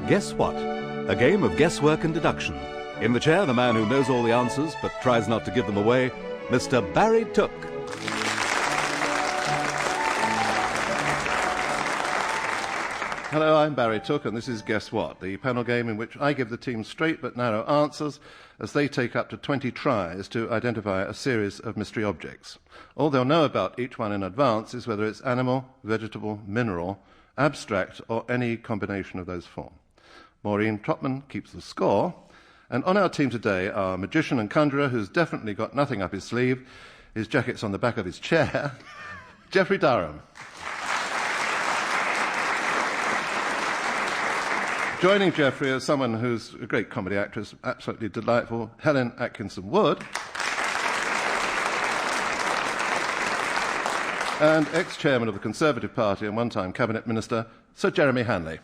Guess What? A game of guesswork and deduction. In the chair, the man who knows all the answers but tries not to give them away, Mr. Barry Took. Hello, I'm Barry Took, and this is Guess What, the panel game in which I give the team straight but narrow answers as they take up to 20 tries to identify a series of mystery objects. All they'll know about each one in advance is whether it's animal, vegetable, mineral, abstract, or any combination of those four. Maureen Trotman keeps the score, and on our team today are magician and conjurer who's definitely got nothing up his sleeve, his jacket's on the back of his chair, Geoffrey Durham. Joining Geoffrey is someone who's a great comedy actress, absolutely delightful, Helen Atkinson-Wood. And ex-chairman of the Conservative Party and one-time Cabinet Minister, Sir Jeremy Hanley.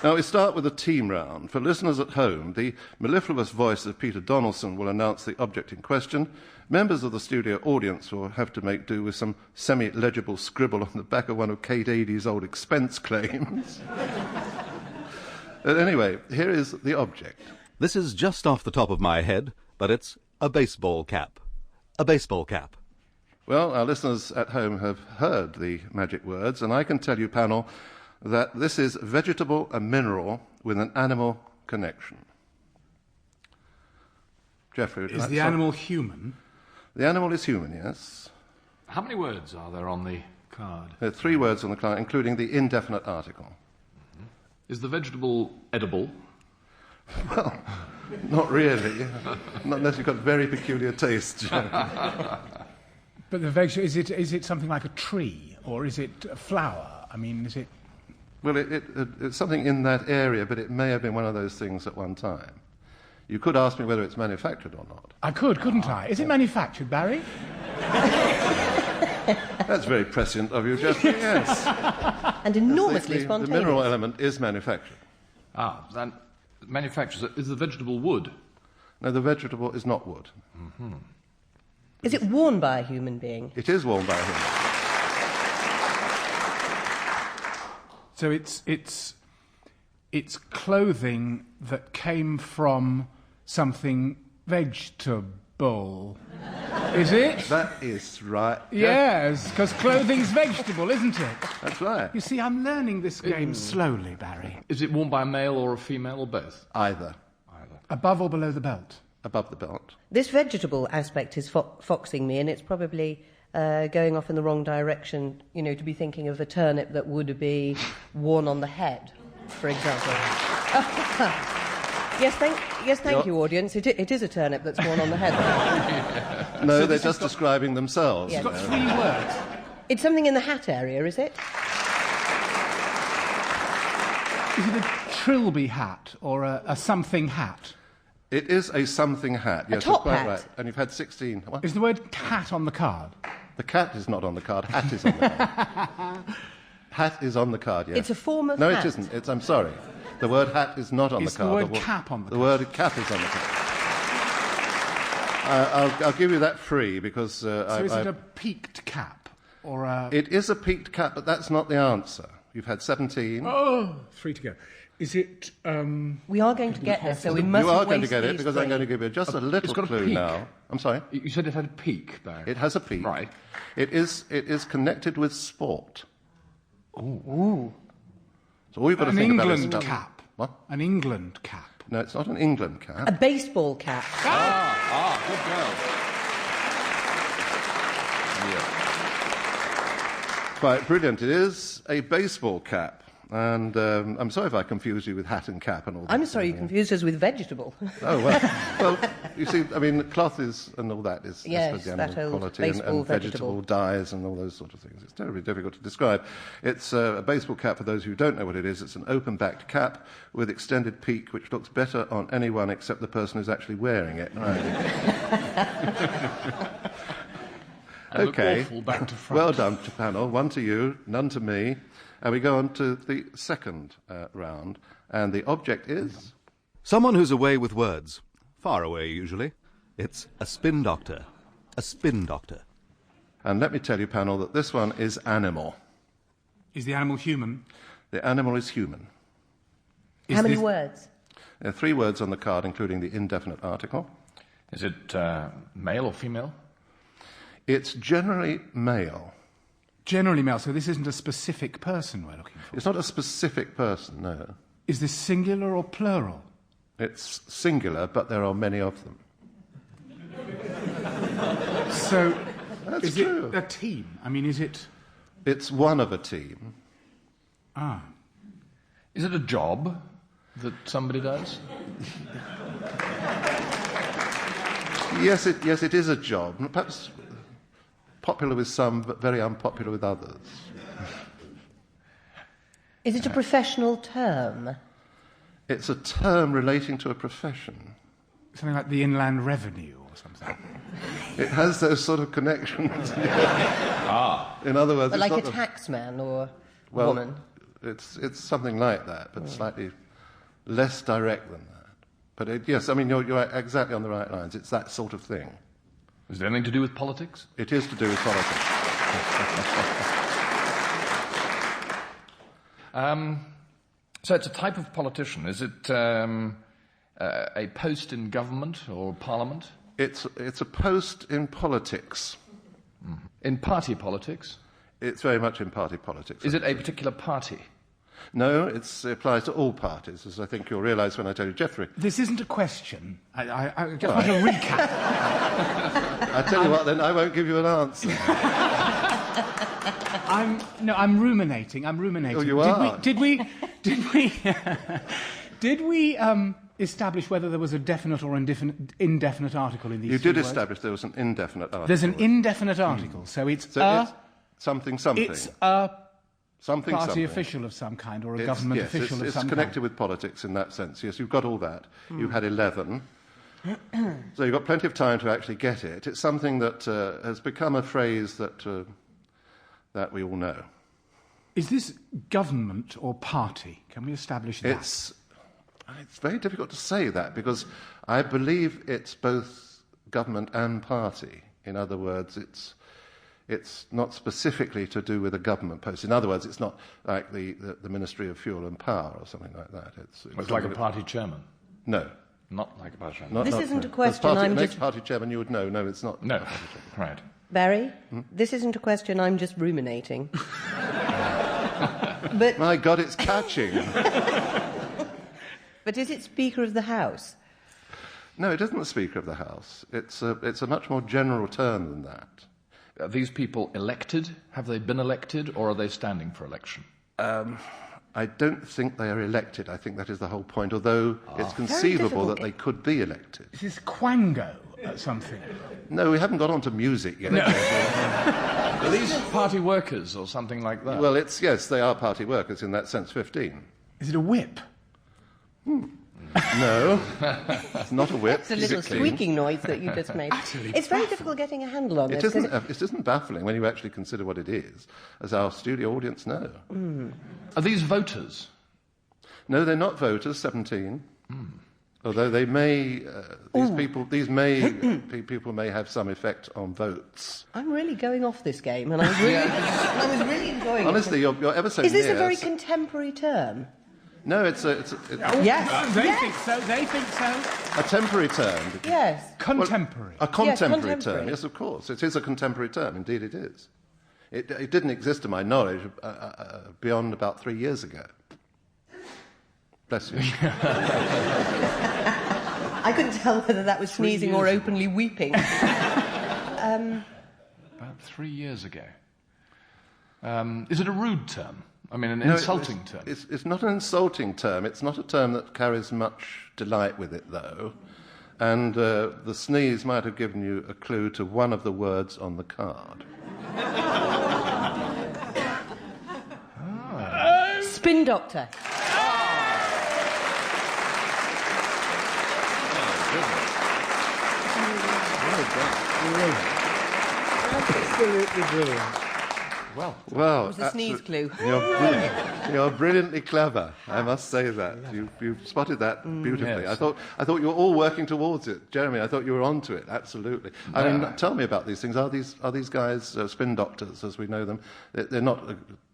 Now, we start with a team round. For listeners at home, the mellifluous voice of Peter Donaldson will announce the object in question. Members of the studio audience will have to make do with some semi-legible scribble on the back of one of Kate Adie's old expense claims. But anyway, here is the object. This is just off the top of my head, but it's a baseball cap. A baseball cap. Well, our listeners at home have heard the magic words, and I can tell you, panel, that this is vegetable and mineral with an animal connection. Geoffrey, would you like Is the animal human? The animal is human, yes. How many words are there on the card? There are 3 words on the card, including the indefinite article. Is the vegetable edible? Well, not really. Not unless you've got very peculiar tastes. But the vegetable, is it something like a tree, or is it a flower? I mean, is it... Well, it's something in that area, but it may have been one of those things at one time. You could ask me whether it's manufactured or not. I could, couldn't I? Is it manufactured, Barry? That's very prescient of you, Geoffrey, yes. And enormously spontaneous. The mineral element is manufactured. Then manufactures. Is the vegetable wood? No, the vegetable is not wood. Mm-hmm. Is it worn by a human being? It is worn by a human. So it's clothing that came from something vegetable. Is it? That is right. Yes, because clothing's vegetable, isn't it? That's right. You see, I'm learning this game slowly, Barry. Is it worn by a male or a female or both? Either. Above or below the belt? Above the belt. This vegetable aspect is foxing me, and it's probably going off in the wrong direction, you know, to be thinking of a turnip that would be worn on the head, for example. Yes, thank you, audience. It is a turnip that's worn on the head. No, so they're just describing themselves. It's got 3 words. It's something in the hat area, is it? Is it a trilby hat or a something hat? It is a something hat. Yes, top you're quite hat. right. And you've had 16. What? Is the word cat on the card? The cat is not on the card. Hat is on the card. Hat is on the card, yes. It's a form of no, hat. No, it isn't. I'm sorry. The word hat is not on the card. Is the word cap on the card? The word cap is on the card. I'll give you that free because... So is it a peaked cap? Or a... It is a peaked cap, but that's not the answer. You've had 17. Oh, 3 to go. Is it... We are going to get there, so we mustn't You are waste going to get it these because 3. I'm going to give you just a little got a clue peak. now. I'm sorry? You said it had a peak, Barry. It has a peak. Right. It is connected with sport. Ooh. So all you've got to an think about is... England cap. What? An England cap. No, it's not an England cap. A baseball cap. Good girl. Quite brilliant. It is a baseball cap. And I'm sorry if I confused you with hat and cap and all that. I'm sorry you confused us with vegetable. Oh, well, you see, I mean, cloth is, and all that is, Yes, I suppose, the that animal old quality baseball and vegetable dyes and all those sort of things. It's terribly difficult to describe. It's a baseball cap, for those who don't know what it is. It's an open-backed cap with extended peak, which looks better on anyone except the person who's actually wearing it. Right. Okay. Awful back to front. Well done, to panel. 1 to you, none to me. And we go on to the second round, and the object is... Someone who's away with words. Far away, usually. It's a spin doctor. A spin doctor. And let me tell you, panel, that this one is animal. Is the animal human? The animal is human. How many words? There are 3 words on the card, including the indefinite article. Is it male or female? It's generally male. Generally male, so this isn't a specific person we're looking for. It's not a specific person, no. Is this singular or plural? It's singular, but there are many of them. So, That's is true. it a team? I mean, is it... It's one of a team. Ah. Is it a job that somebody does? Yes, it is a job. Perhaps popular with some, but very unpopular with others. Is it a professional term? It's a term relating to a profession. Something like the Inland Revenue or something? It has those sort of connections. In other words, But it's like a not taxman or well, woman? It's something like that, but slightly less direct than that. But yes, I mean, you're exactly on the right lines. It's that sort of thing. Is it anything to do with politics? It is to do with politics. So it's a type of politician. Is it a post in government or parliament? It's a post in politics. In party politics? It's very much in party politics. Is it a particular party? No, it applies to all parties, as I think you'll realise when I tell you, Jeffrey. This isn't a question. I just want to recap. I tell you what, then I won't give you an answer. I'm ruminating. Oh, you are. Did we establish whether there was a definite or indefinite article in these? You three did words? establish there was an indefinite article. There's an indefinite article, so it's it's something. It's a Something party something. official of some kind or a It's- government yes, official of it's some connected kind. with politics in that sense. Yes, you've got all that. You've had 11. So you've got plenty of time to actually get it. It's something that has become a phrase that we all know. Is this government or party? Can we establish that? It's very difficult to say that because I believe it's both government and party. In other words, it's not specifically to do with a government post. In other words, it's not like the Ministry of Fuel and Power or something like that. It's like a party chairman. No. Not like a party chairman. Not, This not, isn't a as question, party, I'm next just- party chairman, you would know. No, it's not. No. Right. Barry, this isn't a question, I'm just ruminating. But My God, it's catching. is it Speaker of the House? No, it isn't the Speaker of the House. It's a much more general term than that. Are these people elected? Have they been elected, or are they standing for election? I don't think they are elected. I think that is the whole point, although it's conceivable difficult. that they could be elected. Is this Quango something? No, we haven't got on to music yet. Are these party workers or something like that? Well, yes, they are party workers in that sense, 15. Is it a whip? No, it's not a whip. It's a little 16. squeaking noise that you just made. It's very difficult getting a handle on It this. 'cause isn't baffling when you actually consider what it is, as our studio audience know. Are these voters? No, they're not voters, 17. Although they may, people may have some effect on votes. I'm really going off this game, and I was really enjoying Honestly, it. you're ever so Is this near. a very contemporary term? No, it's Yes. They yes. think so. They think so. a temporary term. Yes. Contemporary. A contemporary contemporary. term, yes, of course. It is a contemporary term, indeed it is. It didn't exist to my knowledge beyond about 3 years ago. Bless you. I couldn't tell whether that was sneezing or years openly weeping. About 3 years ago. Is it a rude term? I mean, an insulting term? It's not an insulting term. It's not a term that carries much delight with it, though. And the sneeze might have given you a clue to one of the words on the card. Spin doctor. Absolutely brilliant. Well, It was a sneeze clue. You're brilliantly clever. I must say that you've spotted that beautifully. Yes. I thought you were all working towards it, Jeremy. I thought you were onto it. Absolutely. I mean, tell me about these things. Are these guys spin doctors, as we know them? They're not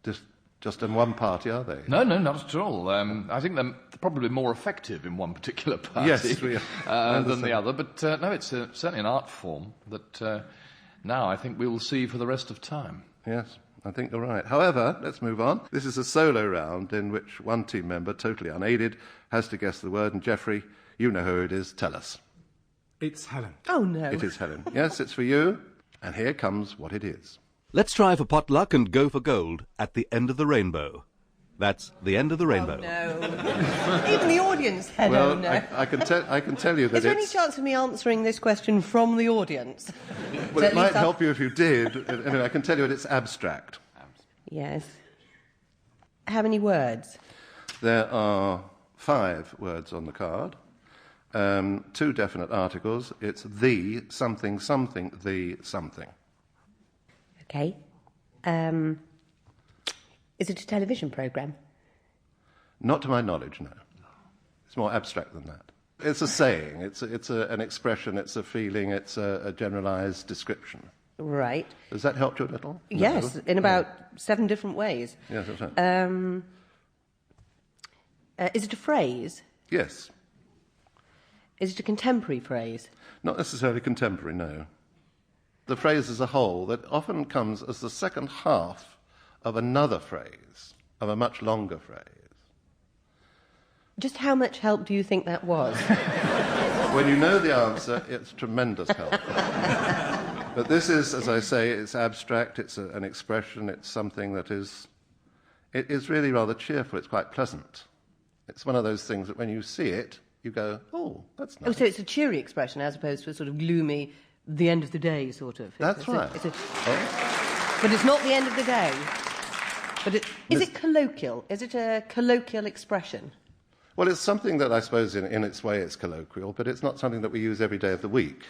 just just in one party, are they? No, not at all. I think they're probably more effective in one particular party Yes, than the other. But no, it's certainly an art form that now I think we will see for the rest of time. Yes, I think you're right. However, let's move on. This is a solo round in which one team member, totally unaided, has to guess the word. And Geoffrey, you know who it is. Tell us. It's Helen. Oh, no. It is Helen. Yes, it's for you. And here comes what it is. Let's try for potluck and go for gold at the end of the rainbow. That's the end of the rainbow. Oh, no. Even the audience said, Well, oh, no. I can tell you that Is there any it's... chance of me answering this question from the audience? Well, it might help you if you did. Anyway, I can tell you it's abstract. Yes. How many words? There are 5 words on the card, 2 definite articles. It's the something something, the something. Okay. Is it a television programme? Not to my knowledge, no. It's more abstract than that. It's a saying, it's an expression, it's a feeling, it's a generalised description. Right. Does that help you a little? Yes, No? in about 7 different ways. Yes, that's right. Is it a phrase? Yes. Is it a contemporary phrase? Not necessarily contemporary, no. The phrase as a whole that often comes as the second half of another phrase, of a much longer phrase. Just how much help do you think that was? When you know the answer, it's tremendous help. But this is, as I say, it's abstract, it's an expression, it's something that is really rather cheerful, it's quite pleasant. It's one of those things that when you see it, you go, oh, that's nice. Oh, so it's a cheery expression as opposed to a sort of gloomy, the end of the day sort of. That's right. But it's not the end of the day. But is it colloquial? Is it a colloquial expression? Well, it's something that I suppose in its way it's colloquial, but it's not something that we use every day of the week.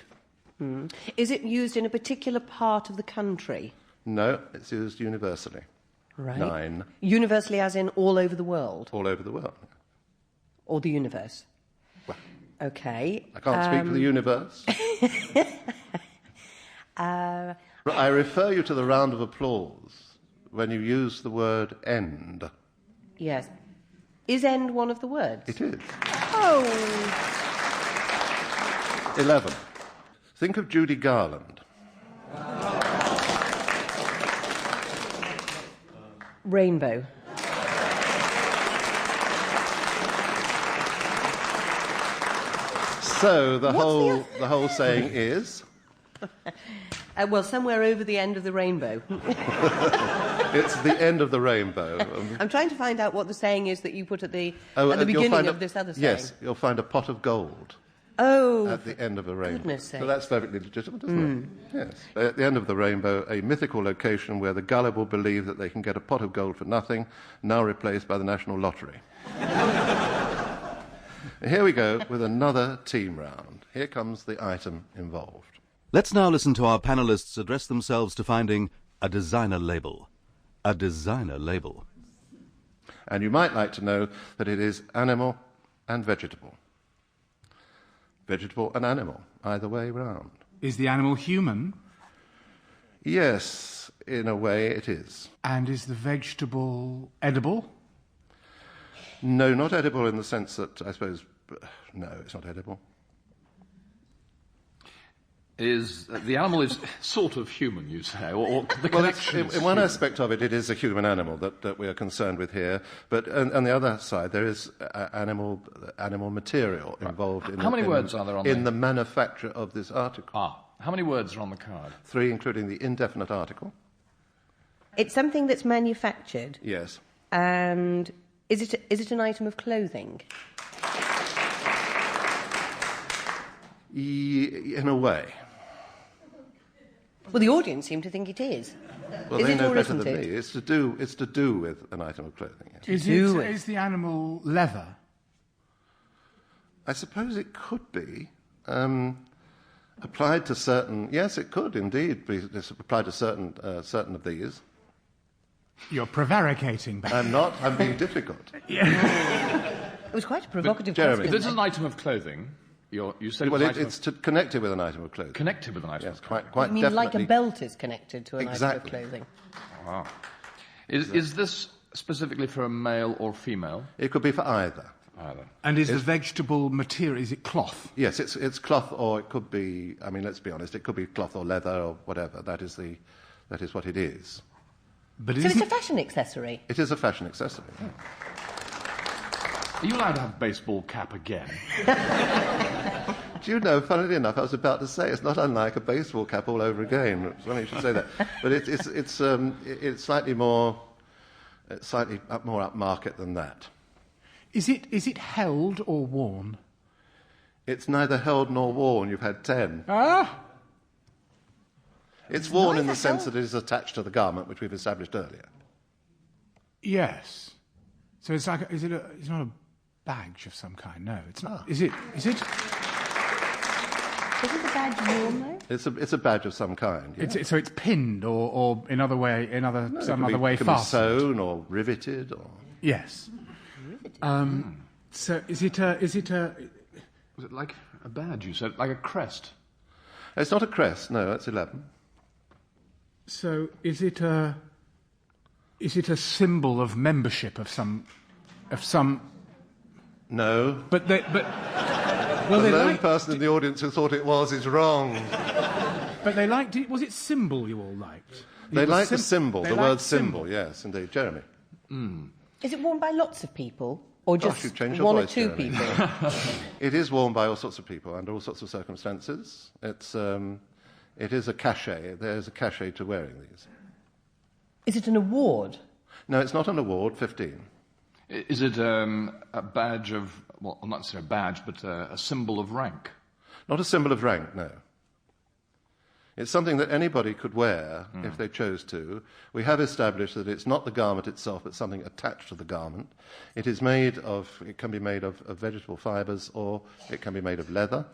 Is it used in a particular part of the country? No, it's used universally. Right. 9. Universally as in all over the world? All over the world. Or the universe? Well, Okay. I can't speak for the universe. I refer you to the round of applause when you use the word end. Yes. Is end one of the words? It is. Oh. 11. Think of Judy Garland. Rainbow. So the whole saying is... Well, somewhere over the end of the rainbow. It's the end of the rainbow. I'm trying to find out what the saying is that you put at the You'll beginning find of this other saying. Yes, you'll find a pot of gold Oh. at the end of a rainbow. Goodness sake. So that's perfectly legitimate, isn't it? Yes. At the end of the rainbow, a mythical location where the gullible believe that they can get a pot of gold for nothing, now replaced by the National Lottery. Here we go with another team round. Here comes the item involved. Let's now listen to our panellists address themselves to finding a designer label. A designer label. And you might like to know that it is animal and vegetable. Vegetable and animal, either way round. Is the animal human? Yes, in a way it is. And is the vegetable edible? No, not edible in the sense that, I suppose, no, it's not edible. The animal is sort of human, you say, or the Well, connection is in one human. aspect of it, it is a human animal that we are concerned with here. But on the other side, there is animal material involved in How many words are there on in the- the manufacture of this article. How many words are on the card? 3, including the indefinite article. It's something that's manufactured. Yes. And is it an item of clothing? In a way. Well, the audience seem to think it is. Well, Is they it know or better isn't than it? me. It's to do with an item of clothing. Yes. Is the animal leather? I suppose it could be applied to certain. Yes, it could indeed be applied to certain of these. You're prevaricating, Barry. I'm not. I'm being difficult. It was quite a provocative Jeremy. If question. this is an item of clothing, you said Well, it was an it's connected with an item of clothing. connected with an item Yes, of clothing. quite I mean, definitely. like a belt is connected to an Exactly. item of clothing. Is this specifically for a male or female? It could be for either. Either. And is the vegetable material, is it cloth? Yes, it's cloth, or it could be, I mean, let's be honest, it could be cloth or leather or whatever. That is what it is. But So it's a fashion accessory. It is a fashion accessory. Are you allowed to have baseball cap again? Do you know, funnily enough, I was about to say, it's not unlike a baseball cap all over again. It's funny you should say that. But it's slightly more upmarket than that. Is it held or worn? It's neither held nor worn. You've had 10. Ah! It's worn in the neither sense held- that it is attached to the garment, which we've established earlier. Yes. So it's like, it's not a badge of some kind? No, it's not. Is it? Isn't the badge worn, though? It's a badge of some kind. Yeah. So it's pinned or some other way It can be fastened? sewn or riveted or... Yes. So is it a... Was it like a badge, you said? Like a crest? It's not a crest, no, that's 11. So is it a symbol of membership of some? No. But The they lone liked. person in the audience who thought it was is wrong. But they liked it. Was it symbol you all liked? They It was liked the symbol, they the liked word symbol, yes, indeed. Jeremy. Is it worn by lots of people? Or just you've changed your one or voice, two Jeremy. people? It is worn by all sorts of people under all sorts of circumstances. It is a cachet. There's a cachet to wearing these. Is it an award? No, it's not an award, 15. Is it a badge of, well, not necessarily a badge, but a symbol of rank? Not a symbol of rank, no. It's something that anybody could wear if they chose to. We have established that it's not the garment itself, but something attached to the garment. It can be made of vegetable fibres, or it can be made of leather.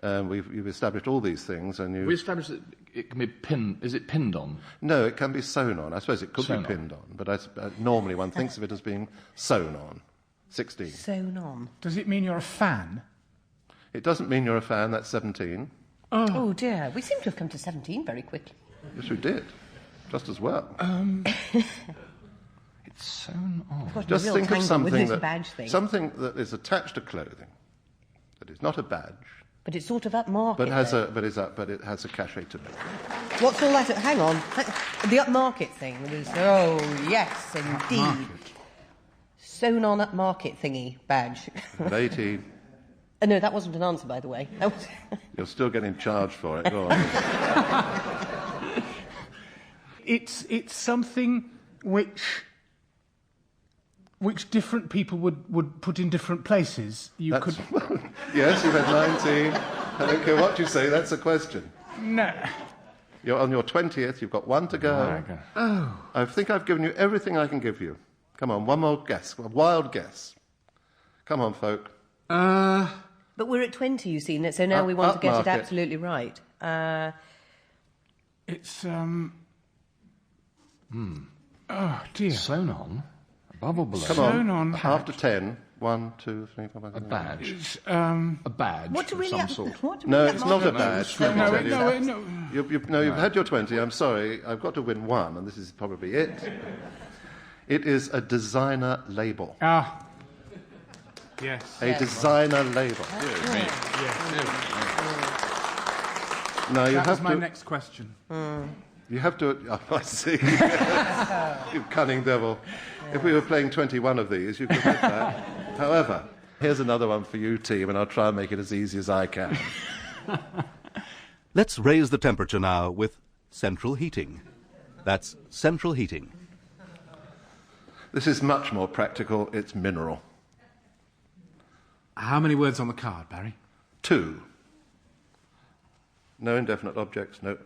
You've established all these things, and We established that it can be pinned. Is it pinned on? No, it can be sewn on. I suppose it could Sewn be on. pinned on, but normally one thinks of it as being sewn on. 16. Sewn on. Does it mean you're a fan? It doesn't mean you're a fan, that's 17. Oh dear, we seem to have come to 17 very quickly. Yes, we did. Just as well. It's sewn on. Got in a Just real think of tangle something with this that, badge thing. something that is attached to clothing, that is not a badge, But it's sort of upmarket. but though. it has a cachet to it. What's all that? Hang on. The upmarket thing. Oh, yes, indeed. Sewn on upmarket thingy badge. At 18, No, that wasn't an answer, by the way. That was you're still getting charged for it. Go on. It's something which different people would put in different places. You could Yes, you've had 19. I don't care what you say, that's a question. no. You're on your 20th, you've got one to go. I think I've given you everything I can give you. Come on, one more guess, a wild guess. Come on, folk. But we're at 20, you see, so now we want to get it upmarket. absolutely right. It's Oh dear. Sewn on? Above or below? Come Sewn on, on after 10. 1, 2, 3, 4, 5, A 6, 7, 8. badge? It's, A badge What do of we some sort? What do No, we it's not a badge. let me no, tell you. no. You've had your 20. I'm sorry. I've got to win one, and this is probably it. It is a designer label. Ah. Yes. A designer label. Now you That was have my to. next question. You have to. Oh, I see. You cunning devil. If we were playing 21 of these, you could get that. However, here's another one for you, team, and I'll try and make it as easy as I can. Let's raise the temperature now with central heating. That's central heating. This is much more practical. It's mineral. How many words on the card, Barry? 2. No indefinite objects. No.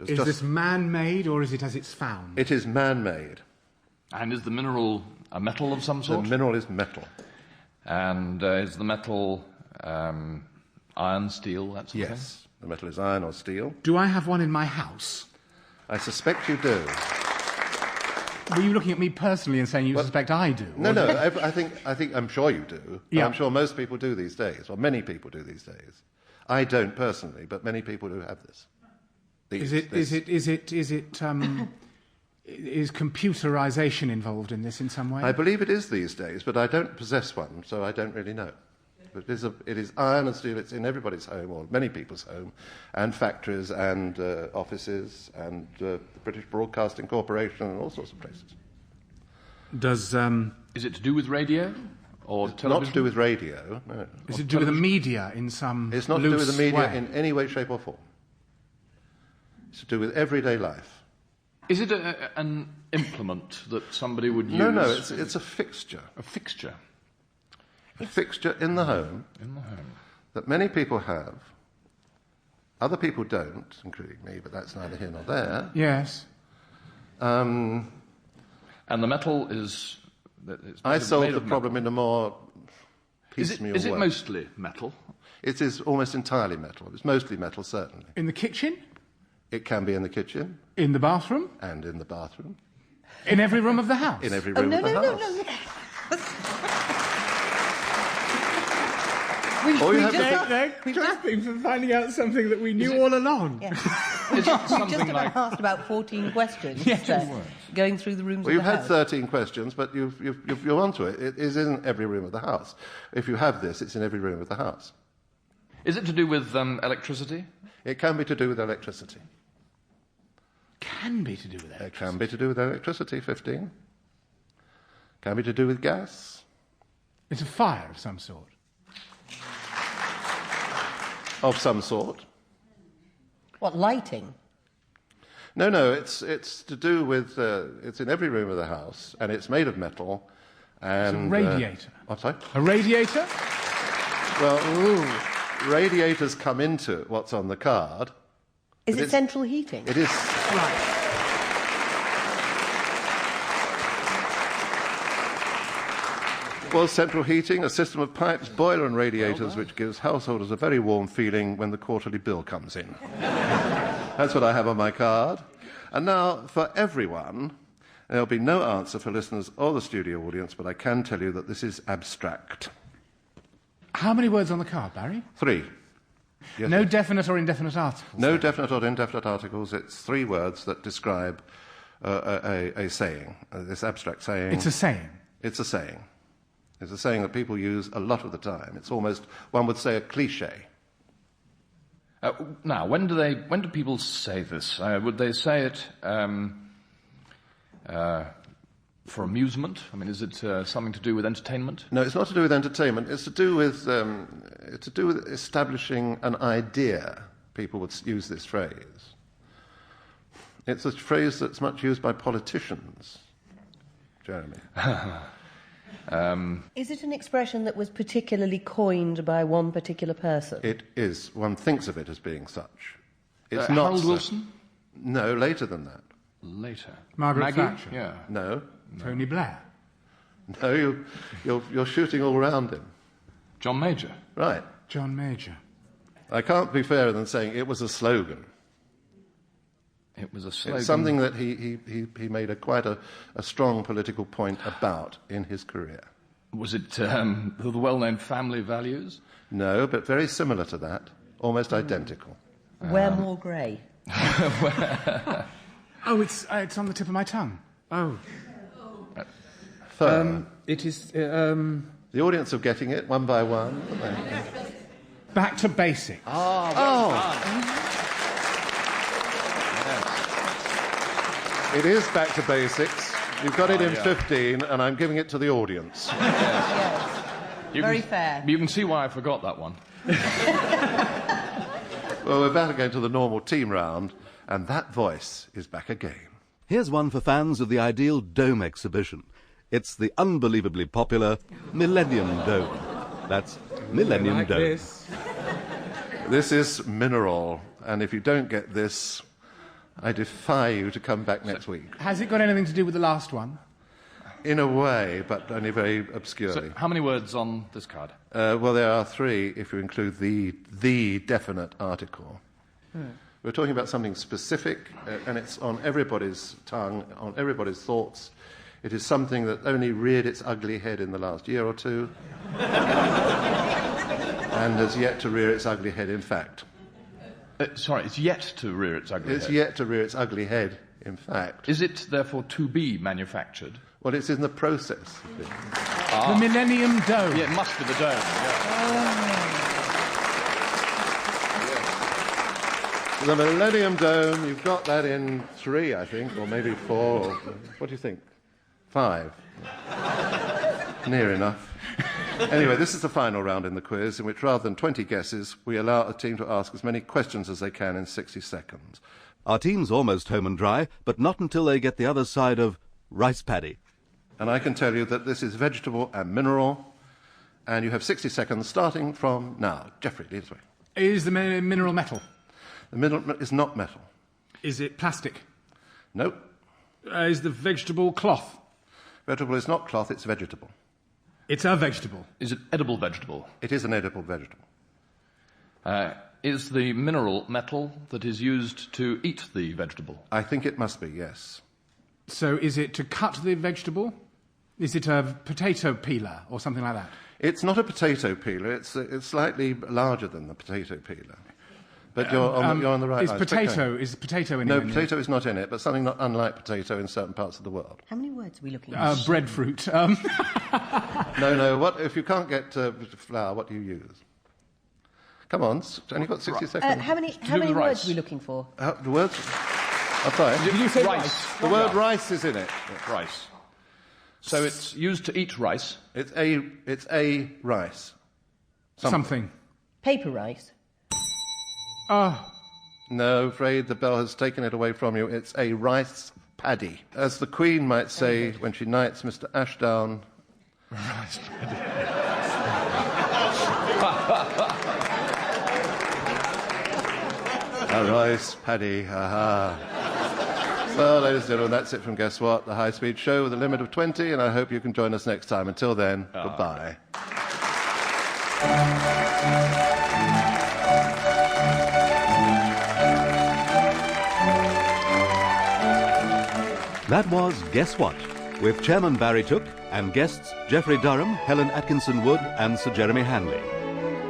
Is this man-made or is it as it's found? It is man-made. And is the mineral a metal of some The sort? mineral is metal. And is the metal iron, steel, that sort of thing? Yes. The metal is iron or steel. Do I have one in my house? I suspect you do. Were you looking at me personally and saying you suspect I do? No, no. I think I'm sure you do. Yeah. I'm sure most people do these days, or many people do these days. I don't personally, but many people do have this. Is computerization involved in this in some way? I believe it is these days, but I don't possess one, so I don't really know. But it is iron and steel. It's in everybody's home, or many people's home, and factories and offices and the British Broadcasting Corporation and all sorts of places. Is it to do with radio or It's television? not to do with radio, no. Is it to do with the media in some It's not to do with the media way? in any way, shape or form. It's to do with everyday life. Is it an implement that somebody would use? No, it's a fixture. A fixture A fixture in the home in the home. that many people have. Other people don't, including me, but that's neither here nor there. Yes. And the metal is... I solved made the of problem metal. in a more Is piecemeal it way. mostly metal? It is almost entirely metal. It's mostly metal, certainly. In the kitchen? It can be in the kitchen In the bathroom? and in the bathroom, In every room of the house? in every Oh, room no, of the no, house. no, no. All you we have to just- They're clapping for finding out something that we knew all along. Yeah. Is it We've something just like... asked about 14 questions, Yes. going through the rooms Well, of you've the had house. 13 questions, but you're onto it. It is in every room of the house. If you have this, it's in every room of the house. Is it to do with electricity? It can be to do with electricity. Can be to do with It that. can be to do with electricity, 15. Can be to do with gas. It's a fire of some sort. Of some sort. What, lighting? No, it's to do with, it's in every room of the house, and it's made of metal, and... radiator. I'm sorry? A radiator? Well, radiators come into what's on the card. Is But it it's- central heating? It is... Right. Well, central heating, a system of pipes, boiler and radiators which gives householders a very warm feeling when the quarterly bill comes in. That's what I have on my card. And now, for everyone, there'll be no answer for listeners or the studio audience, but I can tell you that this is abstract. How many words on the card, Barry? 3. Yes, No yes. definite or indefinite articles? No definite or indefinite articles. It's 3 words that describe a saying, this abstract saying. It's a saying. It's a saying. It's a saying that people use a lot of the time. It's almost, one would say, a cliché. Now, when do people say this? Would they say it for amusement? I mean, is it something to do with entertainment? No, it's not to do with entertainment. It's to do with establishing an idea. People would use this phrase. It's a phrase that's much used by politicians. Jeremy. Is it an expression that was particularly coined by one particular person? It is. One thinks of it as being such. It's not Harold so. Wilson? No, later than that. Later. Margaret Maggie? Thatcher? Yeah. No. Tony Blair? No, you're shooting all around him. John Major? Right. John Major? I can't be fairer than saying it was a slogan. It was a slogan. It's something that he made quite a strong political point about in his career. Was it the well-known family values? No, but very similar to that, almost identical. Wear more grey. Oh, it's on the tip of my tongue. Oh. It is The audience are getting it one by one. back to basics. It is back to basics. You've got it in 15, and I'm giving it to the audience. You Very can, fair. You can see why I forgot that one. Well, we're back again to the normal team round, and that voice is back again. Here's one for fans of the ideal dome exhibition. It's the unbelievably popular Millennium Dome. That's Millennium Dome. This is Mineral, and if you don't get this, I defy you to come back next week. Has it got anything to do with the last one? In a way, but only very obscurely. So, how many words on this card? Well, there are 3 if you include the definite article. We're talking about something specific, and it's on everybody's tongue, on everybody's thoughts. It is something that only reared its ugly head in the last year or 2, and has yet to rear its ugly head, in fact. Sorry, it's yet to rear its ugly It's head. yet to rear its ugly head, In fact, Is it, therefore, to be manufactured? well, it's in the process. The Millennium Dome. Yeah, it must be the dome. Yeah. The Millennium Dome, you've got that in 3, I think, or maybe 4. Or, what do you think? 5. Near enough. Anyway, this is the final round in the quiz, in which rather than 20 guesses, we allow a team to ask as many questions as they can in 60 seconds. Our team's almost home and dry, but not until they get the other side of rice paddy. And I can tell you that this is vegetable and mineral, and you have 60 seconds starting from now. Geoffrey, lead the way. Is the mineral metal? The mineral is not metal. Is it plastic? Nope. Is the vegetable cloth? Vegetable is not cloth, it's vegetable. It's a vegetable. Is it edible vegetable? It is an edible vegetable. Is the mineral metal that is used to eat the vegetable? I think it must be, yes. So is it to cut the vegetable? Is it a potato peeler or something like that? It's not a potato peeler, it's slightly larger than the potato peeler. But you're on the right Is line. potato in No, it? potato is not in it, but something not unlike potato in certain parts of the world. How many words are we looking at? Breadfruit. No, what if you can't get flour, what do you use? Come on, only got 60 seconds. How many with words rice. are we looking for? The words? I'm sorry. Did you say Rice. The word rice is in it. Rice. So it's used to eat rice. It's a rice. Something. Paper rice. No, afraid the bell has taken it away from you. It's a rice paddy. As the Queen might say when she knights Mr. Ashdown. Rice paddy. A rice paddy, aha. Well, ladies and gentlemen, that's it from Guess What? The high-speed show with a limit of 20, and I hope you can join us next time. Until then, goodbye. That was Guess What? With Chairman Barry Took and guests Geoffrey Durham, Helen Atkinson-Wood and Sir Jeremy Hanley.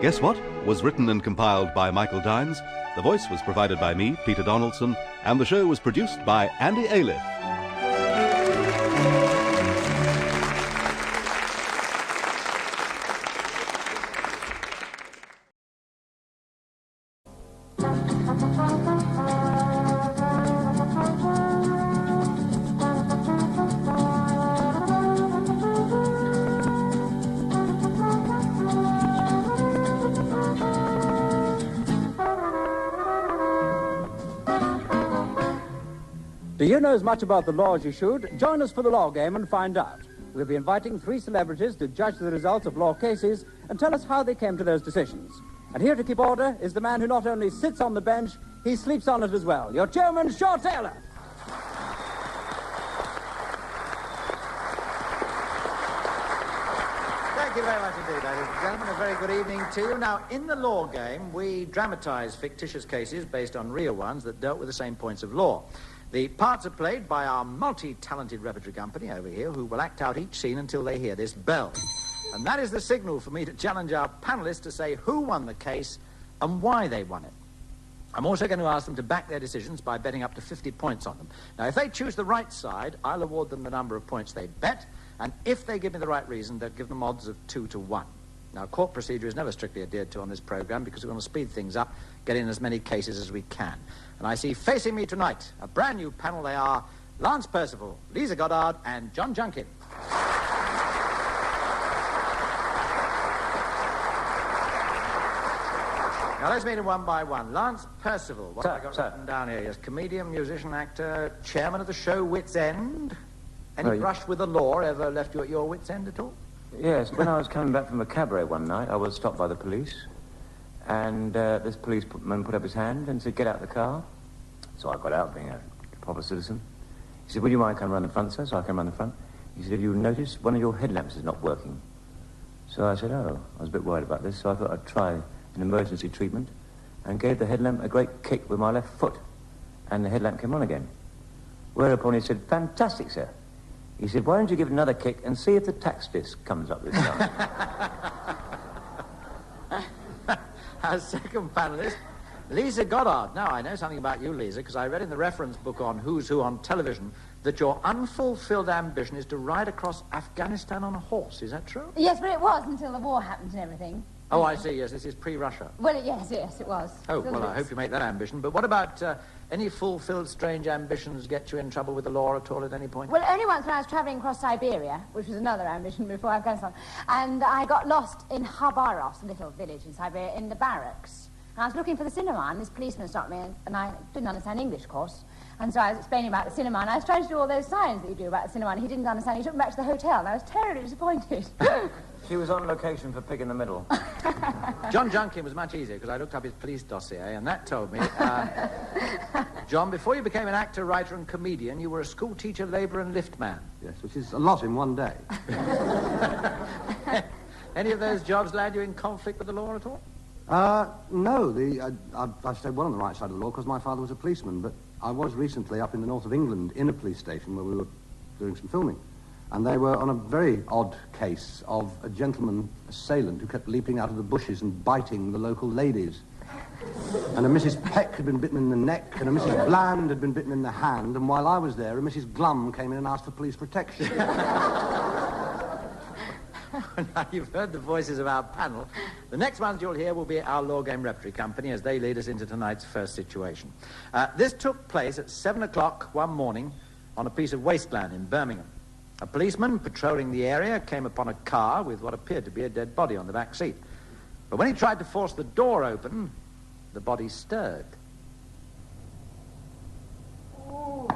Guess What? Was written and compiled by Michael Dines. The voice was provided by me, Peter Donaldson, and the show was produced by Andy Aliff. Do you know as much about the law as you should? Join us for the law game and find out. We'll be inviting 3 celebrities to judge the results of law cases and tell us how they came to those decisions. And here to keep order is the man who not only sits on the bench, he sleeps on it as well. Your chairman, Shaw Taylor. Thank you very much indeed, ladies and gentlemen. A very good evening to you. Now, in the law game, we dramatise fictitious cases based on real ones that dealt with the same points of law. The parts are played by our multi-talented repertory company over here, who will act out each scene until they hear this bell. And that is the signal for me to challenge our panellists to say who won the case and why they won it. I'm also going to ask them to back their decisions by betting up to 50 points on them. Now, if they choose the right side, I'll award them the number of points they bet, and if they give me the right reason, they'll give them odds of 2 to 1. Now, court procedure is never strictly adhered to on this programme because we want to speed things up, get in as many cases as we can. And I see facing me tonight a brand new panel. They are Lance Percival, Lisa Goddard, and John Junkin. Now, let's meet them one by one. Lance Percival, what have I got written down here? Yes, comedian, musician, actor, chairman of the show Wits End. Any brush with the law ever left you at your wits' end at all? Yes, when I was coming back from a cabaret one night, I was stopped by the police. And this policeman put up his hand and said, "Get out of the car." So I got out, being a proper citizen. He said, "Would you mind coming around the front, sir?" So I came around the front. He said, "Have you noticed one of your headlamps is not working?" So I said, "Oh," I was a bit worried about this, so I thought I'd try an emergency treatment and gave the headlamp a great kick with my left foot. And the headlamp came on again. Whereupon he said, "Fantastic, sir." He said, "Why don't you give it another kick and see if the tax disc comes up this time?" Our second panellist Lisa Goddard. Now, I know something about you, Lisa, because I read in the reference book on Who's Who on television that your unfulfilled ambition is to ride across Afghanistan on a horse. Is that true? Yes, but it was until the war happened and everything. Oh, I see. Yes, this is pre-Russia. Well, yes, it was. Oh, well, I hope you make that ambition. But what about any fulfilled strange ambitions get you in trouble with the law at all at any point? Well, only once when I was travelling across Siberia, which was another ambition before Afghanistan, and I got lost in Khabarovsk, a little village in Siberia, in the barracks. And I was looking for the cinema, and this policeman stopped me, and I didn't understand English, of course. And so I was explaining about the cinema, and I was trying to do all those signs that you do about the cinema, and he didn't understand. He took me back to the hotel, and I was terribly disappointed. She was on location for Pig in the Middle. John Junkin was much easier, because I looked up his police dossier, and that told me... John, before you became an actor, writer, and comedian, you were a school teacher, labourer, and lift man. Yes, which is a lot in one day. Any of those jobs land you in conflict with the law at all? No. I stayed well on the right side of the law because my father was a policeman, but I was recently up in the north of England in a police station where we were doing some filming. And they were on a very odd case of a gentleman assailant who kept leaping out of the bushes and biting the local ladies. And a Mrs. Peck had been bitten in the neck, and a Mrs. Bland had been bitten in the hand, and while I was there, a Mrs. Glum came in and asked for police protection. Now, you've heard the voices of our panel. The next ones you'll hear will be our Law Game Repertory Company as they lead us into tonight's first situation. This took place at 7 o'clock one morning on a piece of wasteland in Birmingham. A policeman patrolling the area came upon a car with what appeared to be a dead body on the back seat. But when he tried to force the door open, the body stirred. Oh,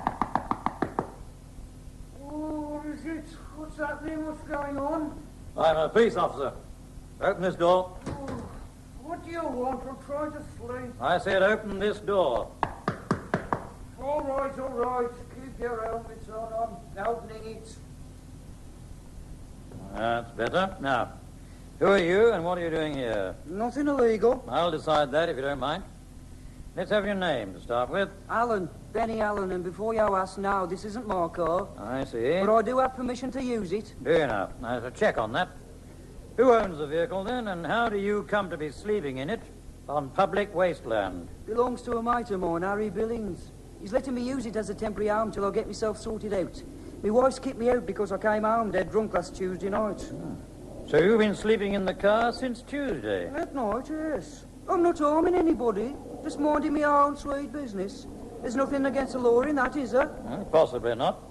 what is it? What's happening? What's going on? I'm a police officer. Open this door. Oh, what do you want? I'm trying to sleep. I said open this door. All right. Keep your helmets on. I'm opening it. That's better. Now, who are you and what are you doing here? Nothing illegal. I'll decide that if you don't mind. Let's have your name to start with. Alan. Benny Allen. And before you ask now, this isn't my car. I see. But I do have permission to use it. Do you now? There's a check on that. Who owns the vehicle then, and how do you come to be sleeping in it on public wasteland? Belongs to a mate of mine, Harry Billings. He's letting me use it as a temporary home till I get myself sorted out. My wife's kicked me out because I came home dead drunk last Tuesday night. So you've been sleeping in the car since Tuesday? That night, yes. I'm not harming anybody. Just minding my own sweet business. There's nothing against the law in that, is there? Possibly not.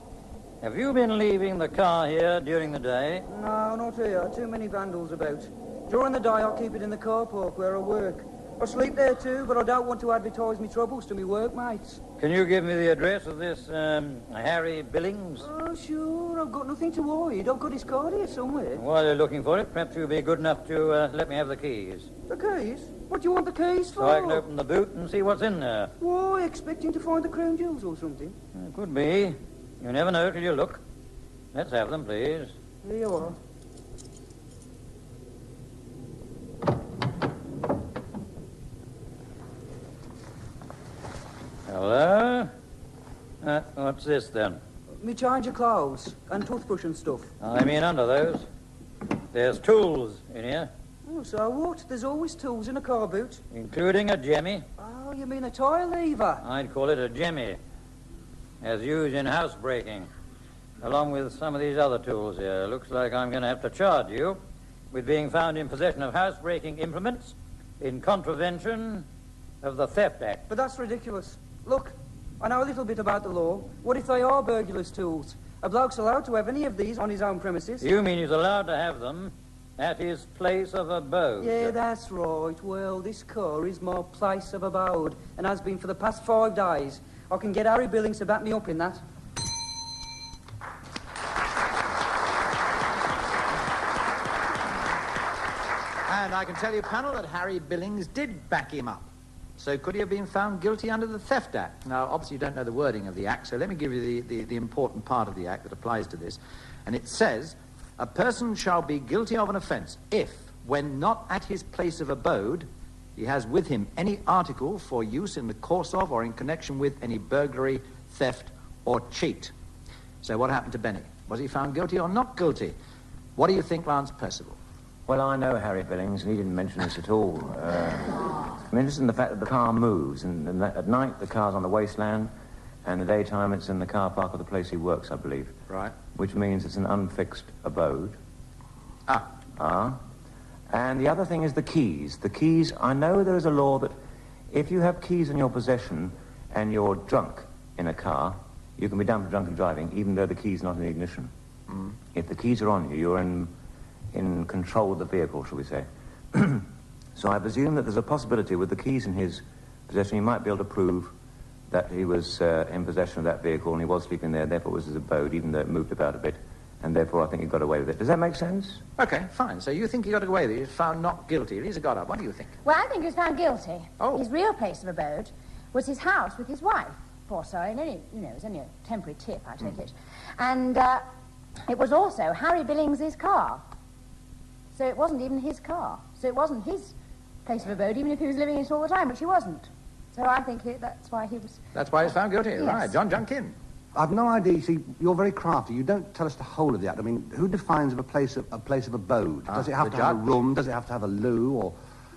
Have you been leaving the car here during the day? No, not here. Too many vandals about. During the day, I'll keep it in the car park where I work. I sleep there too, but I don't want to advertise my troubles to my workmates. Can you give me the address of this, Harry Billings? Oh, sure. I've got nothing to hide. I've got his card here somewhere. While you're looking for it, perhaps you'll be good enough to let me have the keys. The keys? What do you want the keys for? So I can open the boot and see what's in there. Why, expecting to find the crown jewels or something? It could be. You never know till you look. Let's have them, please. Here you are. Hello? What's this, then? Me change of clothes and toothbrush and stuff. I mean under those. There's tools in here. Oh, so what? There's always tools in a car boot. Including a jemmy. Oh, you mean a tire lever? I'd call it a jemmy. As used in housebreaking. Along with some of these other tools here. Looks like I'm going to have to charge you with being found in possession of housebreaking implements in contravention of the Theft Act. But that's ridiculous. Look, I know a little bit about the law. What if they are burglars' tools? A bloke's allowed to have any of these on his own premises. You mean he's allowed to have them at his place of abode? Yeah, that's right. Well, this car is my place of abode and has been for the past 5 days. I can get Harry Billings to back me up in that. And I can tell you, panel, that Harry Billings did back him up. So could he have been found guilty under the Theft Act? Now, obviously you don't know the wording of the Act, so let me give you the important part of the Act that applies to this. And it says, a person shall be guilty of an offence if, when not at his place of abode, he has with him any article for use in the course of or in connection with any burglary, theft, or cheat. So what happened to Benny? Was he found guilty or not guilty? What do you think, Lance Percival? Well, I know Harry Billings, and he didn't mention this at all. I'm interested in the fact that the car moves, and that at night the car's on the wasteland, and in the daytime it's in the car park of the place he works, I believe. Right. Which means it's an unfixed abode. Ah. And the other thing is the keys. The keys, I know there is a law that if you have keys in your possession and you're drunk in a car, you can be done for drunken driving, even though the key's not in the ignition. Mm. If the keys are on you, you're in control of the vehicle, shall we say. So I presume that there's a possibility with the keys in his possession, he might be able to prove that he was in possession of that vehicle and he was sleeping there, therefore it was his abode, even though it moved about a bit. And therefore I think he got away with it. Does that make sense? Okay, fine. So you think he got away with it? He was found not guilty. Lisa Goddard, what do you think? Well, I think he was found guilty. Oh. His real place of abode was his house with his wife. Poor soul. And only, it was only a temporary tip, I take it. And it was also Harry Billings' car. So it wasn't even his car. So it wasn't his place of abode, even if he was living in it all the time, which he wasn't. So I think that's why he was... That's why he was found guilty, yes. Right. John Junkin. I've no idea. You see, you're very crafty. You don't tell us the whole of the act. I mean, who defines a place of abode? Does it have to have a room? Does it have to have a loo?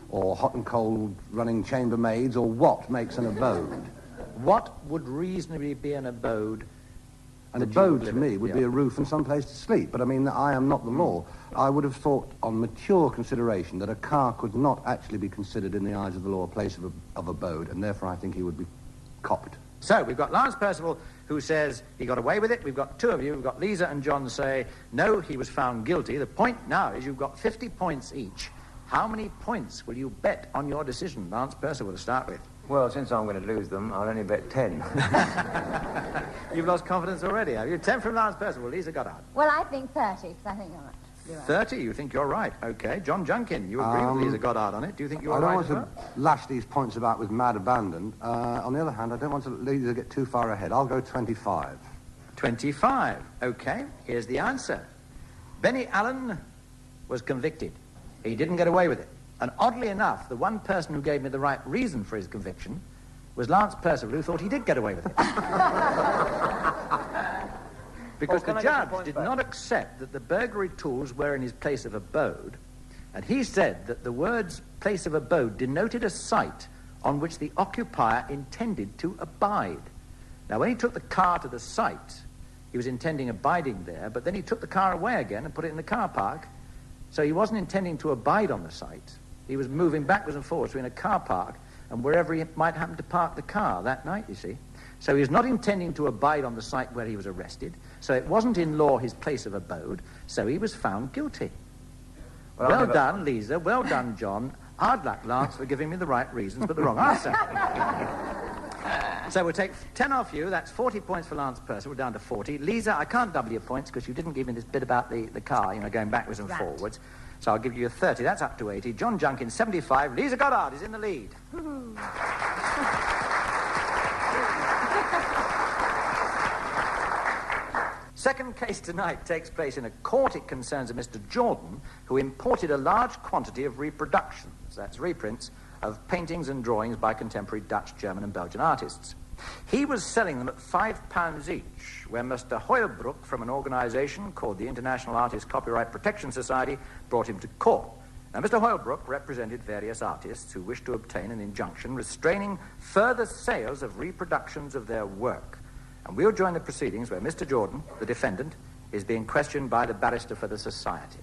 Or hot and cold running chambermaids? Or what makes an abode? What would reasonably be an abode? An abode, to me, would be a roof and some place to sleep. But, I mean, I am not the law. I would have thought, on mature consideration, that a car could not actually be considered in the eyes of the law a place of abode, and therefore I think he would be copped. So, we've got Lance Percival, who says he got away with it. We've got two of you. We've got Lisa and John say, no, he was found guilty. The point now is you've got 50 points each. How many points will you bet on your decision? Lance Percival to start with. Well, since I'm going to lose them, I'll only bet 10. You've lost confidence already, have you? 10 from Lance Percival. Lisa Goddard. Well, I think 30, because I think you're right. 30, you think you're right. Okay. John Junkin, you agree with Lisa Goddard on it. Do you think you're right? I don't want to lash these points about with mad abandon. On the other hand, I don't want to Lisa get too far ahead. I'll go 25. 25. Okay. Here's the answer. Benny Allen was convicted. He didn't get away with it. And oddly enough, the one person who gave me the right reason for his conviction was Lance Percival, who thought he did get away with it. Because the judge did not accept that the burglary tools were in his place of abode, and he said that the words place of abode denoted a site on which the occupier intended to abide. Now, when he took the car to the site, he was intending abiding there, but then he took the car away again and put it in the car park, so he wasn't intending to abide on the site. He was moving backwards and forwards between a car park and wherever he might happen to park the car that night, you see. So he was not intending to abide on the site where he was arrested, so it wasn't in law his place of abode, so he was found guilty. Well done, Lisa. Well done, John. Hard luck, Lance, for giving me the right reasons but the wrong answer. So we'll take 10 off you. That's 40 points for Lance Percival, down to 40. Lisa, I can't double your points because you didn't give me this bit about the car, going backwards and forwards. So I'll give you a 30. That's up to 80. John Junkin, 75. Lisa Goddard is in the lead. Second case tonight takes place in a court. It concerns a Mr. Jordan who imported a large quantity of reproductions, that's reprints, of paintings and drawings by contemporary Dutch, German and Belgian artists. He was selling them at £5 each, when Mr. Hoylbroek from an organisation called the International Artist Copyright Protection Society brought him to court. Now, Mr. Hoylbroek represented various artists who wished to obtain an injunction restraining further sales of reproductions of their work. And we'll join the proceedings where Mr. Jordan, the defendant, is being questioned by the barrister for the society.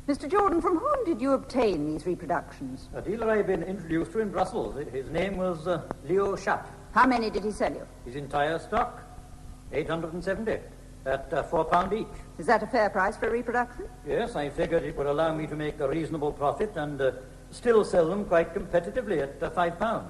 Mr. Jordan, from whom did you obtain these reproductions? A dealer I've been introduced to in Brussels. His name was Leo Schaap. How many did he sell you? His entire stock, 870, at £4 each. Is that a fair price for a reproduction? Yes, I figured it would allow me to make a reasonable profit and still sell them quite competitively at £5,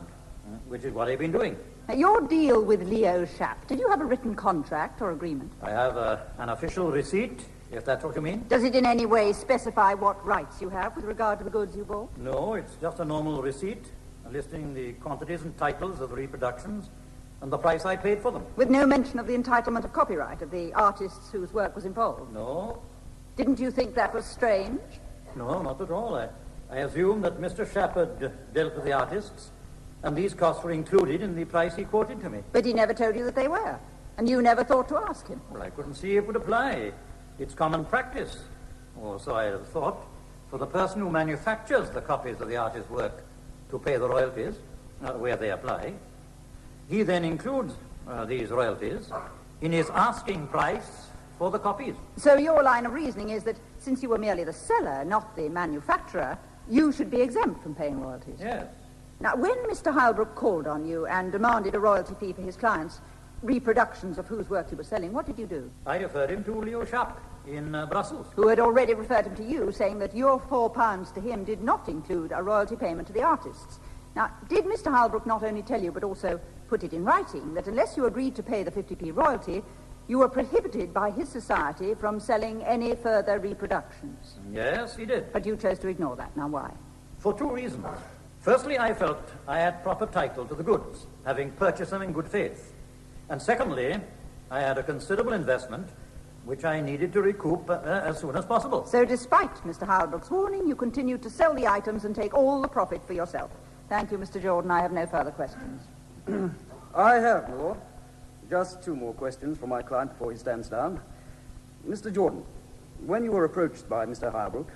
which is what I've been doing. Now, your deal with Leo Schaap, did you have a written contract or agreement? I have an official receipt, if that's what you mean. Does it in any way specify what rights you have with regard to the goods you bought? No, it's just a normal receipt listing the quantities and titles of the reproductions and the price I paid for them. With no mention of the entitlement of copyright of the artists whose work was involved? No. Didn't you think that was strange? No, not at all. I assumed that Mr. Schaap had dealt with the artists, and these costs were included in the price he quoted to me. But he never told you that they were, and you never thought to ask him. Well, I couldn't see it would apply. It's common practice, or so I had thought, for the person who manufactures the copies of the artist's work to pay the royalties where they apply. He then includes these royalties in his asking price for the copies. So your line of reasoning is that since you were merely the seller, not the manufacturer, you should be exempt from paying royalties? Yes. Now, when Mr. Heilbrook called on you and demanded a royalty fee for his clients' reproductions of whose work he was selling, what did you do? I referred him to Leo Schaap in Brussels. Who had already referred him to you, saying that your £4 to him did not include a royalty payment to the artists. Now, did Mr. Heilbrook not only tell you, but also put it in writing, that unless you agreed to pay the 50p royalty, you were prohibited by his society from selling any further reproductions? Yes, he did. But you chose to ignore that. Now, why? For two reasons. Firstly, I felt I had proper title to the goods, having purchased them in good faith. And secondly, I had a considerable investment, which I needed to recoup as soon as possible. So despite Mr. Heilbrook's warning, you continued to sell the items and take all the profit for yourself. Thank you, Mr. Jordan. I have no further questions. I have, my lord. Just two more questions from my client before he stands down. Mr. Jordan, when you were approached by Mr. Heilbrook,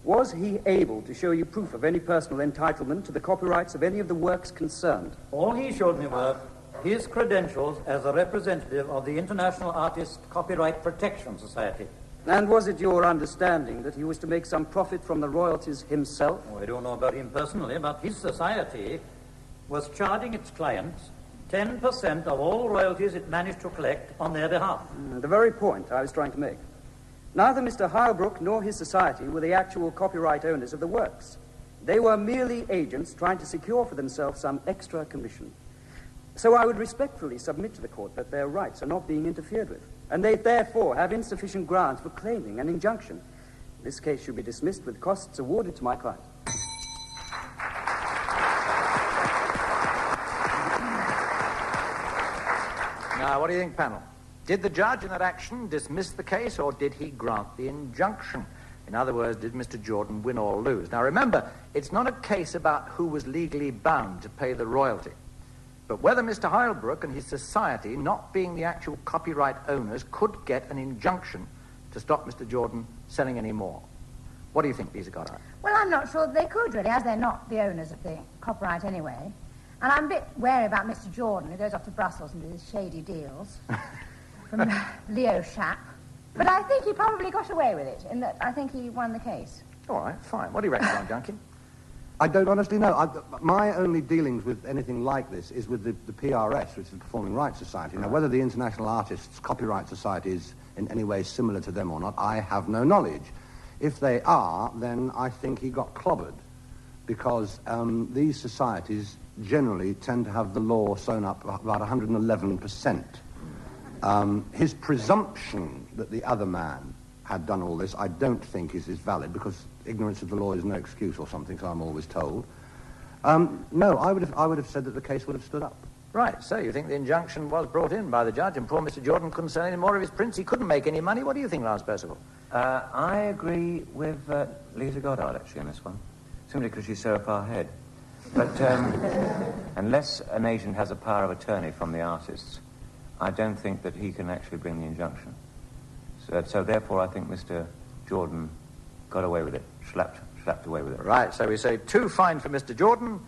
was he able to show you proof of any personal entitlement to the copyrights of any of the works concerned? All he showed me were his credentials as a representative of the International Artist Copyright Protection Society. And was it your understanding that he was to make some profit from the royalties himself? Oh, I don't know about him personally, but his society was charging its clients 10% of all royalties it managed to collect on their behalf. The very point I was trying to make. Neither Mr. Heilbrook nor his society were the actual copyright owners of the works. They were merely agents trying to secure for themselves some extra commission. So I would respectfully submit to the court that their rights are not being interfered with, and they therefore have insufficient grounds for claiming an injunction. This case should be dismissed with costs awarded to my client. Now, what do you think, panel? Did the judge in that action dismiss the case, or did he grant the injunction? In other words, did Mr. Jordan win or lose? Now, remember, it's not a case about who was legally bound to pay the royalty, but whether Mr. Heilbrook and his society, not being the actual copyright owners, could get an injunction to stop Mr. Jordan selling any more. What do you think, Lisa Goddard? Well, I'm not sure that they could, really, as they're not the owners of the copyright anyway. And I'm a bit wary about Mr. Jordan, who goes off to Brussels and does his shady deals from Leo Schaap. But I think he probably got away with it, in that I think he won the case. All right, fine. What do you reckon, John Junkin? I don't honestly know. My only dealings with anything like this is with the PRS, which is the Performing Rights Society. Now, whether the International Artists Copyright Society is in any way similar to them or not, I have no knowledge. If they are, then I think he got clobbered, because these societies generally tend to have the law sewn up about 111%. His presumption that the other man had done all this, I don't think is valid, because ignorance of the law is no excuse or something, so I'm always told. No, I would have said that the case would have stood up. Right, so you think the injunction was brought in by the judge and poor Mr. Jordan couldn't sell any more of his prints? He couldn't make any money. What do you think, Lance Percival? I agree with Lisa Goddard, actually, on this one, simply because she's so far ahead. But unless an agent has a power of attorney from the artists, I don't think that he can actually bring the injunction. So therefore, I think Mr. Jordan got away with it, slapped away with it. Right, so we say 2 fine for Mr. Jordan,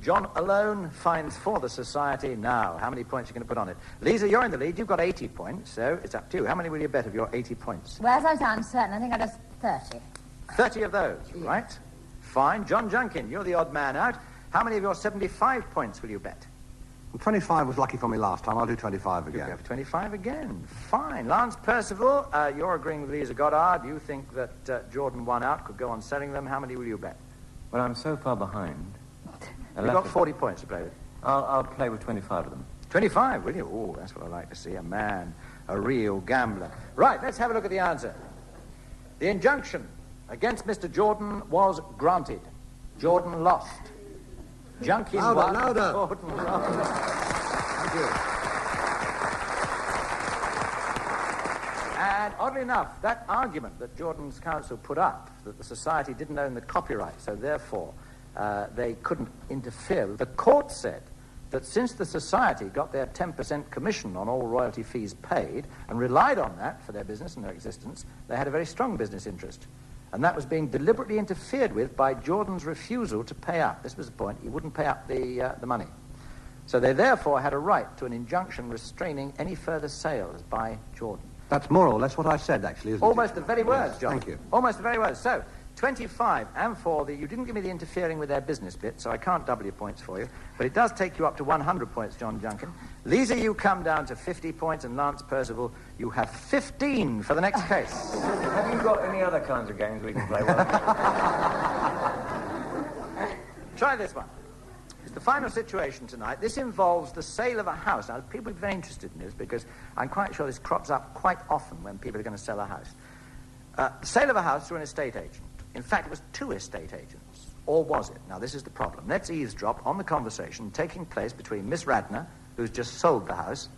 John alone fines for the society. Now, how many points are you going to put on it? Lisa, you're in the lead. You've got 80 points, so it's up to you. How many will you bet of your 80 points? Well, as I was uncertain, I think I just 30. 30 of those, right? Fine. John Junkin, you're the odd man out. How many of your 75 points will you bet? Well, 25 was lucky for me last time. I'll do 25 again. You have 25 again. Fine. Lance Percival, you're agreeing with Lisa Goddard. You think that Jordan won out, could go on selling them. How many will you bet? Well, I'm so far behind. You've got 40 points to play with. I'll play with 25 of them. 25, will you? Oh, that's what I like to see. A man, a real gambler. Right, let's have a look at the answer. The injunction against Mr. Jordan was granted. Jordan lost. Junkin won. Louder. Jordan lost. Thank you. And oddly enough, that argument that Jordan's counsel put up, that the society didn't own the copyright, so therefore they couldn't interfere. The court said that since the society got their 10% commission on all royalty fees paid and relied on that for their business and their existence, they had a very strong business interest. And that was being deliberately interfered with by Jordan's refusal to pay up. This was the point. He wouldn't pay up the money. So they therefore had a right to an injunction restraining any further sales by Jordan. That's more or less what I said, actually, isn't it? Almost the very words, Yes, John. thank you. Almost the very words. So, 25, and for the... You didn't give me the interfering with their business bit, so I can't double your points for you. But it does take you up to 100 points, John Junkin. Lisa, you come down to 50 points, and Lance Percival, you have 15 for the next case. Have you got any other kinds of games we can play? Try this one. It's the final situation tonight. This involves the sale of a house. Now, people are very interested in this because I'm quite sure this crops up quite often when people are going to sell a house. The sale of a house through an estate agent. In fact, it was 2 estate agents. Or was it? Now, this is the problem. Let's eavesdrop on the conversation taking place between Miss Radner, who's just sold the house,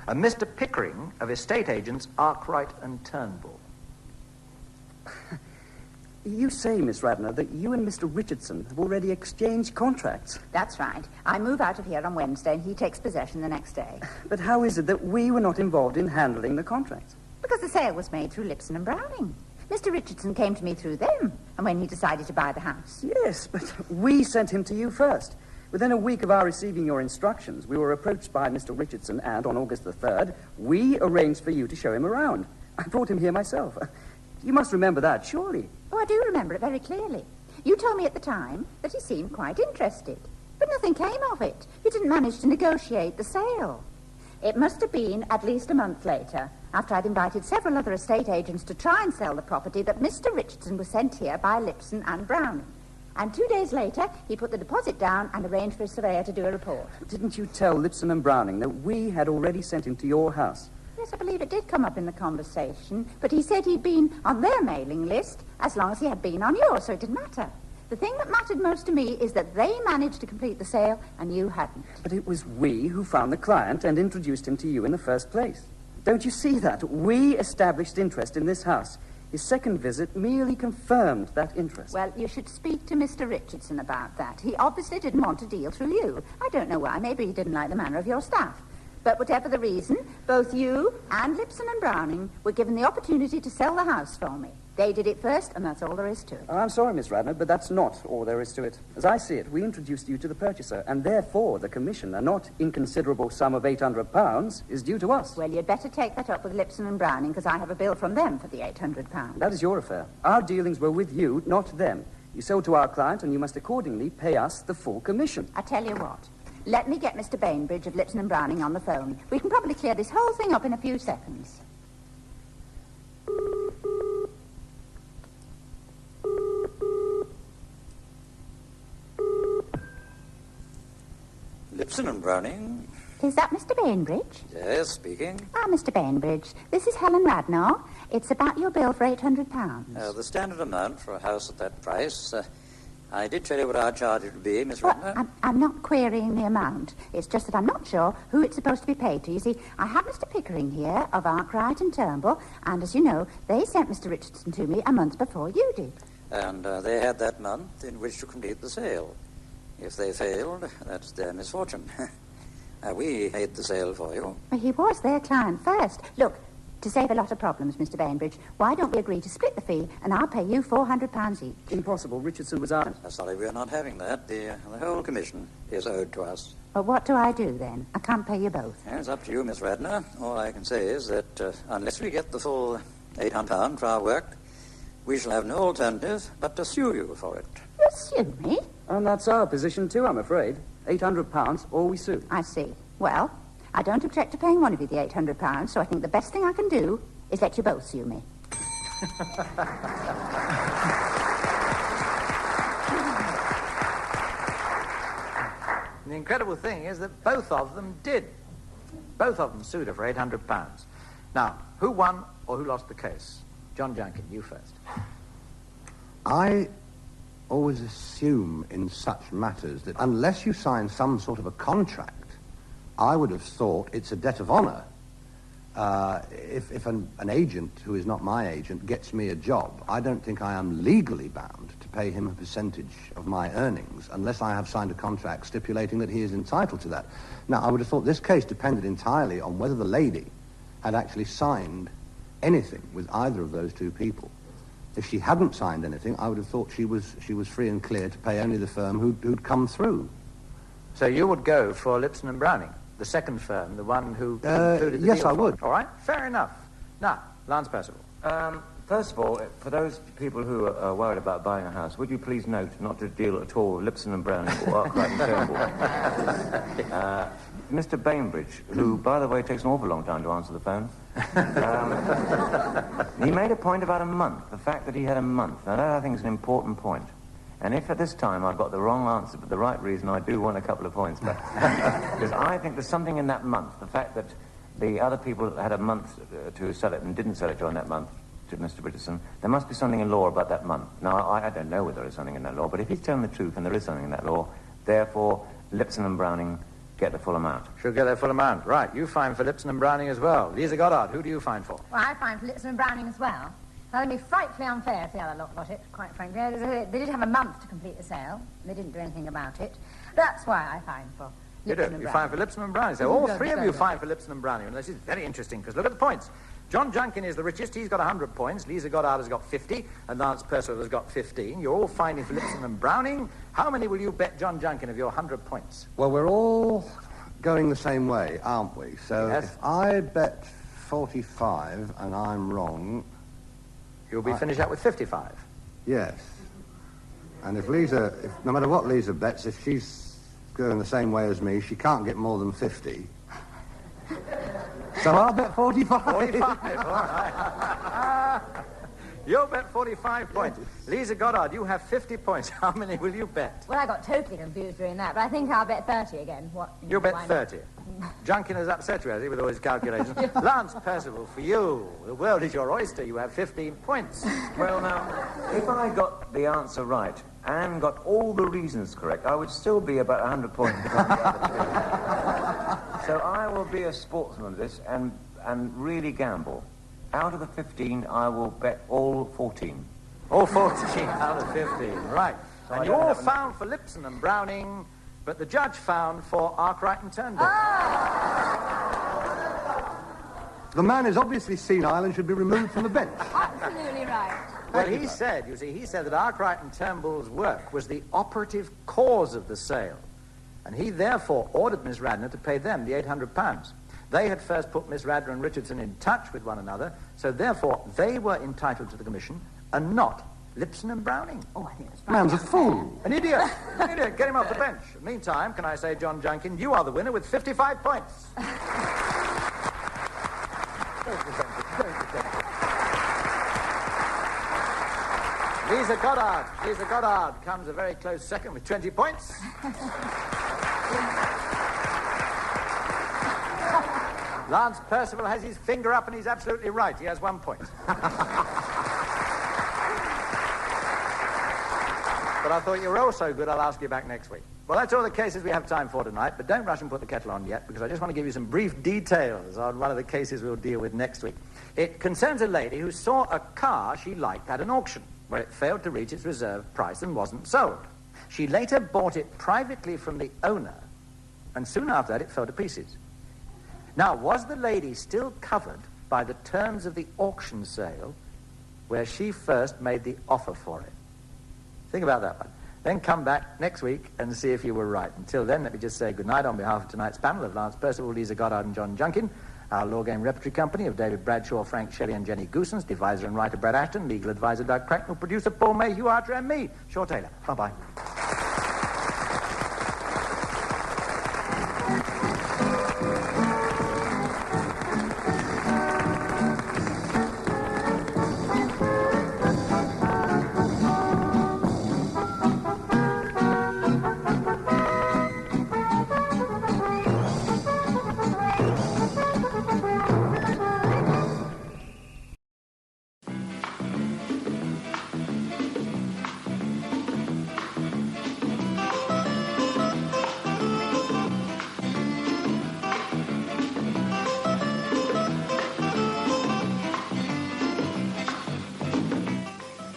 and Mr. Pickering of estate agents Arkwright and Turnbull. You say, Miss Radner, that you and Mr. Richardson have already exchanged contracts. That's right. I move out of here on Wednesday and he takes possession the next day. But how is it that we were not involved in handling the contracts? Because the sale was made through Lipson and Browning. Mr. Richardson came to me through them, and when he decided to buy the house. Yes, but we sent him to you first. Within a week of our receiving your instructions, we were approached by Mr. Richardson, and on August the 3rd, we arranged for you to show him around. I brought him here myself. You must remember that, surely. Oh, I do remember it very clearly. You told me at the time that he seemed quite interested, but nothing came of it. You didn't manage to negotiate the sale. It must have been at least a month later, after I'd invited several other estate agents to try and sell the property, that Mr. Richardson was sent here by Lipson and Browning. And 2 days later, he put the deposit down and arranged for a surveyor to do a report. Didn't you tell Lipson and Browning that we had already sent him to your house? Yes, I believe it did come up in the conversation, but he said he'd been on their mailing list as long as he had been on yours, so it didn't matter. The thing that mattered most to me is that they managed to complete the sale and you hadn't. But it was we who found the client and introduced him to you in the first place. Don't you see that? We established interest in this house. His second visit merely confirmed that interest. Well, you should speak to Mr. Richardson about that. He obviously didn't want to deal through you. I don't know why. Maybe he didn't like the manner of your staff. But whatever the reason, both you and Lipson and Browning were given the opportunity to sell the house for me. They did it first, and that's all there is to it. I'm sorry, Miss Radner, but that's not all there is to it. As I see it, we introduced you to the purchaser, and therefore the commission, a not inconsiderable sum of £800, is due to us. Well, you'd better take that up with Lipson and Browning, because I have a bill from them for the £800. That is your affair. Our dealings were with you, not them. You sold to our client, and you must accordingly pay us the full commission. I tell you what. Let me get Mr. Bainbridge of Lipson and Browning on the phone. We can probably clear this whole thing up in a few seconds. Lipson and Browning. Is that Mr. Bainbridge? Yes, speaking. Ah, Mr. Bainbridge, this is Helen Radnor. It's about your bill for £800. The standard amount for a house at that price. I did tell you what our charge would be, Miss Radner. Well, I'm not querying the amount. It's just that I'm not sure who it's supposed to be paid to. You see, I have Mr. Pickering here of Arkwright and Turnbull, and as you know, they sent Mr. Richardson to me a month before you did. And they had that month in which to complete the sale. If they failed, that's their misfortune. We made the sale for you. Well, he was their client first. Look, to save a lot of problems, Mr. Bainbridge, why don't we agree to split the fee and I'll pay you £400 each? Impossible. Richardson was out. Sorry, we're not having that. The whole commission is owed to us. Well, what do I do then? I can't pay you both. It's up to you, Miss Radner. All I can say is that unless we get the full £800 for our work, we shall have no alternative but to sue you for it. You sue me? And that's our position too, I'm afraid. £800 or we sue. I see. Well, I don't object to paying one of you the £800, so I think the best thing I can do is let you both sue me. The incredible thing is that both of them did. Both of them sued her for £800. Now, who won or who lost the case? John Junkin, you first. I always assume in such matters that unless you sign some sort of a contract, I would have thought it's a debt of honour. If an agent who is not my agent gets me a job, I don't think I am legally bound to pay him a percentage of my earnings unless I have signed a contract stipulating that he is entitled to that. Now, I would have thought this case depended entirely on whether the lady had actually signed anything with either of those two people. if she hadn't signed anything, I would have thought she was free and clear to pay only the firm who'd come through. So you would go for Lipson and Browning, the second firm, the one who concluded the yes, deal I for would. it. All right, fair enough. Now, Lance Percival. First of all, for those people who are worried about buying a house, would you please note not to deal at all with Lipson and Browning or Arkwright and Turnbull. Mr. Bainbridge, who, by the way, takes an awful long time to answer the phone, he made a point about a month, the fact that he had a month. Now, that I think is an important point. And if at this time I've got the wrong answer for the right reason, I do want a couple of points back. Because I think there's something in that month, the fact that the other people had a month to sell it and didn't sell it during that month to Mr. Richardson, there must be something in law about that month. Now, I don't know whether there is something in that law, but if he's telling the truth and there is something in that law, therefore, Lipson and Browning get the full amount. Should get their full amount. Right, you fine for Lipson and Browning as well. Lisa Goddard, who do you fine for? Well, I find for Lipson and Browning as well. Now, it'd be frightfully unfair if the other lot got it, quite frankly. They did have a month to complete the sale. They didn't do anything about it. That's why I find for Lipson and Browning. You fine for Lipson and Browning. So all three of you fine for Lipson and Browning. And this is very interesting, because look at the points. John Junkin is the richest. He's got 100 points. Lisa Goddard has got 50. And Lance Percival has got 15. You're all finding for Lipson and Browning. How many will you bet John Junkin of your 100 points? Well, we're all going the same way, aren't we? So Yes. if I bet 45 and I'm wrong... You'll be finished up with 55. Yes. And if no matter what Lisa bets, if she's going the same way as me, she can't get more than 50. So I'll bet 45. 45, all right. You'll bet 45 points. Lisa Goddard, you have 50 points. How many will you bet? Well, I got totally confused doing that, but I think I'll bet 30 again. What? You bet 30. Junkin has upset you, has he, with all his calculations? Lance Percival, for you, the world is your oyster. You have 15 points. Well, now, if I got the answer right and got all the reasons correct, I would still be about 100 points behind the other two. So I will be a sportsman of this and really gamble. Out of the 15, I will bet all 14. All 14 out of 15, right. So and I you don't all have found for Lipson and Browning, but the judge found for Arkwright and Turnbull. The man is obviously senile and should be removed from the bench. Absolutely right. Well, he said that Arkwright and Turnbull's work was the operative cause of the sale, and he therefore ordered Miss Radnor to pay them the £800. They had first put Miss Radnor and Richardson in touch with one another, so therefore they were entitled to the commission and not Lipson and Browning. Oh, I think that's right. Man's a fool. An idiot. An idiot. Get him off the bench. Meantime, can I say, John Junkin, you are the winner with 55 points. Lisa Goddard comes a very close second with 20 points. Lance Percival has his finger up and he's absolutely right. He has 1 point. But I thought you were all so good, I'll ask you back next week. Well, that's all the cases we have time for tonight, but don't rush and put the kettle on yet, because I just want to give you some brief details on one of the cases we'll deal with next week. It concerns a lady who saw a car she liked at an auction, where it failed to reach its reserve price and wasn't sold. She later bought it privately from the owner, and soon after that it fell to pieces. Now, was the lady still covered by the terms of the auction sale where she first made the offer for it? Think about that one. Then come back next week and see if you were right. Until then, let me just say goodnight on behalf of tonight's panel of Lance Percival, Lisa Goddard and John Junkin, our Law Game Repertory Company of David Bradshaw, Frank Shelley and Jenny Goosens, deviser and writer Brad Ashton, legal advisor Doug Cracknell, producer Paul May, Hugh Archer and me, Shaw Taylor. Bye-bye.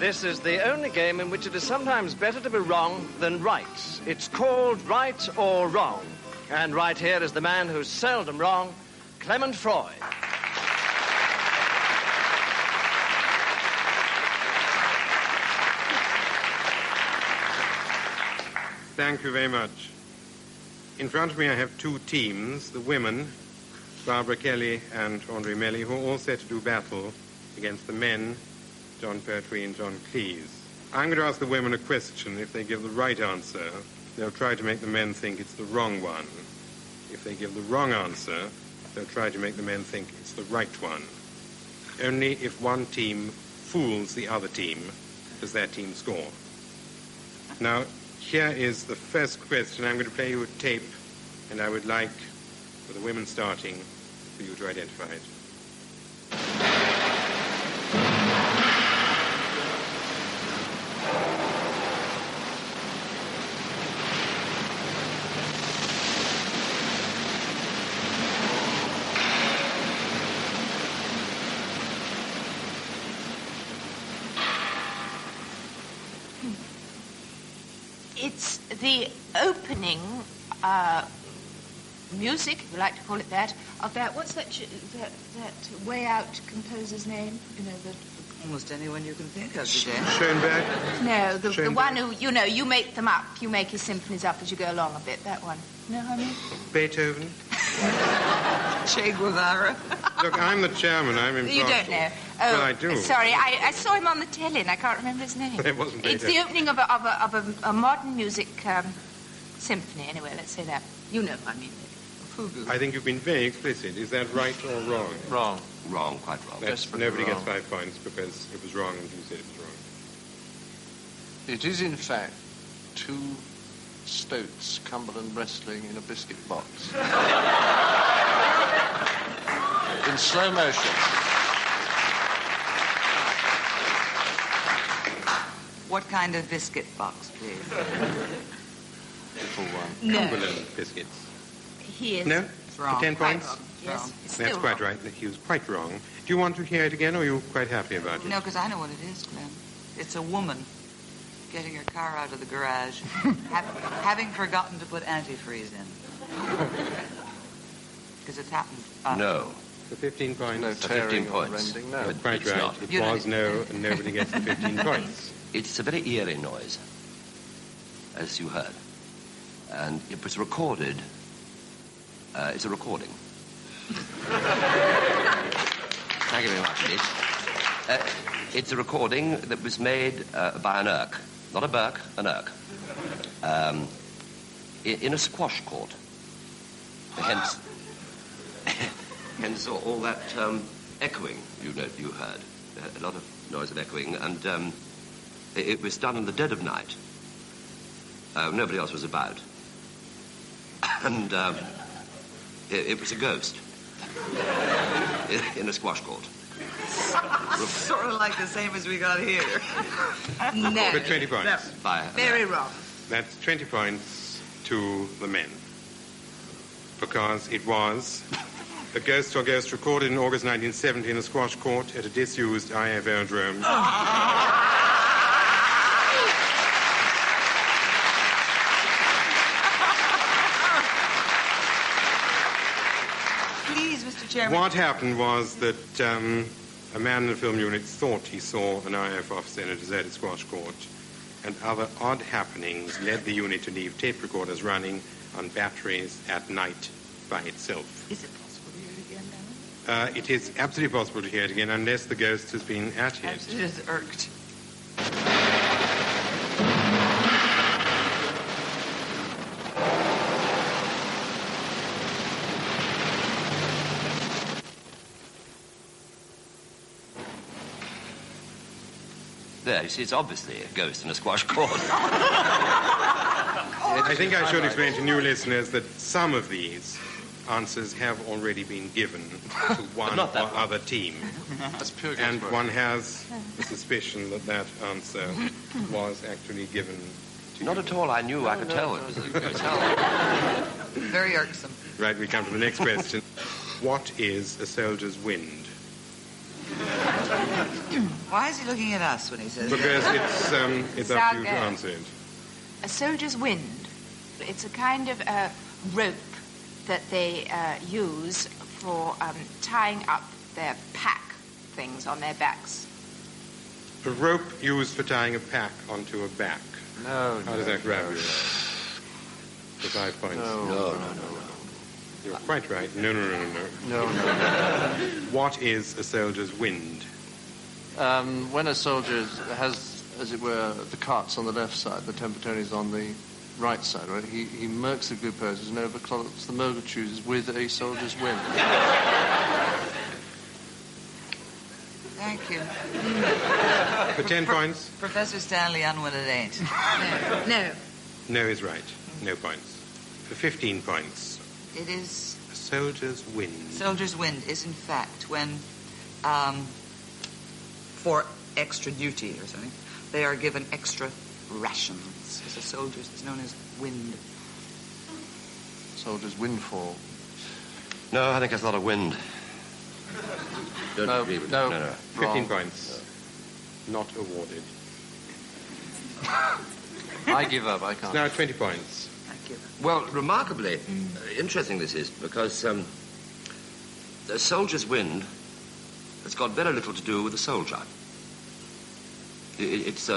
This is the only game in which it is sometimes better to be wrong than right. It's called Right or Wrong. And right here is the man who's seldom wrong, Clement Freud. Thank you very much. In front of me I have two teams, the women, Barbara Kelly and Andre Melly, who are all set to do battle against the men, John Pertwee and John Cleese. I'm going to ask the women a question. If they give the right answer, they'll try to make the men think it's the wrong one. If they give the wrong answer, they'll try to make the men think it's the right one. Only if one team fools the other team does that team score. Now, here is the first question. I'm going to play you a tape, and I would like, for the women starting, for you to identify it. It's the opening music, if you like to call it that, of that, what's that way out composer's name? You know, almost anyone you can think of today. Schoenberg? No, the one who, you know, you make them up. You make his symphonies up as you go along a bit, that one. You know what I mean? Beethoven? Che Guevara? Look, I'm the chairman. I'm in You don't know. Oh, well, I do. Sorry, I saw him on the telly and I can't remember his name. It wasn't It's the opening of a modern music symphony, anyway, let's say that. You know what I mean. I think you've been very explicit. Is that right or wrong? Wrong. Wrong, quite wrong. Nobody gets 5 points because it was wrong and you said it was wrong. It is, in fact, 2 stoats Cumberland wrestling in a biscuit box. In slow motion. What kind of biscuit box, please? Little one. No. Cumberland biscuits. He is. No? Wrong. 10 points? Wrong. Yes, it's That's still quite wrong. right. He was quite wrong. Do you want to hear it again, or are you quite happy about it? No, because I know what it is, Glenn. It's a woman getting her car out of the garage, having forgotten to put antifreeze in. Because it's happened. No. The 15 points. No The tearing 15 or points. rending, no. That's quite It's right. not. It You was don't- no, and nobody gets the 15 points. It's a very eerie noise, as you heard. And it was recorded. It's a recording. Thank you very much, Liz. It's a recording that was made by an Irk. Not a Burke, an Irk. In a squash court. Hence all that echoing you heard. A lot of noise of echoing. And it was done in the dead of night. Nobody else was about. And it was a ghost in a squash court. Sort of like the same as we got here. No. But 20 points. No. Very wrong. That's 20 points to the men. Because it was a ghost or ghost recorded in August 1970 in a squash court at a disused IAF aerodrome. Please, Mr. Chairman. What happened was that a man in the film unit thought he saw an IAF officer in a deserted squash court, and other odd happenings led the unit to leave tape recorders running on batteries at night by itself. Is it possible to hear it again now? It is absolutely possible to hear it again unless the ghost has been at it. It is irked. There, you see, it's obviously a ghost in a squash court. I think I should explain to new listeners that some of these answers have already been given to one or other team. That's pure And guesswork. one has a suspicion that that answer was actually given to Not you. at all. I knew. I could tell. It was a ghost. Very irksome. Right, we come to the next question. What is a soldier's wind? Why is he looking at us when he says Because that? it's up to you to answer it. A soldier's wind. It's a kind of rope that they use for tying up their pack things on their backs. A rope used for tying a pack onto a back. No. How does that grab you? for 5 points. No. You're quite right. No. No. What is a soldier's wind? When a soldier has, as it were, the carts on the left side, the Tempertonis on the right side, right? He mercs the glucoses and overclocks the multitudes with a soldier's wind. Thank you. For 10 points? Professor Stanley Unwin it ain't. No. No is right. No points. For 15 points. It is... A soldier's wind. Soldier's wind is, in fact, when, for extra duty or something, they are given extra rations. Because a soldier's is known as wind. Soldier's windfall. No, I think that's not a wind. Don't agree with no. No. 15 points. Not awarded. I give up. I can't. It's now 20 points. Well, remarkably interesting this is, because the soldier's wind has got very little to do with the soldier. It's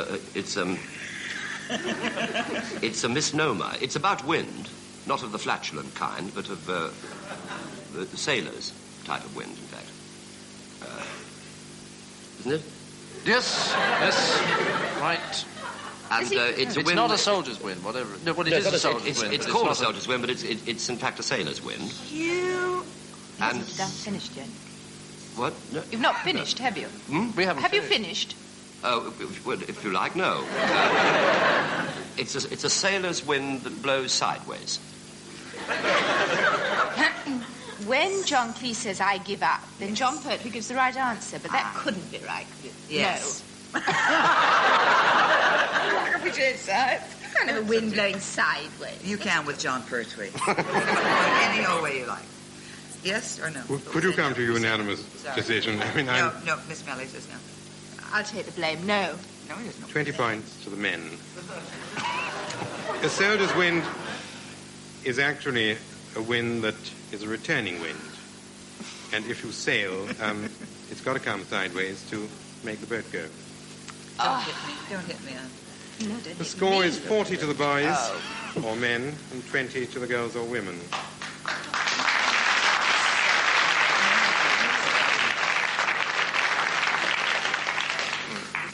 a misnomer. It's about wind, not of the flatulent kind, but of the sailors' type of wind, in fact. Isn't it? Yes, right. And it's a wind. It's not a soldier's wind, whatever. No, well, it is a soldier's wind. It's called a soldier's wind, but it's in fact a sailor's wind. You And haven't finished yet. what? No. You've not finished, have you? We haven't. Have you finished? Oh, if you like, no. It's a sailor's wind that blows sideways. When John Cleese says, I give up, then John Pertwee gives the right answer, but that couldn't be right. Yes. No. Kind of a wind blowing sideways. You can with John Pertwee. Any old way you like. Yes or no? Could you come to a unanimous decision? I mean, No, Miss Melly says no. I'll take the blame. No. No, he doesn't. 20 points to the men. A soldier's wind is actually a wind that is a returning wind. And if you sail, it's got to come sideways to make the boat go. Don't hit me. No, don't The hit score me. is 40 to the boys, or men, and 20 to the girls or women.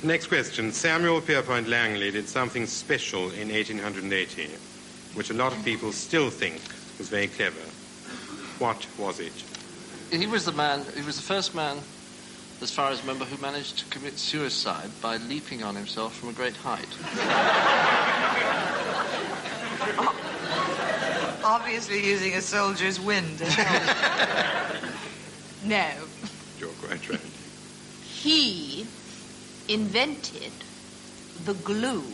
Next question. Samuel Pierpont Langley did something special in 1880, which a lot of people still think was very clever. What was it? He was the first man, as far as I remember, who managed to commit suicide by leaping on himself from a great height. Obviously using a soldier's wind. No. You're quite right. He invented the glue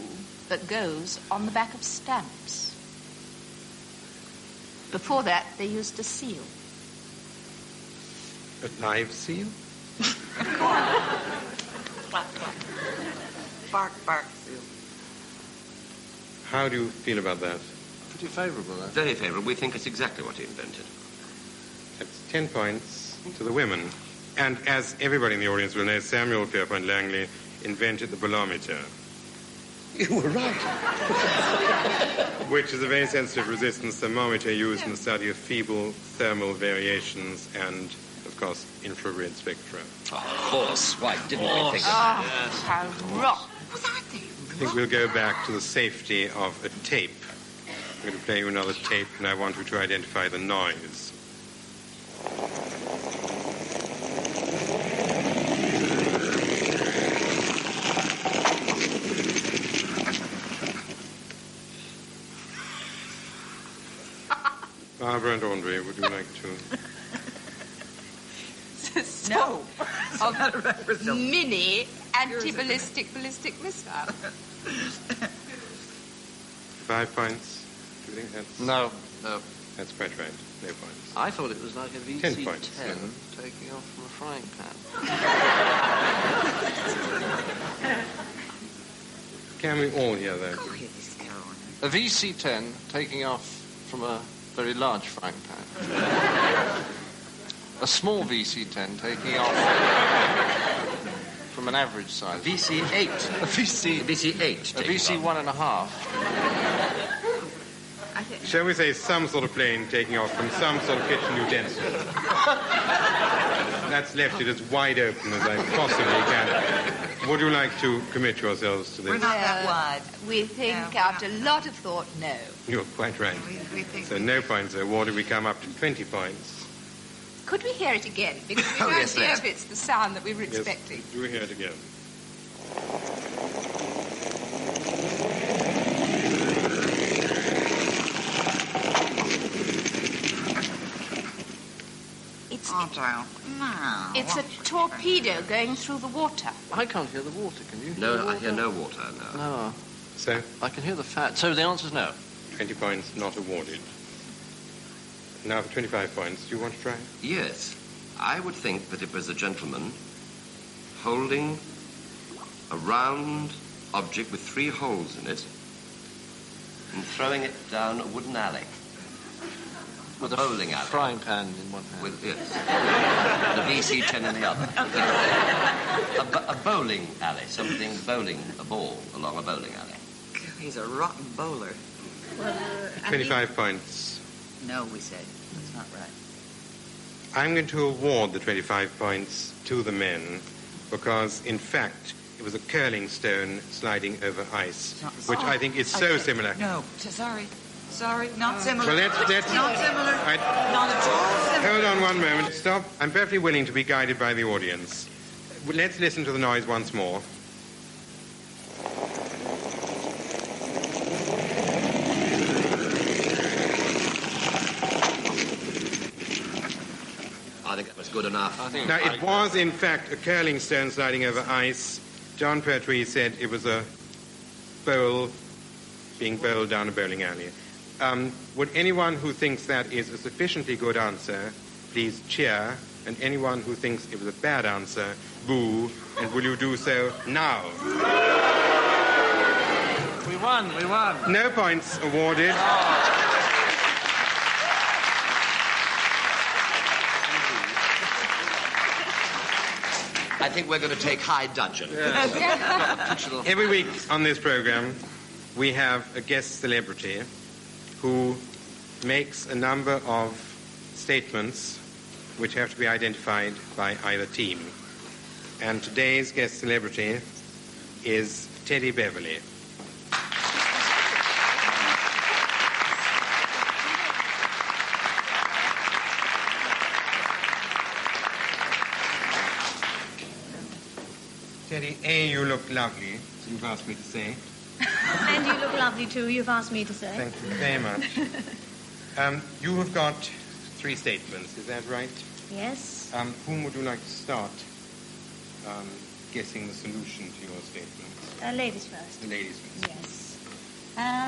that goes on the back of stamps. Before that, they used a seal. A live seal? Bark, seal. How do you feel about that? Pretty favourable, though. Very favourable. We think it's exactly what he invented. That's 10 points to the women. And as everybody in the audience will know, Samuel Pierpont Langley invented the bolometer. You were right. Which is a very sensitive resistance thermometer used in the study of feeble thermal variations and, of course, infrared spectra. Of course. Why didn't we think of Oh, that? how wrong. I think we'll go back to the safety of a tape. I'm going to play you another tape, and I want you to identify the noise. Barbara and Andre, would you like to? No. Of mini anti-ballistic missile. 5 points. Do you think that's... No. That's quite right. No points. I thought it was like a 10 points. VC-10 taking off from a frying pan. Can we all hear that? A VC-10 taking off from a very large frying pan. A small VC-10 taking off from an average size. VC-8. A VC-8. VC-8. A VC-1.5. shall we say, some sort of plane taking off from some sort of kitchen utensil. That's left it as wide open as I possibly can. Would you like to commit yourselves to this? We're not that wide. We think, after a lot of thought, no. You're quite right. We think So no points are awarded. We come up to 20 points. Could we hear it again? Because we Oh, can't yes, hear let's. if it's the sound that we were expecting. Yes, do we hear it again? It's a torpedo going through the water. I can't hear the water, can you? No, I hear no water, no. No. So? I can hear the fat. So the answer's no. 20 points not awarded. Now for 25 points. Do you want to try? Yes. I would think that it was a gentleman holding a round object with 3 holes in it and throwing it down a wooden alley. With a bowling alley. Frying pan in one hand. With, yes. And a VC-10 in the other. A bowling alley, something bowling a ball along a bowling alley. He's a rotten bowler. 25 points. No, we said. That's not right. I'm going to award the 25 points to the men because, in fact, it was a curling stone sliding over ice, which I think is so similar. No, sorry. Sorry, not similar. Well, let's not similar. Not at all similar. Hold on one moment. Stop. I'm perfectly willing to be guided by the audience. Let's listen to the noise once more. I think that was good enough. Now, it was, in fact, a curling stone sliding over ice. John Pertwee said it was a bowl being bowled down a bowling alley. Would anyone who thinks that is a sufficiently good answer, please cheer, and anyone who thinks it was a bad answer, boo, and will you do so now? We won. No points awarded. I think we're going to take high dudgeon. Every week on this program, we have a guest celebrity who makes a number of statements which have to be identified by either team. And today's guest celebrity is Teddy Beverley. Teddy, A, you look lovely, as you've asked me to say. And you look lovely too, you've asked me to say. Thank you very much. You have got 3 statements, is that right? Yes. Whom would you like to start guessing the solution to your statements? Ladies first. The ladies first. Yes.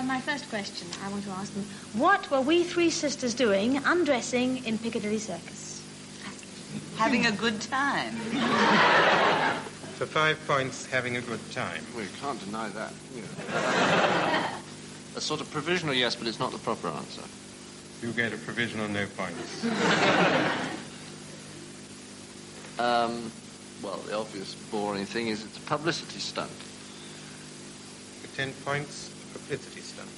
My first question, I want to ask them, what were we 3 sisters doing undressing in Piccadilly Circus? Having a good time. For 5 points, having a good time. Well, you can't deny that. You know. A sort of provisional yes, but it's not the proper answer. You get a provisional no points. Well, the obvious boring thing is it's a publicity stunt. For 10 points, a publicity stunt.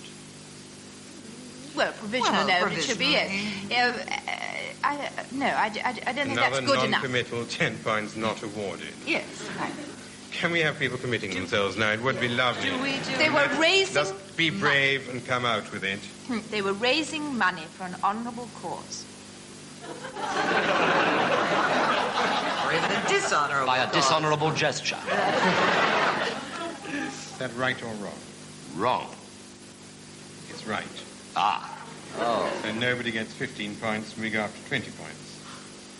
Well, provisional no, but it should be yes. I don't think that's good Another enough. non-committal 10 points not awarded. Yes, right. Can we have people committing themselves now? It would be lovely. They were raising... Just be brave and come out with it. They were raising money for an honourable cause. Or even a dishonourable By a dishonourable gesture. Is that right or wrong? Wrong. It's right. Ah. Oh. So nobody gets 15 points and we go up to 20 points.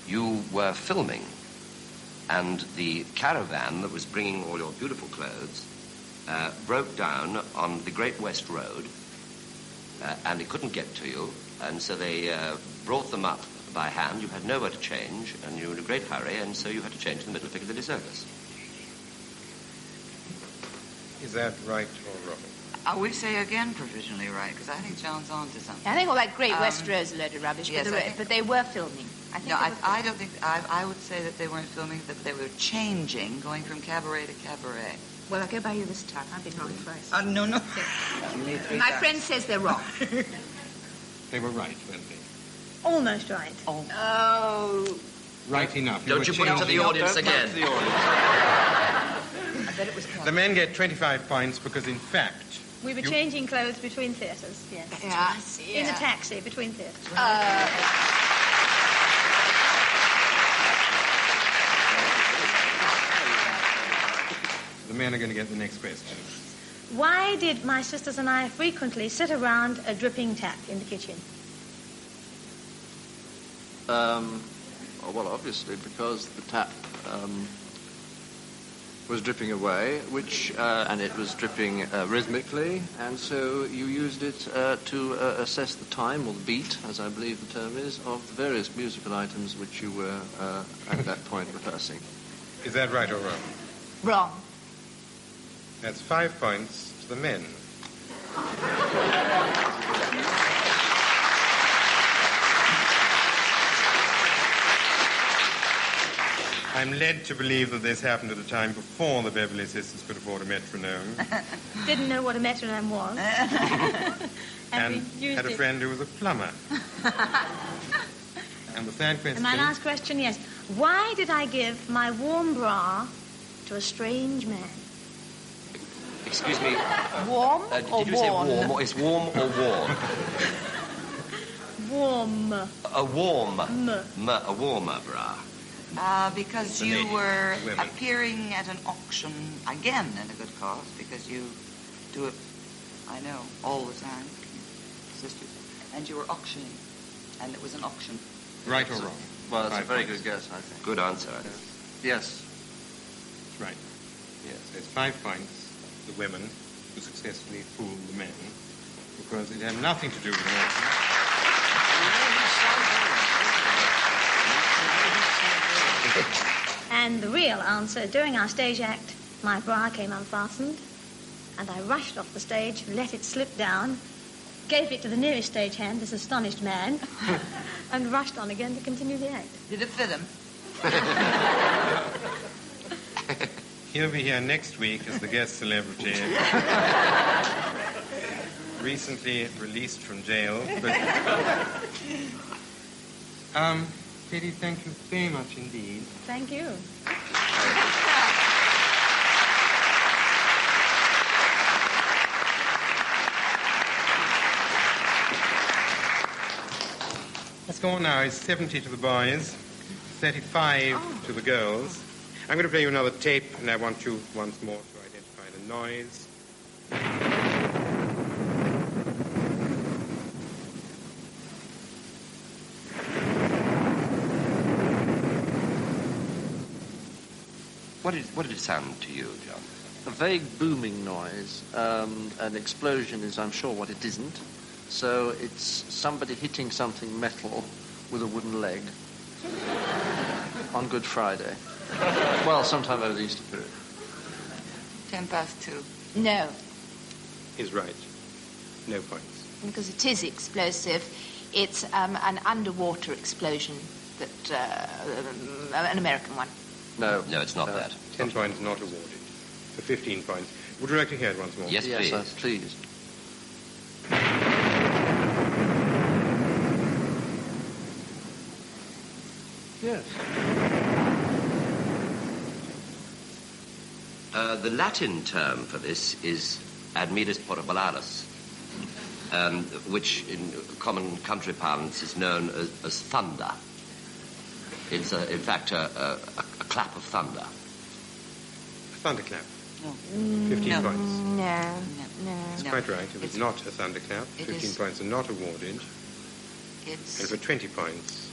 You were filming, and the caravan that was bringing all your beautiful clothes broke down on the Great West Road, and it couldn't get to you, and so they brought them up by hand. You had nowhere to change, and you were in a great hurry, and so you had to change in the middle of Piccadilly Circus. Is that right or wrong? I would say again provisionally right, because I think John's on to something. I think all that Great West Road's a load of rubbish, yes, but they were filming. I don't think... I would say that they weren't filming, that they were changing, going from cabaret to cabaret. Well, I'll go by you this time. I've been wrong twice. No. My friend says they're wrong. They were right, weren't they? Almost right. Oh. Right enough. Don't you put it to the audience again. I bet it was close. The men get 25 points because, in fact, We were changing clothes between theatres, yes. Yes, In a taxi between theatres. the men are going to get the next question. Why did my sisters and I frequently sit around a dripping tap in the kitchen? Well, obviously, because the tap was dripping away, and it was dripping rhythmically, and so you used it to assess the time, or the beat, as I believe the term is, of the various musical items which you were at that point rehearsing. Is that right or wrong? Wrong. That's 5 points to the men. I'm led to believe that this happened at a time before the Beverley sisters could afford a metronome. Didn't know what a metronome was. and we used had a it. friend who was a plumber. And the third question... And my last question, yes. Why did I give my warm bra to a strange man? Excuse me. Warm or did you say worn? warm? Is warm or warm? Warm. A warm. A warmer bra. Because The you lady, were women. appearing at an auction, again in a good cause, because you do it, I know, all the time, sisters, and you were auctioning, and it was an auction. Right or wrong? Well, it's a 5 very points. good guess, I think. Good answer, I think. Yes. That's right. Yes, it's 5 points to the women who successfully fooled the men, because it had nothing to do with an auction. And the real answer, during our stage act, my bra came unfastened, and I rushed off the stage, let it slip down, gave it to the nearest stagehand, this astonished man, and rushed on again to continue the act. Did it fit him? He'll be here next week as the guest celebrity. Recently released from jail, but... Katie, thank you very much indeed. Thank you. The score now is 70 to the boys, 35 to the girls. I'm going to play you another tape, and I want you once more to identify the noise. What did it sound to you, John? A vague booming noise. An explosion is, I'm sure, what it isn't. So it's somebody hitting something metal with a wooden leg on Good Friday. Well, sometime over the Easter period. 2:10. No, Is right. No points. Because it is explosive. It's an underwater explosion, that an American one. No, it's not that. 10 points not awarded. For 15 points. Would you like to hear it once more? Yes, please. Yes, please. Yes. The Latin term for this is admiris portabularis, which in common country parlance is known as thunder. It's, in fact, a clap of thunder. A thunderclap. No. 15 No. points. No. That's No. quite right. It was It's- not a thunderclap. it 15 is- points are not awarded. It's... And for 20 points,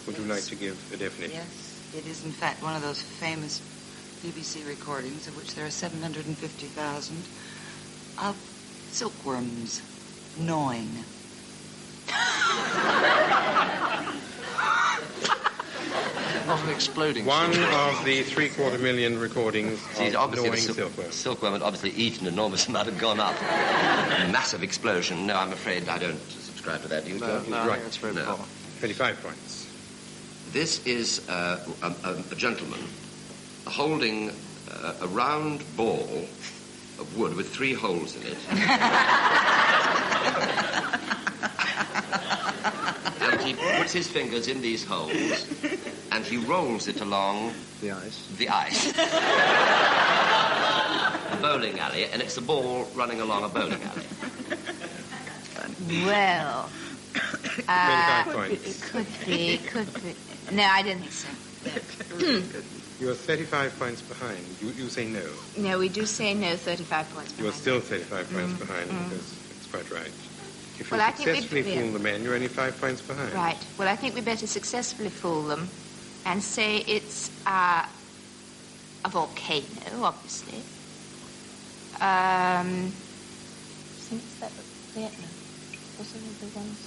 would you like to give a definition? Yes, it is in fact one of those famous BBC recordings of which there are 750,000 of silkworms gnawing. Not an exploding One silkworm. of the 750,000 recordings See, of obviously gnawing the silkworm. silkworm had obviously eaten an enormous amount and gone up. A massive explosion. No, I'm afraid I don't subscribe to that. Do you, No, John? no, I Right. think that's very No. poor. 25 points. This is a gentleman holding a round ball of wood with 3 holes in it. gets his fingers in these holes and he rolls it along the ice. The ice. A bowling alley, and it's a ball running along a bowling alley. Well, 25 points. could be. No, I don't think so. You're 35 points behind. You say no. No, we do say no, 35 points You're behind. still 35 points behind because it's quite right. If you Well, I think successfully we'd- fool the men, you're only 5 points behind. Right. Well, I think we better successfully fool them and say it's a volcano, obviously. Since that Vietnam. Was it the ones?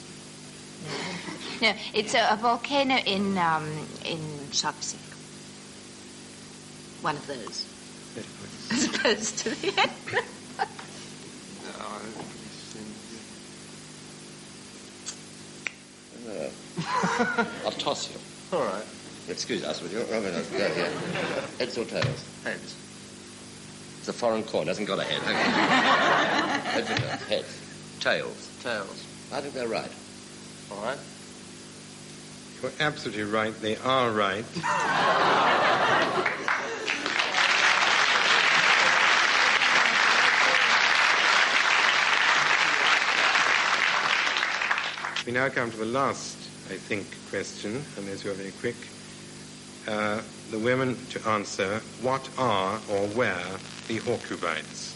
No, it's a volcano in South Pacific. One of those. As opposed to the Etna. I'll toss you. All right. Excuse us, would you? Go here. Heads or tails? Heads. It's a foreign coin. Hasn't got a head. Heads or tails? Heads. Tails. Tails. I think they're right. All right. You're absolutely right. They are right. We now come to the last, I think, question, unless you're very quick. The women to answer, what are or were the Hawkubites?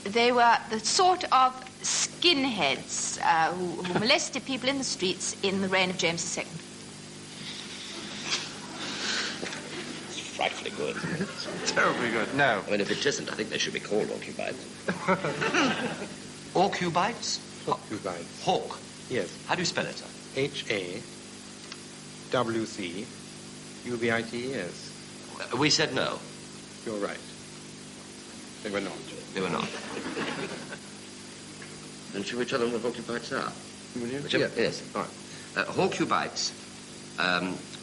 They were the sort of skinheads who molested people in the streets in the reign of James II. It's frightfully good. Terribly good. No. I mean, if it isn't, I think they should be called Hawkubites. Hawkubites? Hawkubites. Hawk? Yes. How do you spell it? H-A-W-C-U-B-I-T-E-S. We said no. You're right. They were not. They were not. Then should we tell them what Hawkubites are? Yeah. Yes. All right. Hawkubites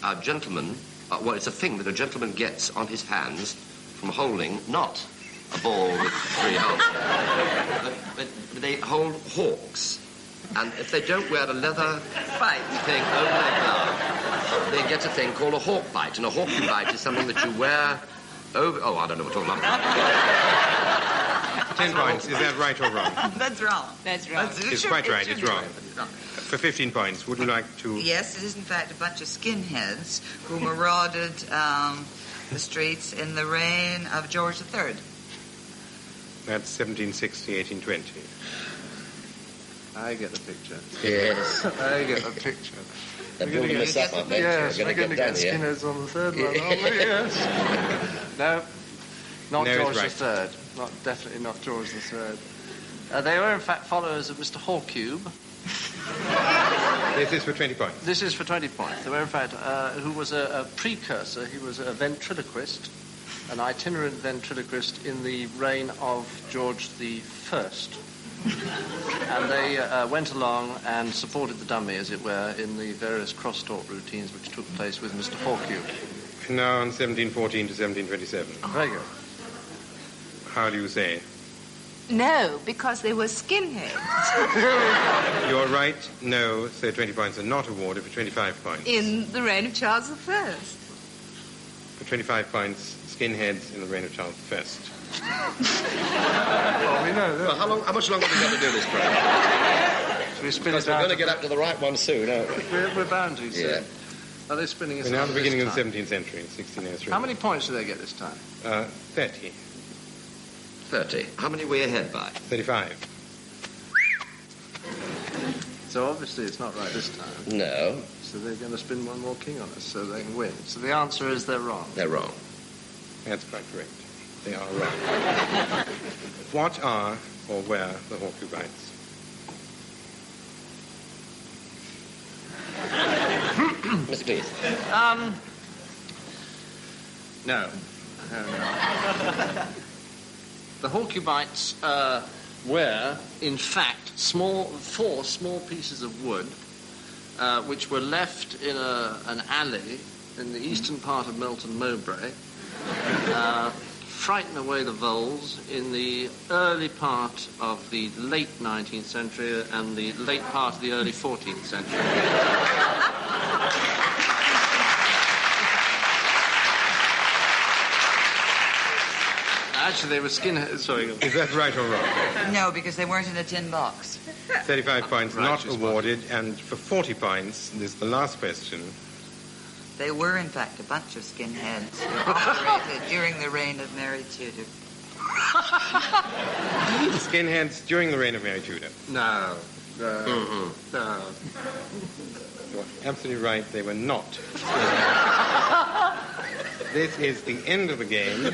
are gentlemen. Well, it's a thing that a gentleman gets on his hands from holding not a ball with 3 holes, but they hold hawks. And if they don't wear a leather thing over their glove, they get a thing called a hawk bite. And a hawkubite is something that you wear over... Oh, I don't know what we're talking about. 10 points. Is that right or wrong? That's wrong. That's wrong. It's quite right. It's wrong. For 15 points, would you like to... Yes, it is in fact a bunch of skinheads who marauded the streets in the reign of George III. That's 1760, 1820. I get the picture. Yes. I get the picture. They're building us up, aren't they? Yes, we're going to get down here. skinheads on the third one, aren't we? Yes. No, not No, George it's right. III. Definitely not George III. They were, in fact, followers of Mr. Hawcube. This is for 20 points. This is for 20 points. They were, in fact, who was a precursor. He was a ventriloquist, an itinerant ventriloquist in the reign of George I. And they went along and supported the dummy, as it were, in the various cross-talk routines which took place with Mr. Hawcube. Now on 1714 to 1727. Very good. How do you say? No, because they were skinheads. You're right, no, so 20 points are not awarded for 25 points. In the reign of Charles I. For 25 points, skinheads in the reign of Charles I. Well, we know that. Well, how much longer have we got to do this program? Should we spin Because it we're out? going to get up to the right one soon, aren't we? We're bound to, Yeah. sir. Are they spinning us We're now out at the beginning this of the time? 17th century, 1603. How many points do they get this time? 30. 30. How many are we ahead by? 35. So obviously it's not right this time. No. So they're going to spin one more king on us so they can win. So the answer is they're wrong. They're wrong. That's quite correct. They are wrong. What are or were the Hawkubites? Mr. Cleese. No. The Hawkubites were, in fact, four small pieces of wood which were left in an alley in the eastern part of Melton Mowbray frighten away the voles in the early part of the late 19th century and the late part of the early 14th century. Actually, they were skinheads. Sorry. Is that right or wrong? No, because they weren't in a tin box. 35 points not awarded, and for 40 points, this is the last question. They were, in fact, a bunch of skinheads who operated during the reign of Mary Tudor. Skinheads during the reign of Mary Tudor. No. No. Mm-hmm. No. You're absolutely right, they were not. This is the end of the game.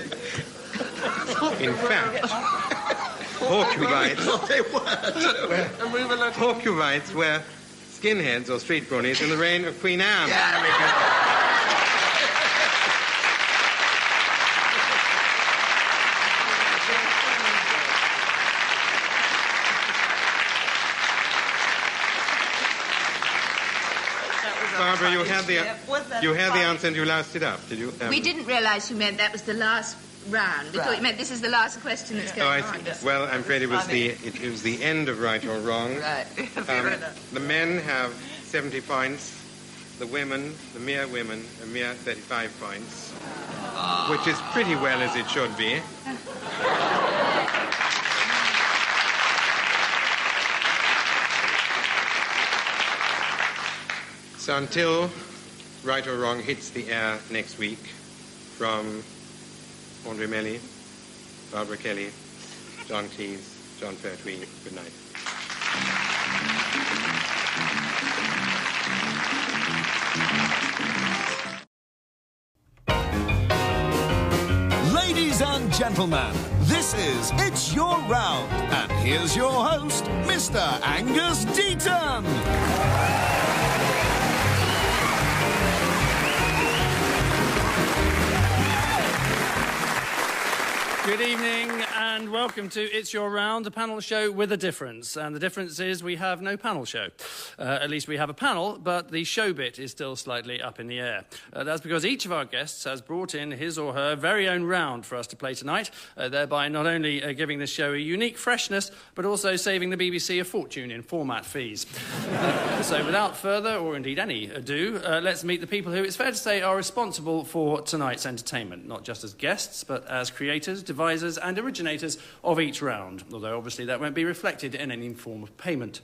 In fact, porcubites were skinheads or street bronies in the reign of Queen Anne. Barbara, you had the answer and you loused it up, did you? We didn't realise you meant that was the last round. We thought you meant this is the last question that's going on. Well, I'm afraid it was the end of right or wrong. Right. The men have 70 points. The women, the mere women, a mere 35 points, which is pretty well as it should be. So until Right or Wrong hits the air next week, from Andre Melly, Barbara Kelly, John Cleese, John Pertwee, good night. Ladies and gentlemen, this is It's Your Round, and here's your host, Mr. Angus Deaton. Good evening and welcome to It's Your Round, a panel show with a difference. And the difference is we have no panel show. At least we have a panel, but the show bit is still slightly up in the air. That's because each of our guests has brought in his or her very own round for us to play tonight, thereby not only giving this show a unique freshness, but also saving the BBC a fortune in format fees. So without further, or indeed any ado, let's meet the people who, it's fair to say, are responsible for tonight's entertainment, not just as guests, but as creators, devisers and originators of each round, although obviously that won't be reflected in any form of payment.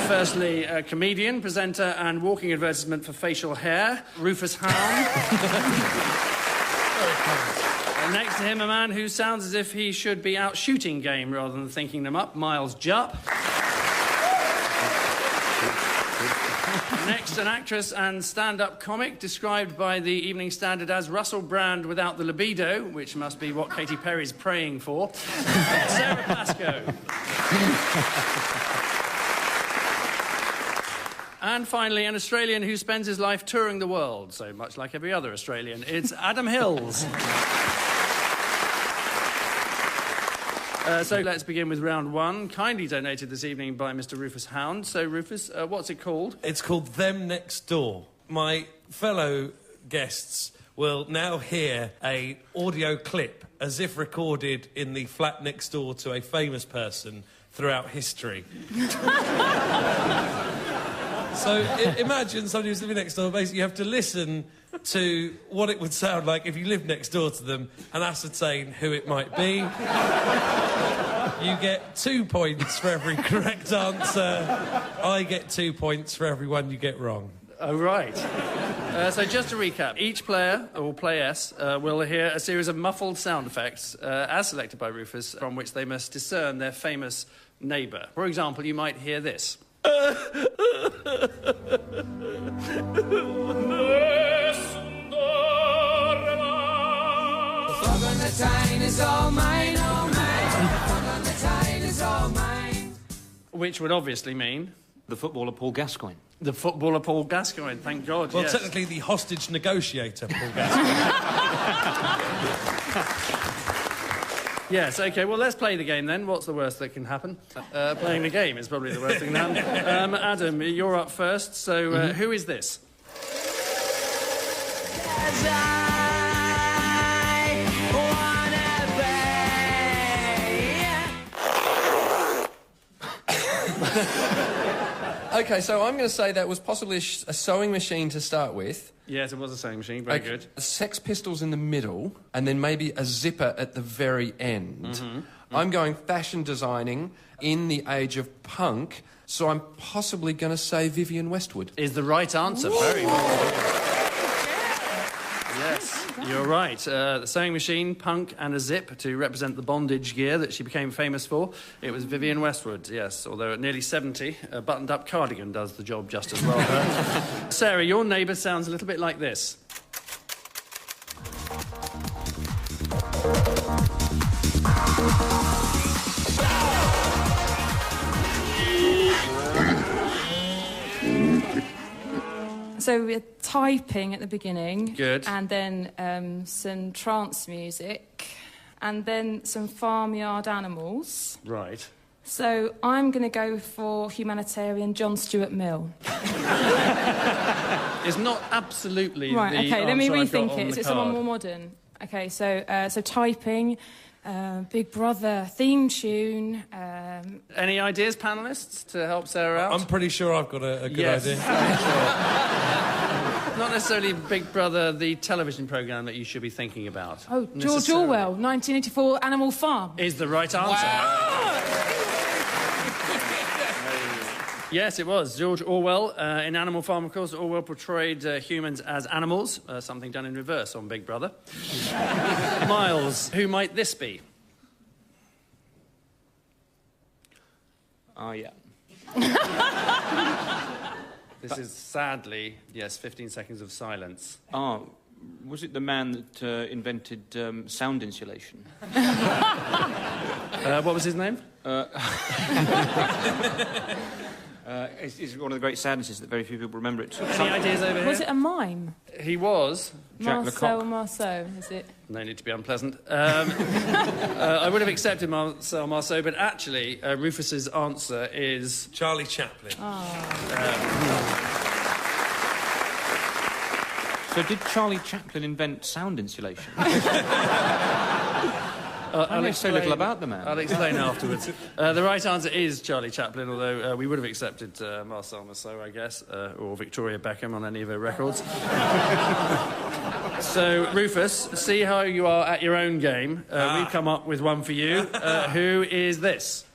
Firstly, a comedian, presenter and walking advertisement for facial hair, Rufus Hound. Next to him, a man who sounds as if he should be out shooting game rather than thinking them up, Miles Jupp. Next, an actress and stand-up comic described by the Evening Standard as Russell Brand without the libido, which must be what Katy Perry's praying for, Sarah Pascoe. And finally, an Australian who spends his life touring the world, so much like every other Australian, it's Adam Hills. So let's begin with round one, kindly donated this evening by Mr. Rufus Hound. So, Rufus, what's it called? It's called Them Next Door. My fellow guests will now hear an audio clip as if recorded in the flat next door to a famous person throughout history. So imagine somebody who's living next door. Basically, you have to listen to what it would sound like if you lived next door to them and ascertain who it might be. You get 2 points for every correct answer. I get 2 points for every one you get wrong. Oh, right. So just to recap, each player, or playess, will hear a series of muffled sound effects, as selected by Rufus, from which they must discern their famous neighbour. For example, you might hear this. Which would obviously mean... the footballer Paul Gascoigne. The footballer Paul Gascoigne, thank God, well, yes. technically the hostage negotiator Paul Gascoigne. Yes, OK, well, let's play the game then. What's the worst that can happen? Playing the game is probably the worst thing that can happen. Adam, you're up first, so who is this? As I wanna OK, so I'm going to say that was possibly a sewing machine to start with. Yes, it was a sewing machine. Very good. Sex Pistols in the middle, and then maybe a zipper at the very end. Mm-hmm. I'm going fashion designing in the age of punk, so I'm possibly going to say Vivienne Westwood. Is the right answer. Woo! Very well. Yes, you're right. The sewing machine, punk and a zip to represent the bondage gear that she became famous for. It was Vivienne Westwood, yes. Although at nearly 70, a buttoned-up cardigan does the job just as well. Sarah, your neighbour sounds a little bit like this. So we're typing at the beginning. Good. And then some trance music. And then some farmyard animals. Right. So I'm going to go for humanitarian John Stuart Mill. It's not absolutely right, the OK, let me answer I've got rethink on it. the So it's someone card. more modern. OK, so typing, Big Brother theme tune. Any ideas, panellists, to help Sarah out? I'm pretty sure I've got a good Yes. idea. Not necessarily Big Brother, the television programme that you should be thinking about. Oh, George Orwell, 1984, Animal Farm. Is the right answer. Yes, it was. George Orwell. In Animal Farm, of course, Orwell portrayed humans as animals, something done in reverse on Big Brother. Miles, who might this be? Oh, yeah. This is sadly, yes, 15 seconds of silence. Oh, was it the man that invented sound insulation? What was his name? It's one of the great sadnesses that very few people remember it. Any ideas over here? Was it a mime? He was. Jack Marcel Lecoq. Marceau, is it? No need to be unpleasant. I would have accepted Marcel Marceau, but actually, Rufus's answer is... Charlie Chaplin. So did Charlie Chaplin invent sound insulation? I know so little about the man. I'll explain afterwards. The right answer is Charlie Chaplin, although we would have accepted Marcel Marceau, I guess, or Victoria Beckham on any of her records. So, Rufus, see how you are at your own game. We've come up with one for you. Who is this?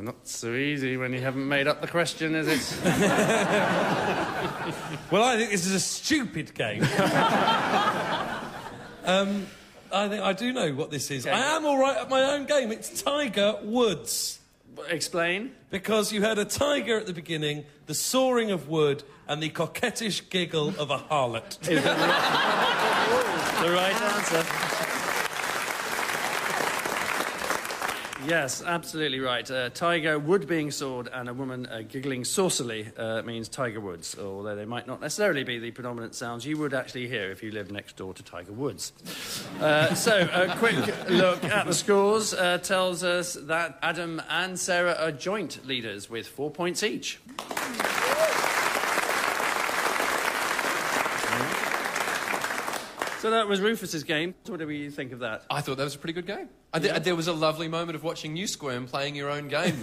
Not so easy when you haven't made up the question, is it? Well, I think this is a stupid game. I think I do know what this is. Okay. I am all right at my own game. It's Tiger Woods. Explain. Because you heard a tiger at the beginning, the sawing of wood, and the coquettish giggle of a harlot. Is that the right answer? Yes, absolutely right. Tiger, wood being sawed, and a woman giggling saucily means Tiger Woods, although they might not necessarily be the predominant sounds you would actually hear if you lived next door to Tiger Woods. So, a quick look at the scores tells us that Adam and Sarah are joint leaders with 4 points each. So that was Rufus's game. What do we think of that? I thought that was a pretty good game. There was a lovely moment of watching you squirm playing your own game,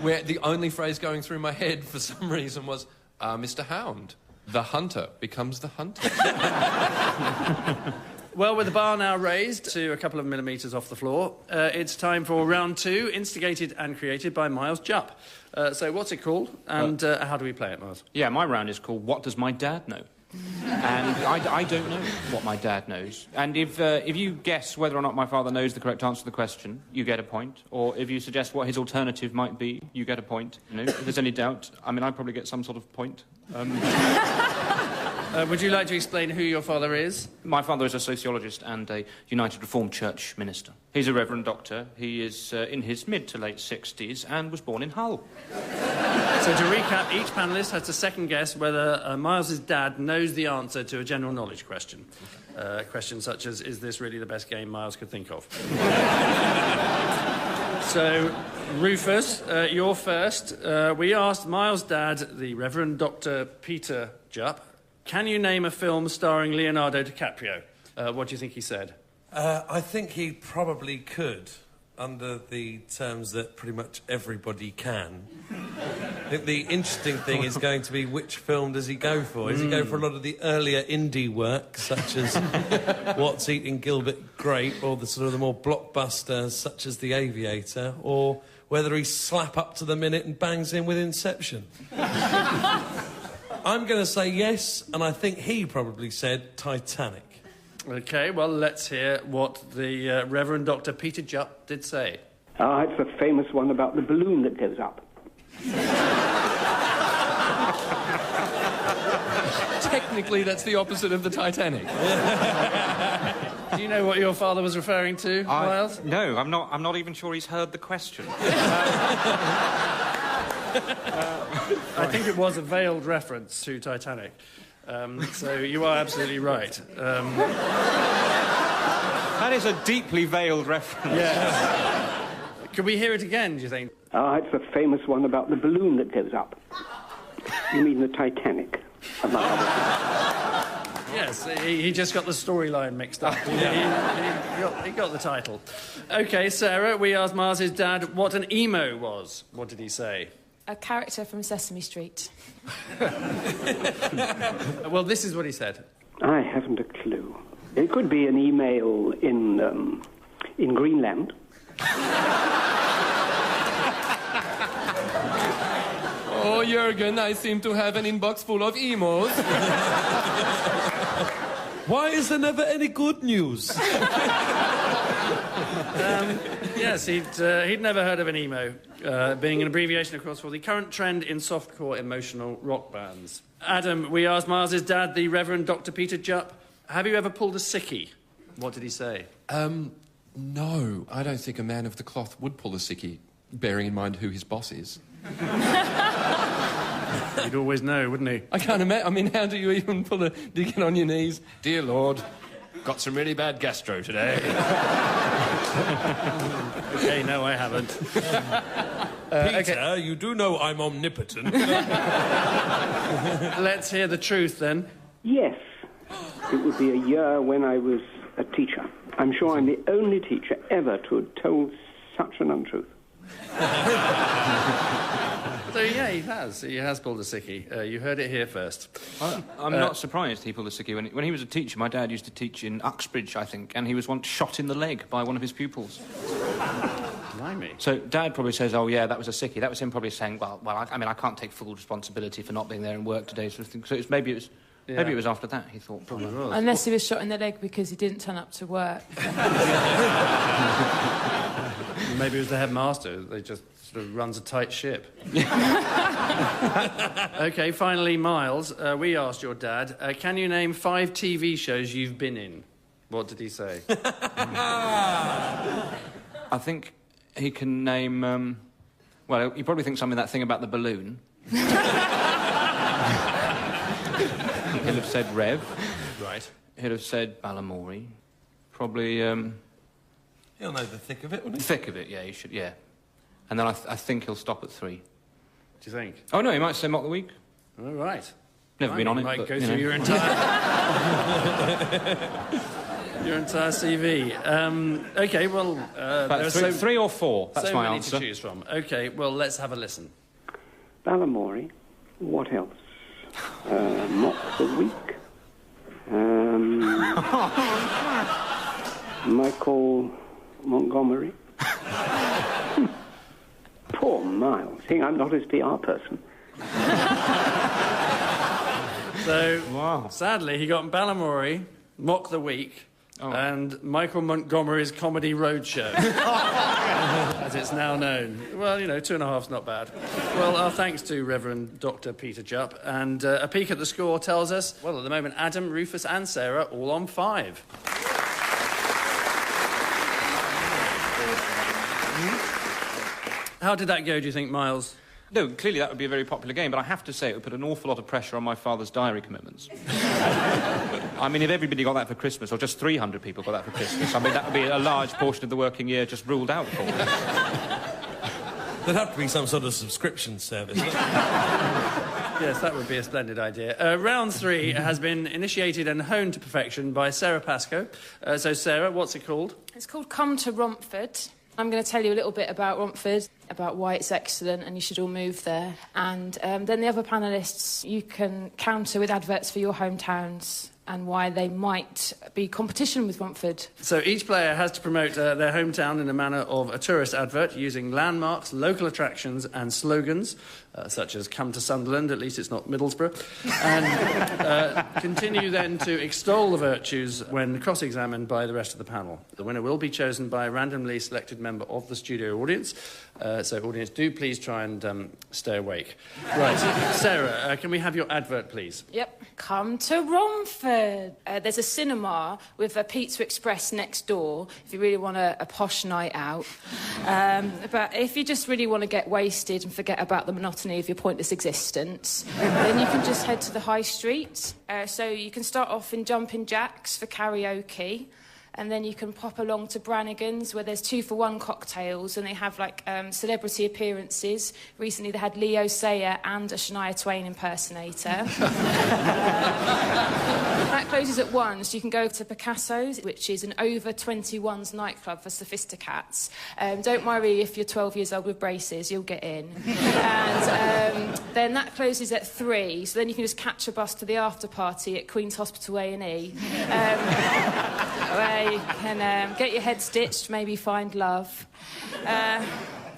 where the only phrase going through my head for some reason was, Mr. Hound, the hunter becomes the hunter. Well, with the bar now raised to a couple of millimetres off the floor, it's time for round two, instigated and created by Miles Jupp. So what's it called, and how do we play it, Miles? Yeah, my round is called What Does My Dad Know? And I don't know what my dad knows. And if you guess whether or not my father knows the correct answer to the question, you get a point. Or if you suggest what his alternative might be, you get a point. You know, if there's any doubt, I mean, I'd probably get some sort of point. Would you like to explain who your father is? My father is a sociologist and a United Reformed Church minister. He's a reverend doctor. He is in his mid to late 60s and was born in Hull. So to recap, each panellist has to second guess whether Miles's dad knows the answer to a general knowledge question. Questions such as, is this really the best game Miles could think of? So, Rufus, you're first. We asked Miles' dad, the Reverend Dr. Peter Jupp, can you name a film starring Leonardo DiCaprio? What do you think he said? I think he probably could, under the terms that pretty much everybody can. I think the interesting thing is going to be which film does he go for? Does he go for a lot of the earlier indie work, such as What's Eating Gilbert Grape, or the sort of the more blockbusters, such as The Aviator, or whether he slap up to the minute and bangs in with Inception? I'm going to say yes, and I think he probably said Titanic. OK, well, let's hear what the Reverend Dr. Peter Jupp did say. It's the famous one about the balloon that goes up. Technically, that's the opposite of the Titanic. Do you know what your father was referring to, Miles? No, I'm not even sure he's heard the question. I think it was a veiled reference to Titanic. So you are absolutely right. That is a deeply veiled reference. Yeah. Could we hear it again, do you think? It's the famous one about the balloon that goes up. You mean the Titanic? Yes, he just got the storyline mixed up. He got the title. OK, Sarah, we asked Miles' dad what an emo was. What did he say? A character from Sesame Street. Well, this is what he said. I haven't a clue. It could be an email in Greenland. Oh, Jürgen, I seem to have an inbox full of emails. Why is there never any good news? Yes, he'd never heard of an emo, being an abbreviation, of course, for the current trend in softcore emotional rock bands. Adam, we asked Miles' dad, the Reverend Dr. Peter Jupp, have you ever pulled a sickie? What did he say? No, I don't think a man of the cloth would pull a sickie, bearing in mind who his boss is. He'd always know, wouldn't he? I can't imagine. I mean, how do you even do you get on your knees? Dear Lord, got some really bad gastro today. OK, no, I haven't. Peter, okay. you do know I'm omnipotent. Let's hear the truth, then. Yes. It would be a year when I was a teacher. I'm sure I'm the only teacher ever to have told such an untruth. So, yeah, he has. He has pulled a sickie. You heard it here first. I'm not surprised he pulled a sickie. When he was a teacher, my dad used to teach in Uxbridge, I think, and he was once shot in the leg by one of his pupils. Blimey. So Dad probably says, oh, yeah, that was a sickie. That was him probably saying, well, I can't take full responsibility for not being there in work today. So maybe it was after that, he thought. Probably was. Unless he was shot in the leg because he didn't turn up to work. Maybe it was the headmaster. They just sort of runs a tight ship. OK, finally, Miles, we asked your dad, can you name 5 TV shows you've been in? What did he say? I think he can name... well, he probably thinks I'm in that thing about the balloon. He'll have said Rev. Right. He'll have said Balamory. Probably, He'll know the thick of it, wouldn't he? Thick of it, yeah, he should, yeah. And then I think he'll stop at 3. Do you think? Oh, no, he might say Mock the Week. All right. Never been on it, might but, go you through know. your entire... your entire CV. OK, well... there are 3 or 4, that's so my many answer. to choose from. OK, well, let's have a listen. Balamory. What else? Mock the Week. Michael Montgomery. Poor Miles. Seeing I'm not his PR person. So, sadly, he got Balamory, Mock the Week, and Michael Montgomery's Comedy Roadshow, as it's now known. Well, 2.5's not bad. Well, our thanks to Reverend Dr. Peter Jupp, and a peek at the score tells us, well, at the moment, Adam, Rufus and Sarah all on 5. How did that go, do you think, Miles? No, clearly that would be a very popular game, but I have to say it would put an awful lot of pressure on my father's diary commitments. I mean, if everybody got that for Christmas, or just 300 people got that for Christmas, I mean, that would be a large portion of the working year just ruled out for them. There'd have to be some sort of subscription service. Yes, that would be a splendid idea. Round 3 has been initiated and honed to perfection by Sarah Pascoe. So, Sarah, what's it called? It's called Come to Romford. I'm going to tell you a little bit about Romford, about why it's excellent and you should all move there. And then the other panellists, you can counter with adverts for your hometowns and why they might be competition with Romford. So each player has to promote their hometown in a manner of a tourist advert using landmarks, local attractions and slogans, such as come to Sunderland, at least it's not Middlesbrough, and continue then to extol the virtues when cross-examined by the rest of the panel. The winner will be chosen by a randomly selected member of the studio audience, so audience, do please try and stay awake. Right, Sarah, can we have your advert, please? Yep. Come to Romford. There's a cinema with a Pizza Express next door if you really want a posh night out. But if you just really want to get wasted and forget about the monotony of your pointless existence, then you can just head to the high street. So you can start off in Jumping Jacks for karaoke. And then you can pop along to Brannigan's, where there's 2-for-1 cocktails, and they have, like, celebrity appearances. Recently they had Leo Sayer and a Shania Twain impersonator. That closes at 1, so you can go to Picasso's, which is an over-21s nightclub for sophisticats. Don't worry if you're 12 years old with braces, you'll get in. And then that closes at 3, so then you can just catch a bus to the after-party at Queen's Hospital A&E. Where you can get your head stitched, maybe find love.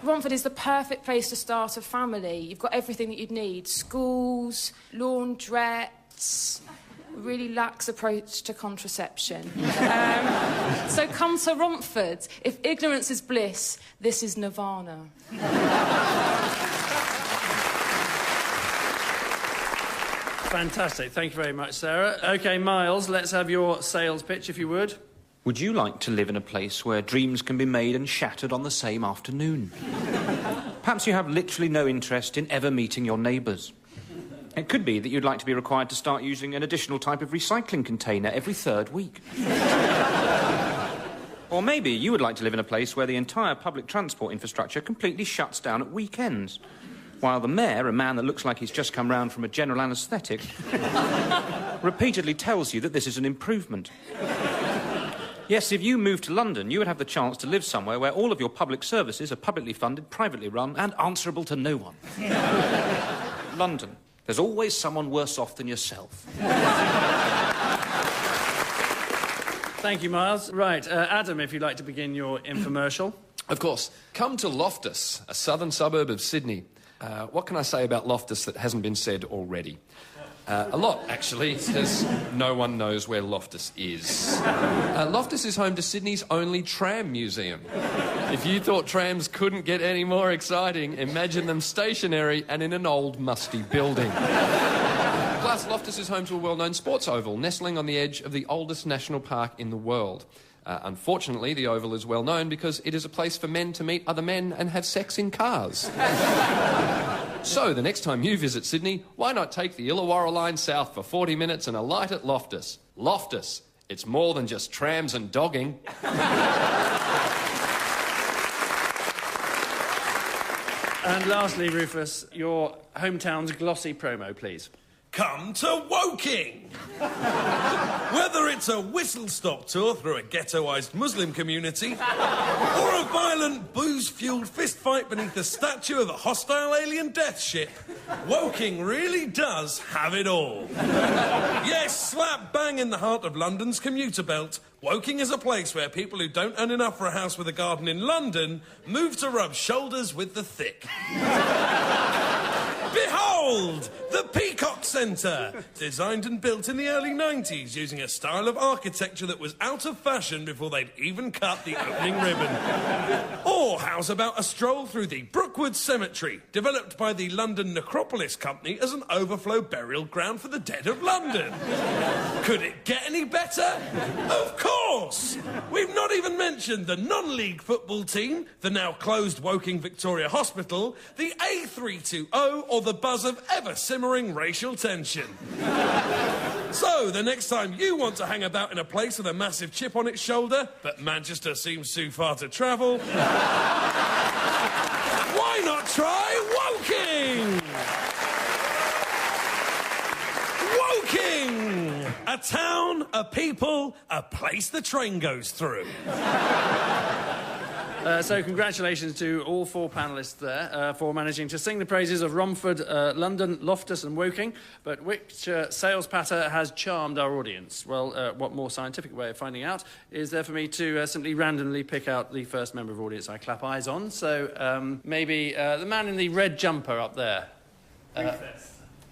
Romford is the perfect place to start a family. You've got everything that you'd need. Schools, laundrettes, really lax approach to contraception. So come to Romford. If ignorance is bliss, this is nirvana. Fantastic. Thank you very much, Sarah. OK, Miles, let's have your sales pitch, if you would. Would you like to live in a place where dreams can be made and shattered on the same afternoon? Perhaps you have literally no interest in ever meeting your neighbours. It could be that you'd like to be required to start using an additional type of recycling container every 3rd week. Or maybe you would like to live in a place where the entire public transport infrastructure completely shuts down at weekends, while the mayor, a man that looks like he's just come round from a general anaesthetic, repeatedly tells you that this is an improvement. Yes, if you moved to London, you would have the chance to live somewhere where all of your public services are publicly funded, privately run, and answerable to no one. London. There's always someone worse off than yourself. Thank you, Miles. Right, Adam, if you'd like to begin your infomercial. Of course. Come to Loftus, a southern suburb of Sydney. What can I say about Loftus that hasn't been said already? A lot, actually, because no one knows where Loftus is. Loftus is home to Sydney's only tram museum. If you thought trams couldn't get any more exciting, imagine them stationary and in an old, musty building. Plus, Loftus is home to a well-known sports oval, nestling on the edge of the oldest national park in the world. Unfortunately, the Oval is well known because it is a place for men to meet other men and have sex in cars. So, the next time you visit Sydney, why not take the Illawarra line south for 40 minutes and alight at Loftus? Loftus. It's more than just trams and dogging. And lastly, Rufus, your hometown's glossy promo, please. Come to Woking! Whether it's a whistle-stop tour through a ghettoised Muslim community or a violent, booze-fuelled fistfight beneath the statue of a hostile alien death ship, Woking really does have it all. Yes, slap bang in the heart of London's commuter belt, Woking is a place where people who don't earn enough for a house with a garden in London move to rub shoulders with the thick. Behold, the Peacock Centre, designed and built in the early 90s using a style of architecture that was out of fashion before they'd even cut the opening ribbon. Or how's about a stroll through the Brookwood Cemetery, developed by the London Necropolis Company as an overflow burial ground for the dead of London? Could it get any better? Of course! We've not even mentioned the non-league football team, the now closed Woking Victoria Hospital, the A320 or or the buzz of ever-simmering racial tension. So, the next time you want to hang about in a place with a massive chip on its shoulder, but Manchester seems too far to travel, why not try Woking? Woking! A town, a people, a place the train goes through. So congratulations to all 4 panellists there for managing to sing the praises of Romford, London, Loftus and Woking. But which sales patter has charmed our audience? Well, what more scientific way of finding out is there for me to simply randomly pick out the first member of audience I clap eyes on. So maybe the man in the red jumper up there.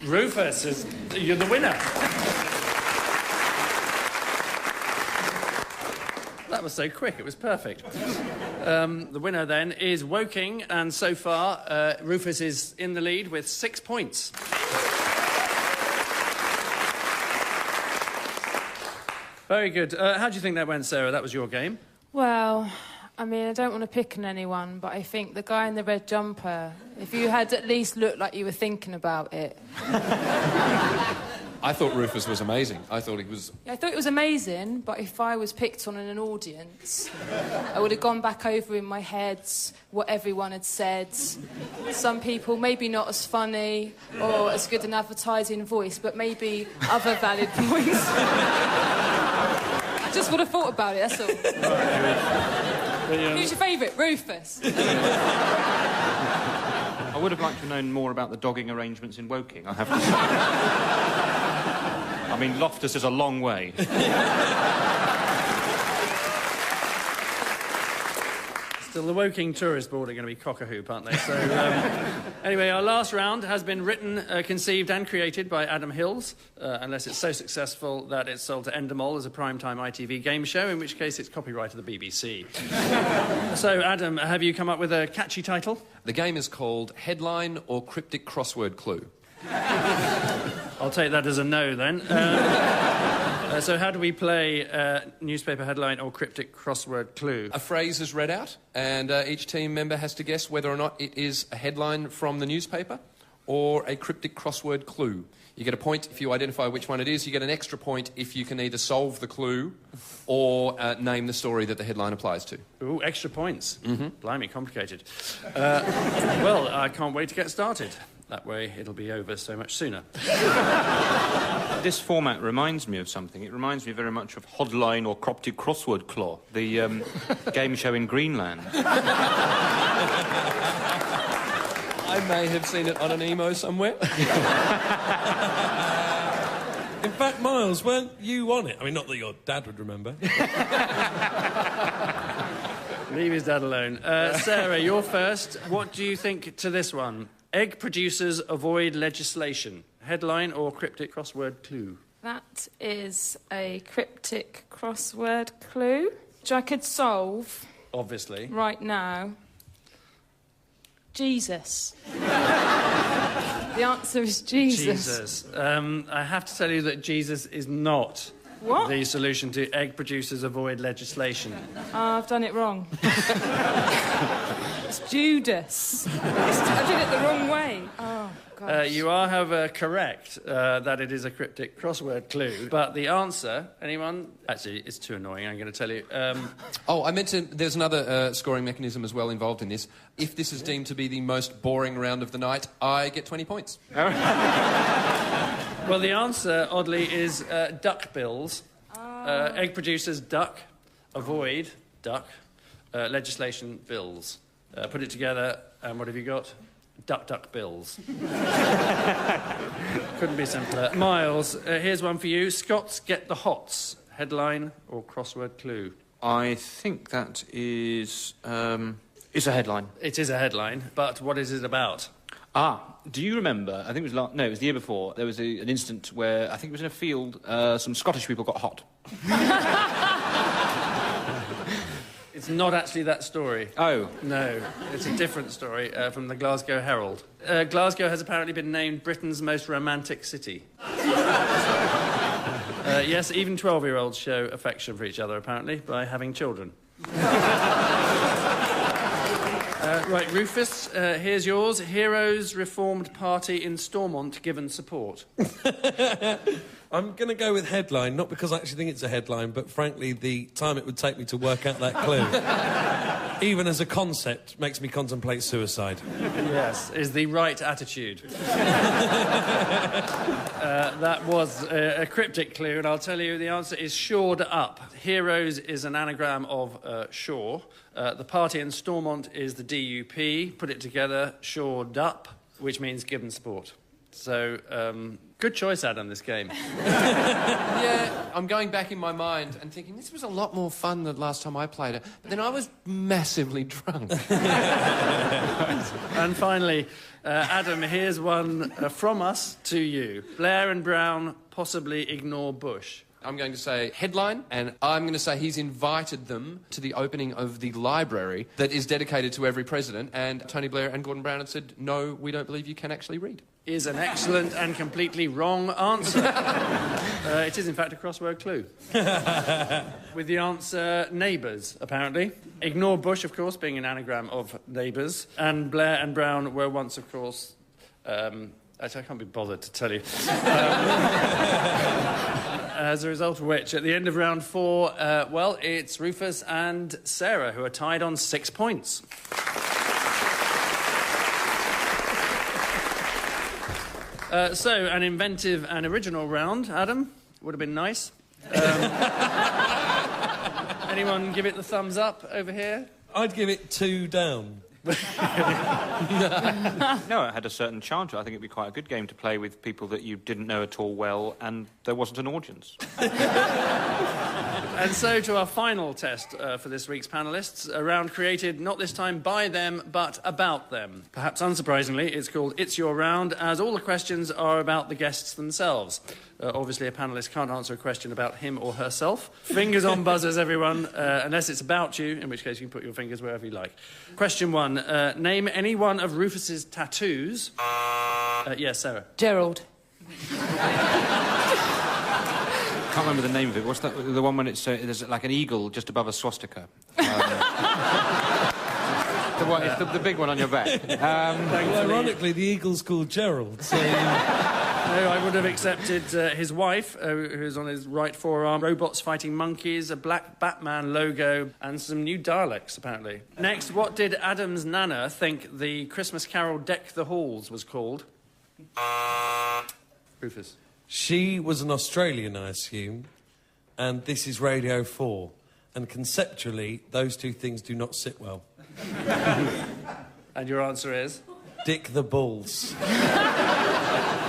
Rufus, you're the winner. That was so quick, it was perfect. The winner then is Woking, and so far Rufus is in the lead with 6 points. Very good. How do you think that went, Sarah? That was your game. Well, I mean, I don't want to pick on anyone, but I think the guy in the red jumper, if you had at least looked like you were thinking about it. I thought Rufus was amazing. I thought he was... Yeah, I thought it was amazing, but if I was picked on in an audience, I would have gone back over in my head what everyone had said. Some people, maybe not as funny or as good an advertising voice, but maybe other valid points. I just would have thought about it, that's all. Who's your favourite? Rufus. I would have liked to have known more about the dogging arrangements in Woking, I have to say. I mean, Loftus is a long way. Still, the Woking Tourist Board are going to be cock-a-hoop, aren't they? So, anyway, our last round has been written, conceived and created by Adam Hills, unless it's so successful that it's sold to Endemol as a primetime ITV game show, in which case it's copyright of the BBC. So, Adam, have you come up with a catchy title? The game is called Headline or Cryptic Crossword Clue. I'll take that as a no, then. So how do we play newspaper headline or cryptic crossword clue? A phrase is read out, and each team member has to guess whether or not it is a headline from the newspaper or a cryptic crossword clue. You get a point if you identify which one it is. You get an extra point if you can either solve the clue or name the story that the headline applies to. Ooh, extra points. Mm-hmm. Blimey, complicated. Well, I can't wait to get started. That way, it'll be over so much sooner. This format reminds me of something. It reminds me very much of Hodline or Cryptic Crossword Claw, the game show in Greenland. I may have seen it on an emo somewhere. In fact, Miles, weren't you on it? I mean, not that your dad would remember. Leave his dad alone. Sarah, you're first. What do you think to this one? Egg producers avoid legislation. Headline or cryptic crossword clue? That is a cryptic crossword clue, which I could solve... Obviously. ...right now. Jesus. The answer is Jesus. Jesus. I have to tell you that Jesus is not the solution to egg producers avoid legislation. I've done it wrong. It's Judas. I did it the wrong way. Oh, gosh. You are, however, correct that it is a cryptic crossword clue. But the answer, anyone? Actually, it's too annoying, I'm going to tell you. Oh, I meant to... There's another scoring mechanism as well involved in this. If this is deemed to be the most boring round of the night, I get 20 points. Well, the answer, oddly, is duck bills. Egg producers, duck. Avoid, duck. Legislation, bills. Put it together, and what have you got? Duck, duck, bills. Couldn't be simpler. Miles, here's one for you. Scots get the hots. Headline or crossword clue? I think that is... it's a headline. It is a headline, but what is it about? Do you remember, I think it was it was the year before, there was an incident where, I think it was in a field, some Scottish people got hot. It's not actually that story. Oh. No, it's a different story from the Glasgow Herald. Glasgow has apparently been named Britain's most romantic city. Yes, even 12-year-olds show affection for each other, apparently, by having children. Right, Rufus, here's yours. Heroes Reformed Party in Stormont given support. I'm going to go with headline, not because I actually think it's a headline, but frankly, the time it would take me to work out that clue, even as a concept, makes me contemplate suicide. Yes, is the right attitude. That was a cryptic clue, and I'll tell you the answer is shored up. Heroes is an anagram of shore. The party in Stormont is the DUP. Put it together, shored up, which means given support. So, good choice, Adam, this game. Yeah, I'm going back in my mind and thinking this was a lot more fun than last time I played it. But then I was massively drunk. And finally, Adam, here's one from us to you. Blair and Brown possibly ignore Bush. I'm going to say headline, and I'm going to say he's invited them to the opening of the library that is dedicated to every president, and Tony Blair and Gordon Brown had said, no, we don't believe you can actually read. Is an excellent and completely wrong answer. It is, in fact, a crossword clue. With the answer, neighbours, apparently. Ignore Bush, of course, being an anagram of neighbours. And Blair and Brown were once, of course... actually, I can't be bothered to tell you. As a result of which, at the end of round 4, well, it's Rufus and Sarah who are tied on 6 points. So, an inventive and original round, Adam. Would have been nice. Anyone give it the thumbs up over here? I'd give it 2 down. No, it had a certain charm to it. I think it'd be quite a good game to play with people that you didn't know at all well, and there wasn't an audience. And so to our final test for this week's panellists, a round created not this time by them, but about them. Perhaps unsurprisingly, it's called It's Your Round, as all the questions are about the guests themselves. Obviously, a panellist can't answer a question about him or herself. Fingers on buzzers, everyone, unless it's about you, in which case you can put your fingers wherever you like. Question 1. Name any one of Rufus's tattoos. Yes, Sarah. Gerald. I can't remember the name of it. What's that? The one when it's there's like an eagle just above a swastika. It's the big one on your back. Well, ironically, the eagle's called Gerald, so... No, I would have accepted his wife, who's on his right forearm, robots fighting monkeys, a black Batman logo, and some new Daleks, apparently. Next, what did Adam's nana think the Christmas carol Deck the Halls was called? Rufus. She was an Australian, I assume, and this is Radio 4. And conceptually, those two things do not sit well. And your answer is? Dick the Balls.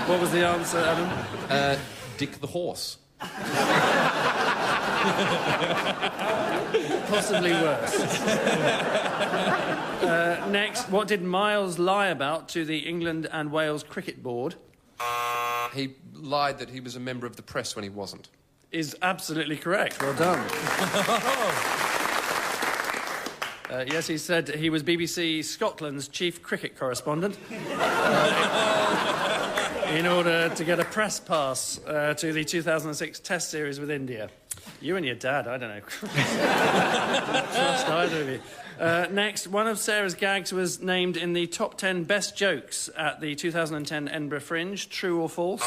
What was the answer, Adam? Dick the Horse. Possibly worse. Next, what did Miles lie about to the England and Wales Cricket Board? He lied that he was a member of the press when he wasn't. Is absolutely correct. Well done. Yes, he said he was BBC Scotland's chief cricket correspondent in order to get a press pass to the 2006 Test series with India. You and your dad, I don't know. Trust either of you. Next, one of Sarah's gags was named in the top 10 best jokes at the 2010 Edinburgh Fringe. True or false?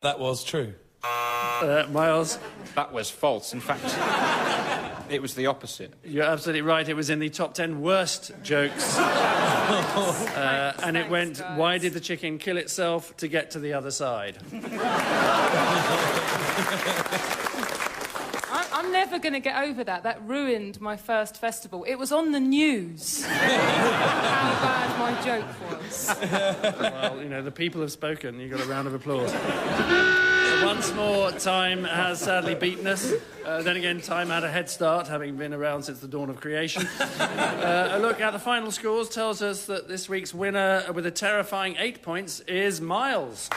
That was true. Miles? That was false. In fact, it was the opposite. You're absolutely right. It was in the top 10 worst jokes. And it went, why did the chicken kill itself to get to the other side? I'm never going to get over that. That ruined my first festival. It was on the news. How bad my joke was. Well, you know, the people have spoken. You got a round of applause. Once more, time has sadly beaten us. Then again, time had a head start, having been around since the dawn of creation. A look at the final scores tells us that this week's winner, with a terrifying 8 points, is Miles.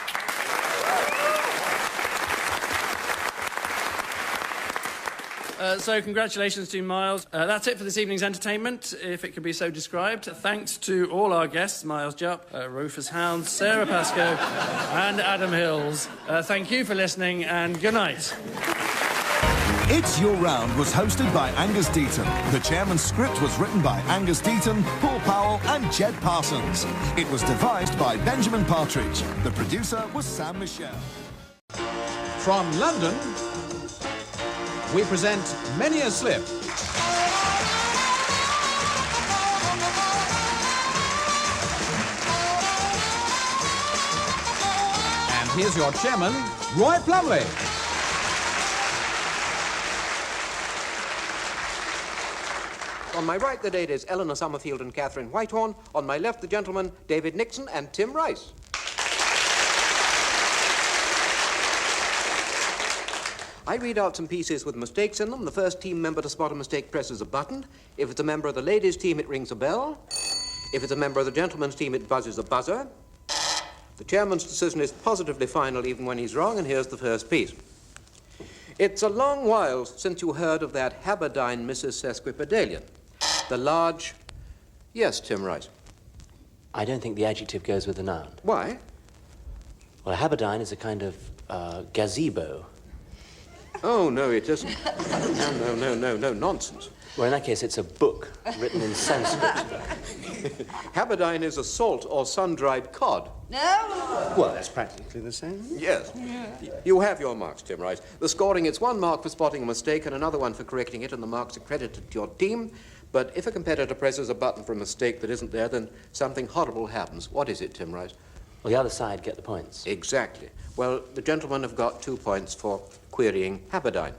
So congratulations to Miles. That's it for this evening's entertainment, if it could be so described. Thanks to all our guests, Miles Jupp, Rufus Hound, Sarah Pascoe and Adam Hills. Thank you for listening, and good night. It's Your Round was hosted by Angus Deaton. The chairman's script was written by Angus Deaton, Paul Powell and Jed Parsons. It was devised by Benjamin Partridge. The producer was Sam Michelle. From London, we present Many a Slip. And here's your chairman, Roy Plumley. On my right, the ladies Eleanor Summerfield and Catherine Whitehorn. On my left, the gentlemen David Nixon and Tim Rice. I read out some pieces with mistakes in them. The first team member to spot a mistake presses a button. If it's a member of the ladies' team, it rings a bell. If it's a member of the gentlemen's team, it buzzes a buzzer. The chairman's decision is positively final even when he's wrong, and here's the first piece. It's a long while since you heard of that Haberdine Mrs. Sesquipedalian. The large... Yes, Tim Rice. I don't think the adjective goes with the noun. Why? Well, a haberdine is a kind of gazebo. Oh, no, it isn't. No, nonsense. Well, in that case, it's a book written in Sanskrit. Haberdine is a salt or sun-dried cod. No! Well, that's practically the same. Yes. You have your marks, Tim Rice. The scoring, it's 1 mark for spotting a mistake and another one for correcting it, and the marks are credited to your team. But if a competitor presses a button for a mistake that isn't there, then something horrible happens. What is it, Tim Rice? Well, the other side get the points. Exactly. Well, the gentlemen have got 2 points for querying Haberdine.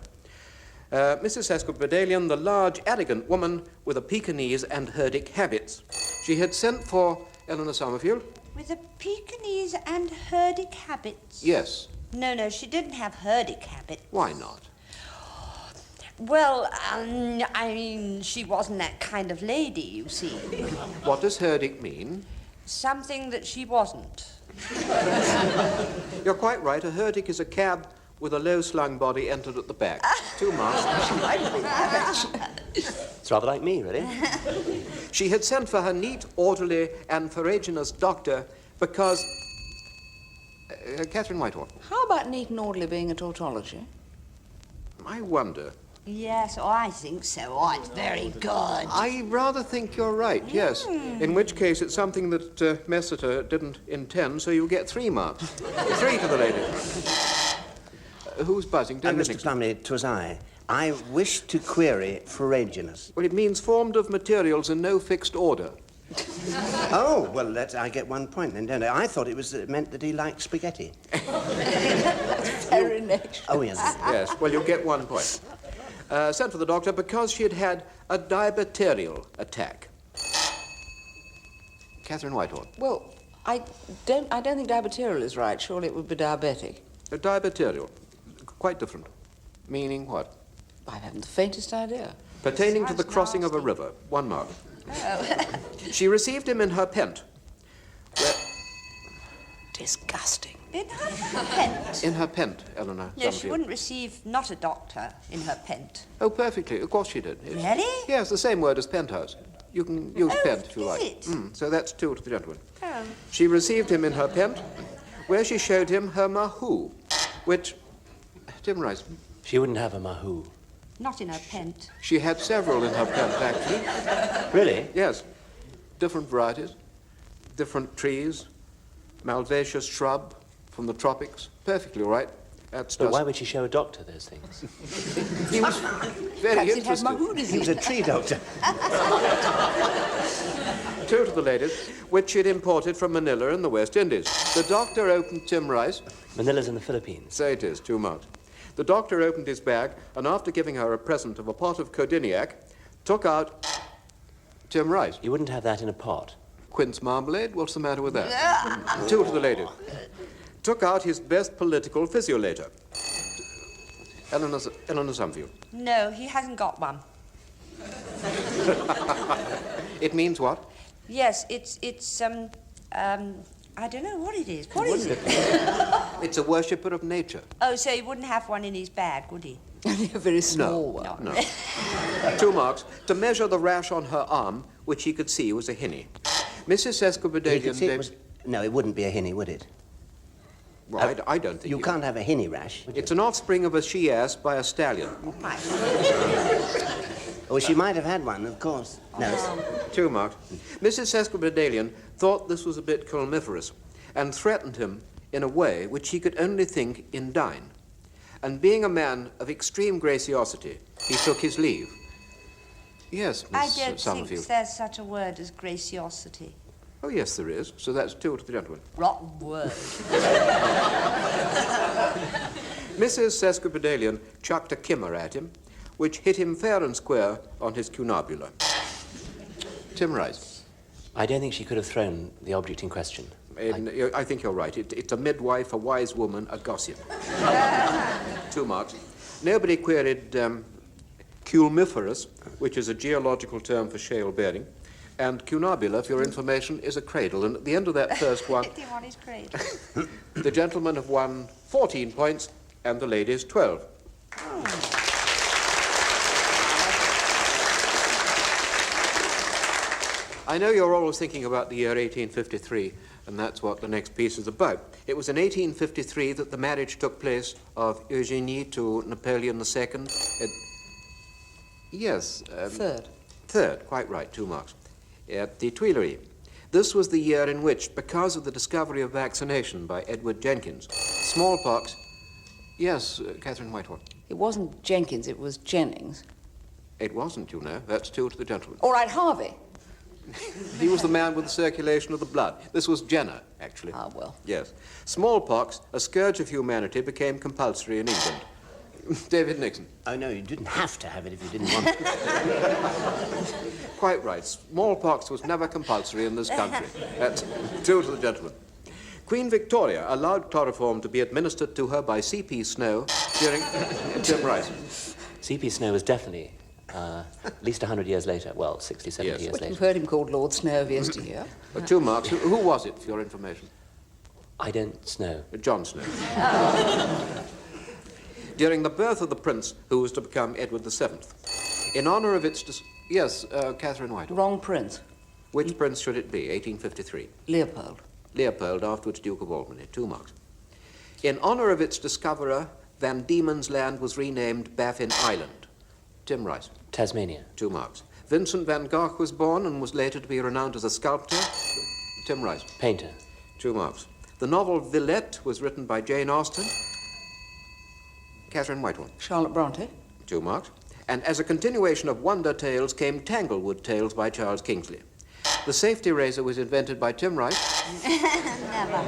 Mrs. Sesquipedalian, the large, elegant woman with a Pekingese and herdic habits. She had sent for Eleanor Summerfield. With a Pekingese and herdic habits? Yes. No, she didn't have herdic habits. Why not? Well, I mean, she wasn't that kind of lady, you see. What does herdic mean? Something that she wasn't. You're quite right. A herdic is a cab with a low-slung body entered at the back. 2 marks. It's rather like me, really. She had sent for her neat, orderly, and ferruginous doctor because... Catherine Whitehorn. How about neat and orderly being a tautology? I wonder. Yes, I think so. Oh, it's very good. I rather think you're right, yes. In which case, it's something that Messiter didn't intend, so you'll get 3 marks. 3 to the lady. Who's buzzing? Mr. Plumley, 'twas I. I wish to query ferruginous. Well, it means formed of materials in no fixed order. Oh, well, I get 1 point then, don't I? I thought it meant that he liked spaghetti. Very nice. Oh, yes. Yes, well, you'll get 1 point. Sent for the doctor because she had had a diabeterial attack. Catherine Whitehorn. Well, I don't think diabeterial is right. Surely it would be diabetic. A diabeterial. Quite different. Meaning what? I haven't the faintest idea. Pertaining to the crossing of a river. 1 mark. Oh. She received him in her pent. Disgusting. In her pent? In her pent, Eleanor. No, she Summerfield. wouldn't receive not a doctor in her pent. Oh, perfectly. Of course she did. Yes. Really? Yes, the same word as penthouse. You can use pent if you like. it? So that's 2 to the gentleman. Oh. She received him in her pent, where she showed him her mahu, which... Tim Rice. She wouldn't have a mahu. Not in her pent. She had several in her pent, actually. Really? Yes. Different varieties, different trees, malvaceous shrub from the tropics. Perfectly all right. That's But just... why would she show a doctor those things? He was very interested. He was a tree doctor. 2 to the ladies, which she'd imported from Manila in the West Indies. The doctor opened Tim Rice. Manila's in the Philippines. So it is, 2 marks. The doctor opened his bag, and after giving her a present of a pot of Codiniac, took out Tim Rice. You wouldn't have that in a pot. Quince marmalade? What's the matter with that? 2 to the ladies. Took out his best political physiolator. Eleanor Summerfield. No, he hasn't got one. It means what? Yes, it's I don't know what it is. What is it? It's a worshipper of nature. Oh, so he wouldn't have one in his bag, would he? Only a very small one. No. 2 marks. To measure the rash on her arm, which he could see was a hinny. Mrs. Sesquipedalian... No, it wouldn't be a hinny, would it? Well, I don't think you can't have a henny rash. It's an offspring of a she-ass by a stallion. Oh, she might have had one, of course. No. 2 marks. Mrs. Sesquipedalian thought this was a bit culmiferous and threatened him in a way which he could only think indign. And being a man of extreme graciosity, he took his leave. Yes, Miss I don't Summerfield. think there's such a word as graciosity. Oh, yes, there is. So that's 2 to the gentleman. Rotten word. Mrs. Sesquipedalian chucked a kimmer at him, which hit him fair and square on his cunabula. Tim Rice. I don't think she could have thrown the object in question. I think you're right. It's a midwife, a wise woman, a gossip. 2 marks. Nobody queried culmiferous, which is a geological term for shale bearing. And cunabula, for your information, is a cradle. And at the end of that first one, the gentlemen have won 14 points and the ladies 12. I know you're always thinking about the year 1853, and that's what the next piece is about. It was in 1853 that the marriage took place of Eugenie to Napoleon II. Yes. Third, quite right, 2 marks. At the Tuileries. This was the year in which, because of the discovery of vaccination by Edward Jenkins, smallpox... Yes, Catherine Whitehall. It wasn't Jenkins, it was Jennings. It wasn't, you know. That's 2 to the gentleman. All right, Harvey. He was the man with the circulation of the blood. This was Jenner, actually. Ah, well. Yes. Smallpox, a scourge of humanity, became compulsory in England. David Nixon. Oh, no, you didn't have to have it if you didn't want it. Quite right. Smallpox was never compulsory in this country. That's 2 to the gentleman. Queen Victoria allowed chloroform to be administered to her by C.P. Snow during... Tim Rice. C.P. Snow was definitely at least 100 years later. Well, 60, 70 years later. You've heard him called Lord Snow of yesteryear. 2 marks. Who was it, for your information? I don't know. John Snow. During the birth of the prince who was to become Edward VII. In honour of its... Yes, Catherine White. Wrong prince. Which prince should it be? 1853. Leopold. Leopold, afterwards Duke of Albany. 2 marks. In honour of its discoverer, Van Diemen's Land was renamed Baffin Island. Tim Rice. Tasmania. 2 marks. Vincent van Gogh was born and was later to be renowned as a sculptor. Tim Rice. Painter. 2 marks. The novel Villette was written by Jane Austen. Catherine Whitehall. Charlotte Bronte. 2 marks. And as a continuation of Wonder Tales came Tanglewood Tales by Charles Kingsley. The safety razor was invented by Tim Rice. Never.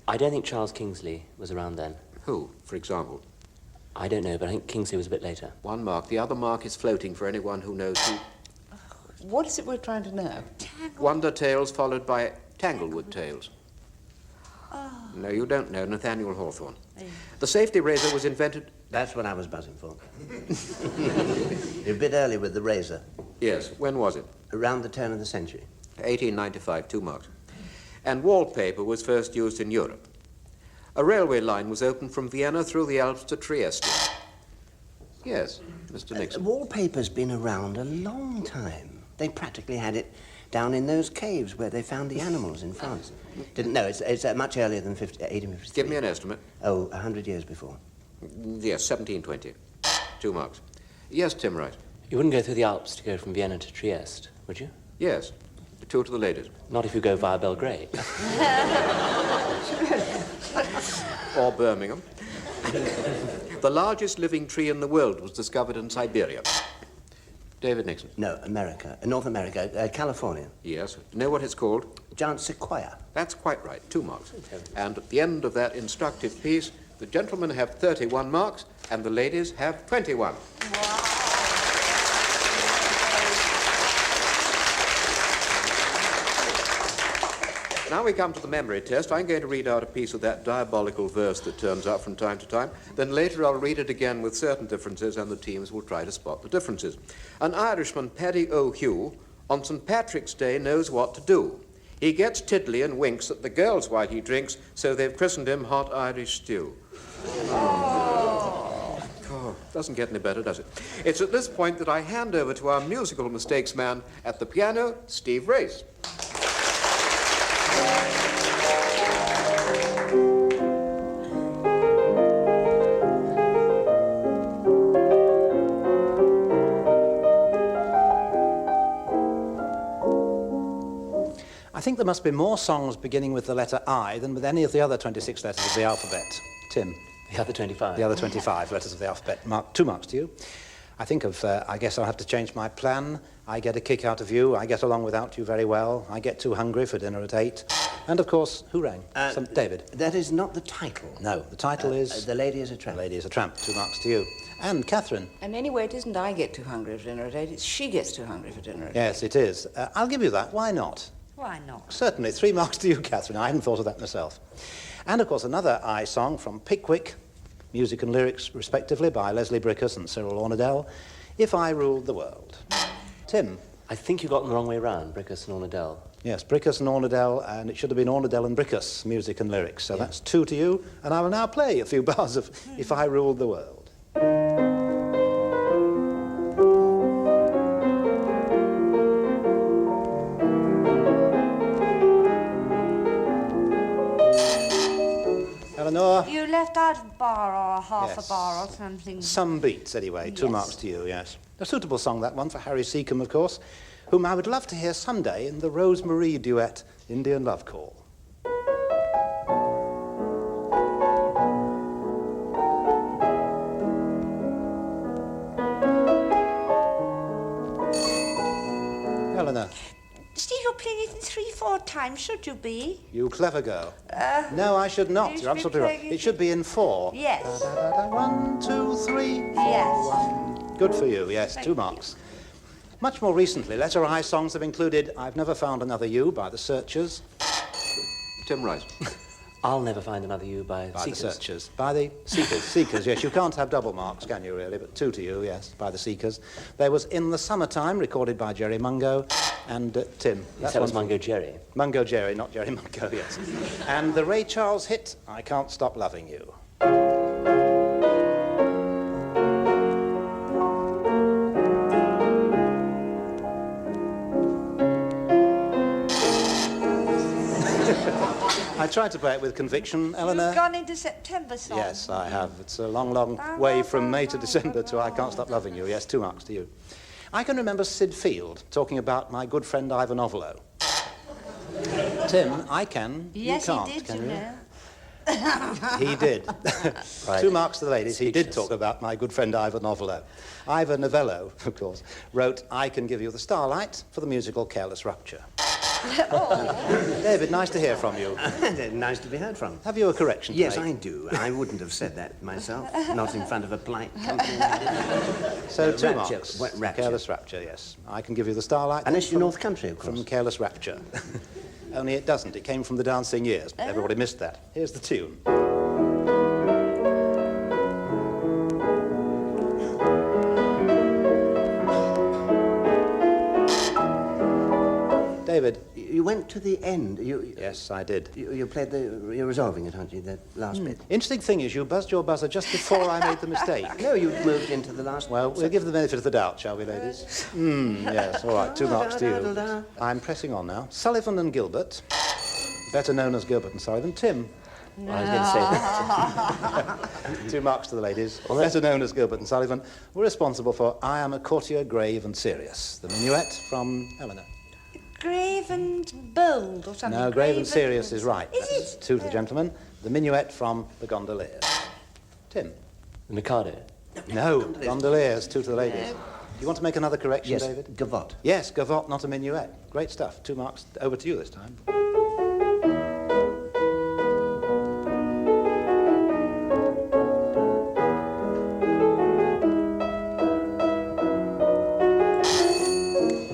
I don't think Charles Kingsley was around then. Who, for example? I don't know, but I think Kingsley was a bit later. 1 mark. The other mark is floating for anyone who knows who. What is it we're trying to know? Wonder Tales followed by Tanglewood Tales. No, you don't know. Nathaniel Hawthorne. The safety razor was invented... That's what I was buzzing for. You're a bit early with the razor. Yes. When was it? Around the turn of the century. 1895, 2 marks. And wallpaper was first used in Europe. A railway line was opened from Vienna through the Alps to Trieste. Yes, Mr. Nixon. Wallpaper's been around a long time. They practically had it down in those caves where they found the animals in France. Didn't know. It's much earlier than 1853. Give me an estimate. Oh, 100 years before. Yes, 1720. 2 marks. Yes, Tim Rice. You wouldn't go through the Alps to go from Vienna to Trieste, would you? Yes. 2 to the ladies. Not if you go via Belgrade. Or Birmingham. The largest living tree in the world was discovered in Siberia. David Nixon. No, America. North America. California. Yes. Know what it's called? Giant sequoia. That's quite right. 2 marks. And at the end of that instructive piece, the gentlemen have 31 marks and the ladies have 21. Now we come to the memory test. I'm going to read out a piece of that diabolical verse that turns up from time to time. Then later I'll read it again with certain differences and the teams will try to spot the differences. An Irishman, Paddy O'Hugh, on St. Patrick's Day knows what to do. He gets tiddly and winks at the girls while he drinks, so they've christened him Hot Irish Stew. Oh, doesn't get any better, does it? It's at this point that I hand over to our musical mistakes man at the piano, Steve Race. think there must be more songs beginning with the letter I than with any of the other 26 letters of the alphabet. Tim? The other 25. The other 25 letters of the alphabet. 2 marks to you. I think of, I guess I'll have to change my plan. I get a kick out of you. I get along without you very well. I get too hungry for dinner at 8. And, of course, who rang? David. That is not the title. No, the title is... The Lady is a Tramp. The Lady is a Tramp. 2 marks to you. And Catherine. And anyway, it isn't I get too hungry for dinner at 8, it's she gets too hungry for dinner at 8. Yes, it is. I'll give you that. Why not? Why not? Certainly. 3 marks to you, Catherine. I hadn't thought of that myself. And, of course, another I song from Pickwick, music and lyrics, respectively, by Leslie Brickus and Cyril Ornadell, If I Ruled the World. Tim? I think you got them the wrong way round, Brickus and Ornadell. Yes, Brickus and Ornadell, and it should have been Ornadell and Brickus, music and lyrics. So that's 2 to you, and I will now play a few bars of If I Ruled the World. Eleanor? You left out a bar or half Yes. a bar or something. Some beats, anyway. 2 Yes. marks to you, yes. A suitable song, that one, for Harry Seacombe, of course, whom I would love to hear someday in the Rose Marie duet, Indian Love Call. Eleanor, Steve, you're playing it in 3/4 time, should you be? you clever girl. No, I should not. you should You're be absolutely right. playing it It should be in 4. Yes. 1, 2, 3, 4, Yes. 1. Good for you, yes, 2 marks. Much more recently, letter I songs have included I've Never Found Another You by the Searchers. Tim Rice. I'll Never Find Another You by the Seekers. Searchers. By the Seekers. Seekers, yes. You can't have double marks, can you, really? But 2 to you, yes, by the Seekers. There was In the Summertime, recorded by Jerry Mungo. And Tim. That was Mungo Jerry. Mungo Jerry, not Jerry Mungo, yes. And the Ray Charles hit, I Can't Stop Loving You. I tried to play it with conviction, Eleanor. You've gone into September song. Yes, I have. It's a long, long way from May to December to I Can't Stop Loving You. Yes, 2 marks to you. I can remember Sid Field talking about my good friend Ivan Ovolo. Tim, I can. Yes, you can't, he did, can you you? know. He did. Right. 2 marks to the ladies. He did talk about my good friend Ivan Novello. Ivan Novello, of course, wrote I Can Give You the Starlight for the musical Careless Rapture. David, nice to hear from you. Nice to be heard from. Have you a correction to Yes, make? I do. I wouldn't have said that myself, not in front of a polite company. So 2 Rapture. marks. Rapture. Careless Rapture, yes. I Can Give You the Starlight. Unless you're from- North Country, of course. From Careless Rapture. Only it doesn't. It came from the Dancing Years. Everybody missed that. Here's the tune. David. You went to the end. Yes, I did. You played you're resolving it, aren't you, the last bit? Interesting thing is you buzzed your buzzer just before I made the mistake. No, you moved into the last... Well, we'll give the benefit of the doubt, shall we, ladies? Yes, all right, 2 marks to you. I'm pressing on now. Sullivan and Gilbert, better known as Gilbert and Sullivan. Tim. I was going to say that. 2 marks to the ladies, better known as Gilbert and Sullivan, were responsible for I Am a Courtier, Grave and Serious, the minuet from Eleanor. Grave and bold or something. No, Grave and Serious is right. Is That's it? 2 to the gentleman. The minuet from the Gondoliers. Tim. The Mikado. No, Gondoliers, 2 to the ladies. Do you want to make another correction, Yes, David? gavotte. Yes, gavotte, not a minuet. Great stuff. 2 marks. Over to you this time.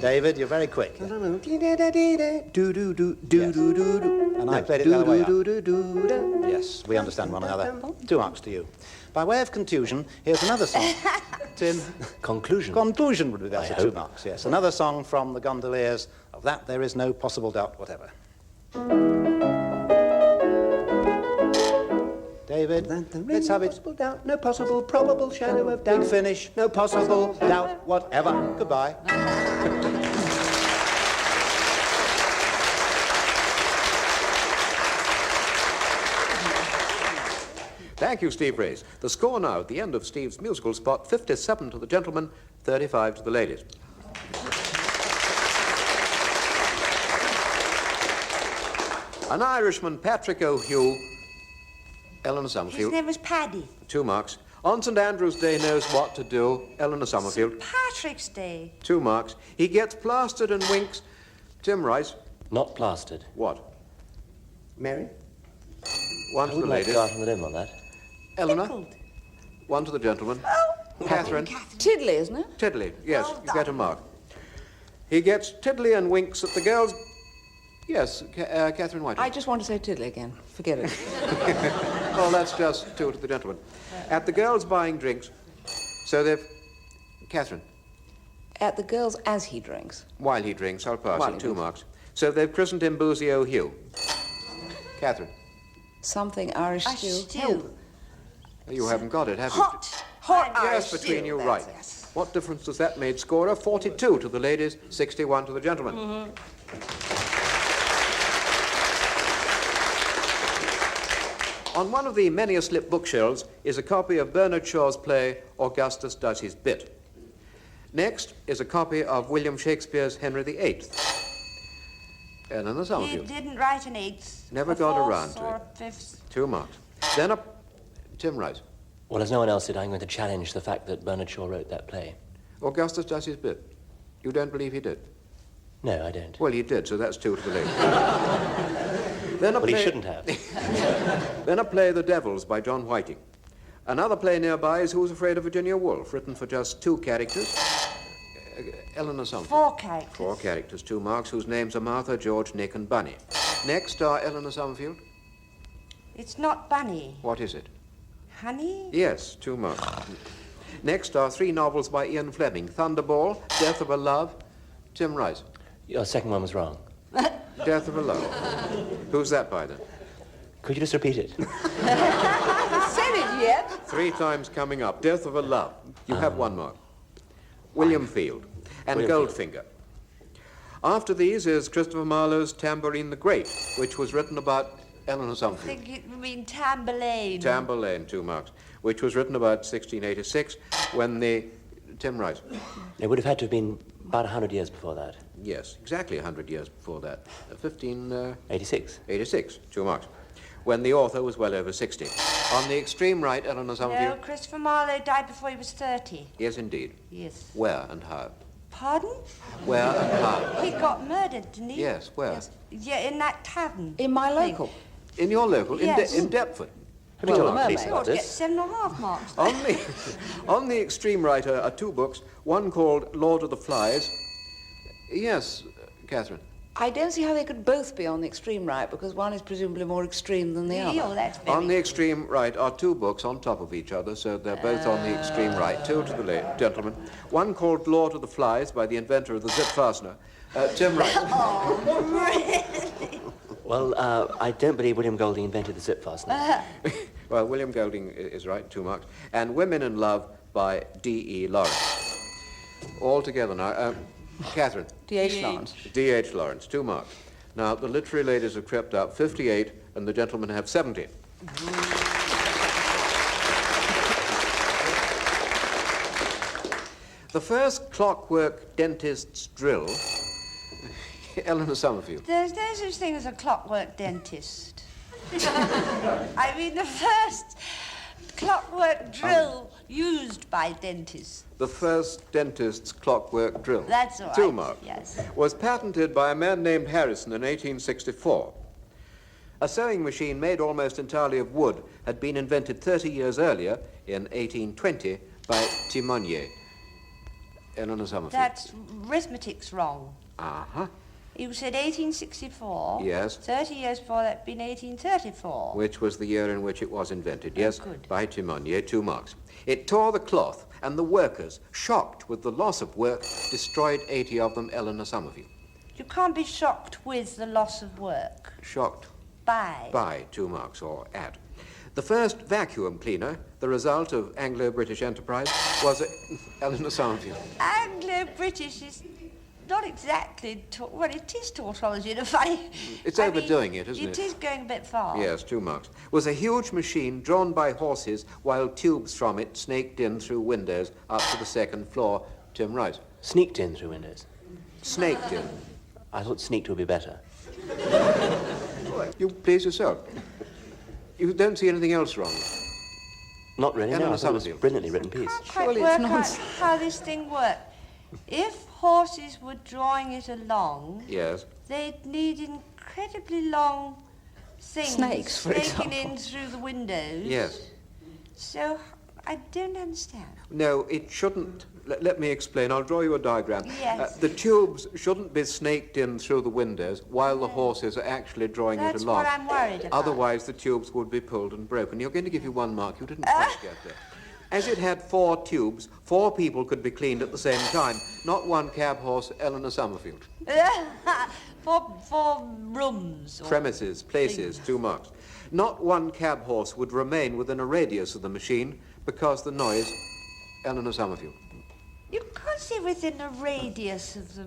David, you're very quick. Do do do do do do do. And I played it the other way up. Yes, we understand one another. 2 marks to you. By way of contusion, here's another song. Tim? Conclusion. Conclusion would be better. I 2 hope. marks, yes. Another song from the Gondoliers. Of that there is no possible doubt whatever. David, let's have it. Possible doubt, no possible probable shadow of doubt. Big finish. No possible Doubt whatever. Goodbye. Thank you, Steve Race. The score now at the end of Steve's musical spot, 57 to the gentlemen, 35 to the ladies. An Irishman, Patrick O'Hue. Eleanor Summerfield. His name was Paddy. 2 marks. On St. Andrew's Day knows what to do. Eleanor Summerfield. St. Patrick's Day. 2 marks. He gets plastered and winks. Tim Rice. Not plastered. What? Mary? 1 to the I would like to ladies. go out on the limb on that. Eleanor. Pickled. 1 to the gentleman. Oh. Catherine. Tiddly, isn't it? Tiddly. Yes, Well you get a done. mark. He gets tiddly and winks at the girls. Yes, Catherine White. I just want to say tiddly again. Forget it. Well, that's just 2 to the gentleman. At the girls buying drinks. So they've... Catherine. At the girls as he drinks. While he drinks, I'll pass While it. he 2 drinks. marks. So they've christened him Boozy O'Hue. Catherine. Something Irish A stew. stew. You haven't got it, have you? Hot Yes, Irish between stew, you, that's right. it. What difference does that make? Scorer 42 to the ladies, 61 to the gentlemen. On one of the many-a-slip bookshelves is a copy of Bernard Shaw's play Augustus Does His Bit. Next is a copy of William Shakespeare's Henry VIII. Eleanor He Summerfield. didn't write an 8th. Never a got 4th around to or it. a 5th. 2 marks. Then up Tim Rice. Well, as no one else did, I'm going to challenge the fact that Bernard Shaw wrote that play. Augustus Does His Bit. You don't believe he did? No, I don't. Well, he did, so that's 2 to the lady. Then a Well, he play... shouldn't have. Then a play, The Devils, by John Whiting. Another play nearby is Who's Afraid of Virginia Woolf, written for just 2 characters. Eleanor Summerfield. 4 characters. 4 characters, 2 marks, whose names are Martha, George, Nick, and Bunny. Next are Eleanor Summerfield. It's not Bunny. What is it? Honey? Yes, 2 marks. Next are 3 novels by Ian Fleming. Thunderball, Death of a Love, Tim Rice. Your second one was wrong. Death of a Love. Who's that by then? Could you just repeat it? Haven't said it yet. 3 times coming up. Death of a Love. You have 1 mark. William Field. And William Goldfinger. After these is Christopher Marlowe's Tambourine the Great, which was written about Eleanor I Summerfield. think you mean Tamburlaine. Tamburlaine, 2 marks, which was written about 1686 when the... Tim Rice. It would have had to have been about 100 years before that. Yes, exactly 100 years before that. 86. 86, 2 marks. When the author was well over 60. On the extreme right, Eleanor No, Summerfield. Christopher Marlowe died before he was 30. Yes, indeed. Yes. Where and how? Pardon? Where and how? He got murdered, didn't he? Yes, where? Yes. Yeah, in that tavern. In my local. In your local, Yes. in Deptford. Have you told the mermaid. police You about ought to get this? 7.5 marks. On the extreme right are 2 books, one called Lord of the Flies. Yes, Catherine. I don't see how they could both be on the extreme right, because one is presumably more extreme than the Oh, other. that's very On the extreme right are 2 books on top of each other, so they're both on the extreme right. 2 to the gentleman. One called Lord of the Flies by the inventor of the zip fastener, Tim Rice. Oh, really? Well, I don't believe William Golding invented the zip fastener. Well, William Golding is right, 2 marks. And Women in Love by D.E. Lawrence. All together now. Catherine. D.H. Lawrence. D.H. Lawrence, 2 marks. Now, the literary ladies have crept up 58, and the gentlemen have 70. The first clockwork dentist's drill, Eleanor Summerfield. There's no such thing as a clockwork dentist. I mean, the first clockwork drill used by dentists. The first dentist's clockwork drill. That's all right. 2 marks. Yes. Was patented by a man named Harrison in 1864. A sewing machine made almost entirely of wood had been invented 30 years earlier, in 1820, by Timonier. Eleanor Summerfield. That's arithmetic's wrong. Uh-huh. You said 1864. Yes. 30 years before that'd been 1834. Which was the year in which it was invented. Yes, good. by Timonier, 2 marks. It tore the cloth, and the workers, shocked with the loss of work, destroyed 80 of them. Eleanor Summerfield. You can't be shocked with the loss of work. Shocked By. 2 marks, or at. The first vacuum cleaner, the result of Anglo-British enterprise, was Eleanor Summerfield. Anglo-British is not exactly... well, it is tautology in a funny... It's I mean, overdoing it, isn't It is going a bit far. Yes, 2 marks. Was a huge machine drawn by horses while tubes from it snaked in through windows up to the 2nd floor. Tim Rice. Sneaked in through windows. Snaked in. I thought sneaked would be better. You please yourself. You don't see anything else wrong? Not really, no. I thought it was a brilliantly written piece. Quite work out how this thing worked. If horses were drawing it along, Yes. they'd need incredibly long things Snakes, for snaking example. in through the windows. Yes. So I don't understand. No, it shouldn't. Let me explain. I'll draw you a diagram. Yes. The tubes shouldn't be snaked in through the windows while the horses are actually drawing That's it along. what I'm worried about. Otherwise, the tubes would be pulled and broken. You're going to give you 1 mark. You didn't quite get there. As it had 4 tubes, 4 people could be cleaned at the same time. Not one cab horse, Eleanor Summerfield. for rooms. Or Premises, places, 2 marks. Not one cab horse would remain within a radius of the machine because the noise, Eleanor Summerfield. You can't say within a radius of the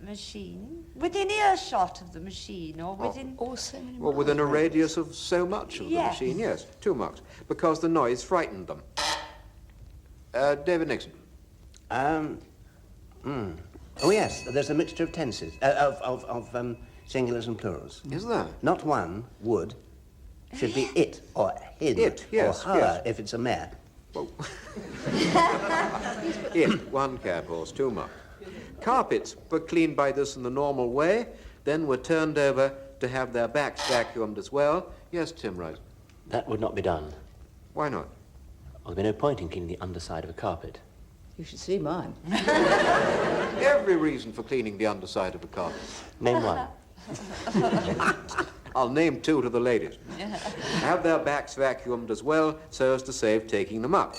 machine, within earshot of the machine, or within... Well, within a radius of so much of the Yes. machine, yes, 2 marks, because the noise frightened them. David Nixon. Oh, yes, there's a mixture of tenses, of singulars and plurals. Is there? Not one, would, should be it, or him, It, yes, or her, yes. if it's a mare. It, 1 cab horse, 2 marks. Carpets were cleaned by this in the normal way, then were turned over to have their backs vacuumed as well. Yes, Tim Rice. That would not be done. Why not? Well, there'd be no point in cleaning the underside of a carpet. You should see mine. Every reason for cleaning the underside of a carpet. Name one. I'll name 2 to the ladies. Have their backs vacuumed as well, so as to save taking them up.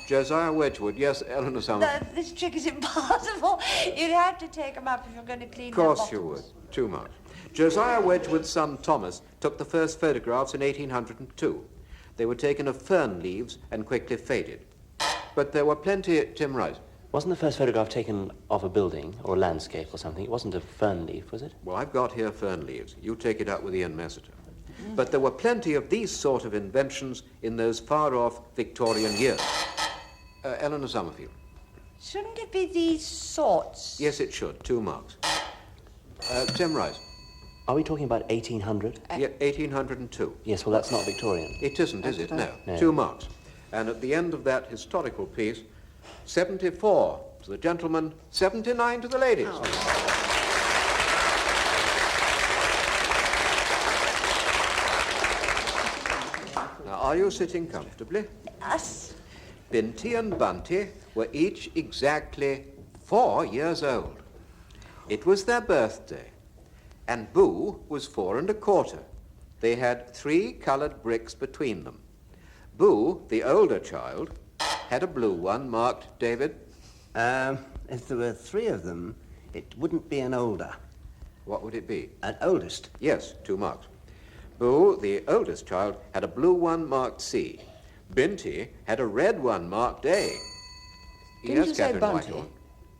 Josiah Wedgwood. Yes, Eleanor Summerfield. No, this trick is impossible. You'd have to take them up if you're going to clean Of their course you bottoms. would. 2 marks. Josiah Wedgwood's son Thomas took the first photographs in 1802. They were taken of fern leaves and quickly faded. But there were plenty... Tim Rice. Wasn't the first photograph taken of a building or a landscape or something? It wasn't a fern leaf, was it? Well, I've got here fern leaves. You take it up with Ian Messiter. But there were plenty of these sort of inventions in those far-off Victorian years. Eleanor Summerfield. Shouldn't it be these sorts? Yes, it should. 2 marks. Tim Rice. Are we talking about 1800? Yeah, 1802. Yes, well, that's not Victorian. It isn't, is it? No. No. 2 marks. And at the end of that historical piece, 74 to the gentlemen, 79 to the ladies. Now, are you sitting comfortably? Us. Binti and Bunty were each exactly 4 years old. It was their birthday, and Boo was 4 1/4. They had 3 coloured bricks between them. Boo, the older child, had a blue one marked David. If there were 3 of them, it wouldn't be an older. What would it be? An oldest. Yes, 2 marks. Boo, the oldest child, had a blue one marked C. Binti had a red one marked A. Didn't you say Catherine Bunty Whitehall.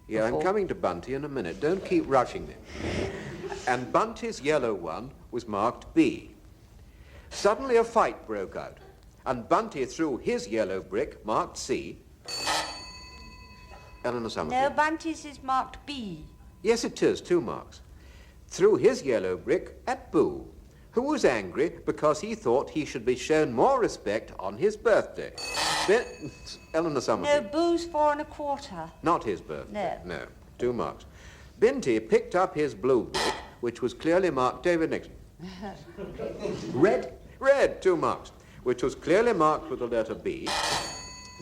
Yeah, I'm before? coming to Bunty in a minute. Don't keep rushing me. And Bunty's yellow one was marked B. Suddenly a fight broke out, and Bunty threw his yellow brick marked C. Eleanor No, Summerfield. Bunty's is marked B. Yes, it is, 2 marks. Threw his yellow brick at Boo, who was angry because he thought he should be shown more respect on his birthday. Eleanor No, Summerfield. Boo's 4 1/4. Not his birthday. No. No, 2 marks. Binti picked up his blue brick, which was clearly marked David Nixon. Red? Red, 2 marks, which was clearly marked with the letter B.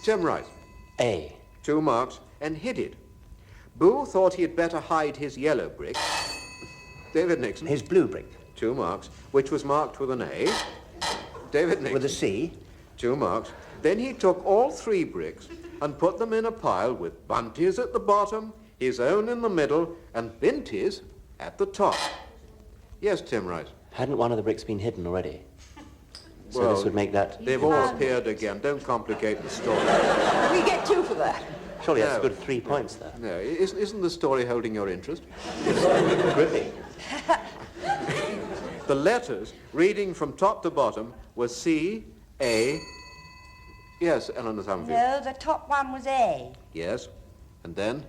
Tim Rice. A. 2 marks, and hid it. Boo thought he'd better hide his yellow brick. David Nixon. His blue brick. 2 marks, which was marked with an A. David Nixon. With a C. 2 marks. Then he took all 3 bricks and put them in a pile with Bunty's at the bottom, his own in the middle, and Binty's at the top. Yes, Tim Rice. Hadn't one of the bricks been hidden already? So Well, this would make that... They've all appeared again. Don't complicate the story. We get 2 for that. Surely that's a No. good 3 points there. No, isn't the story holding your interest? Gripping. The letters, reading from top to bottom, were C, A... Yes, Eleanor Summerfield. No, the top one was A. Yes. And then?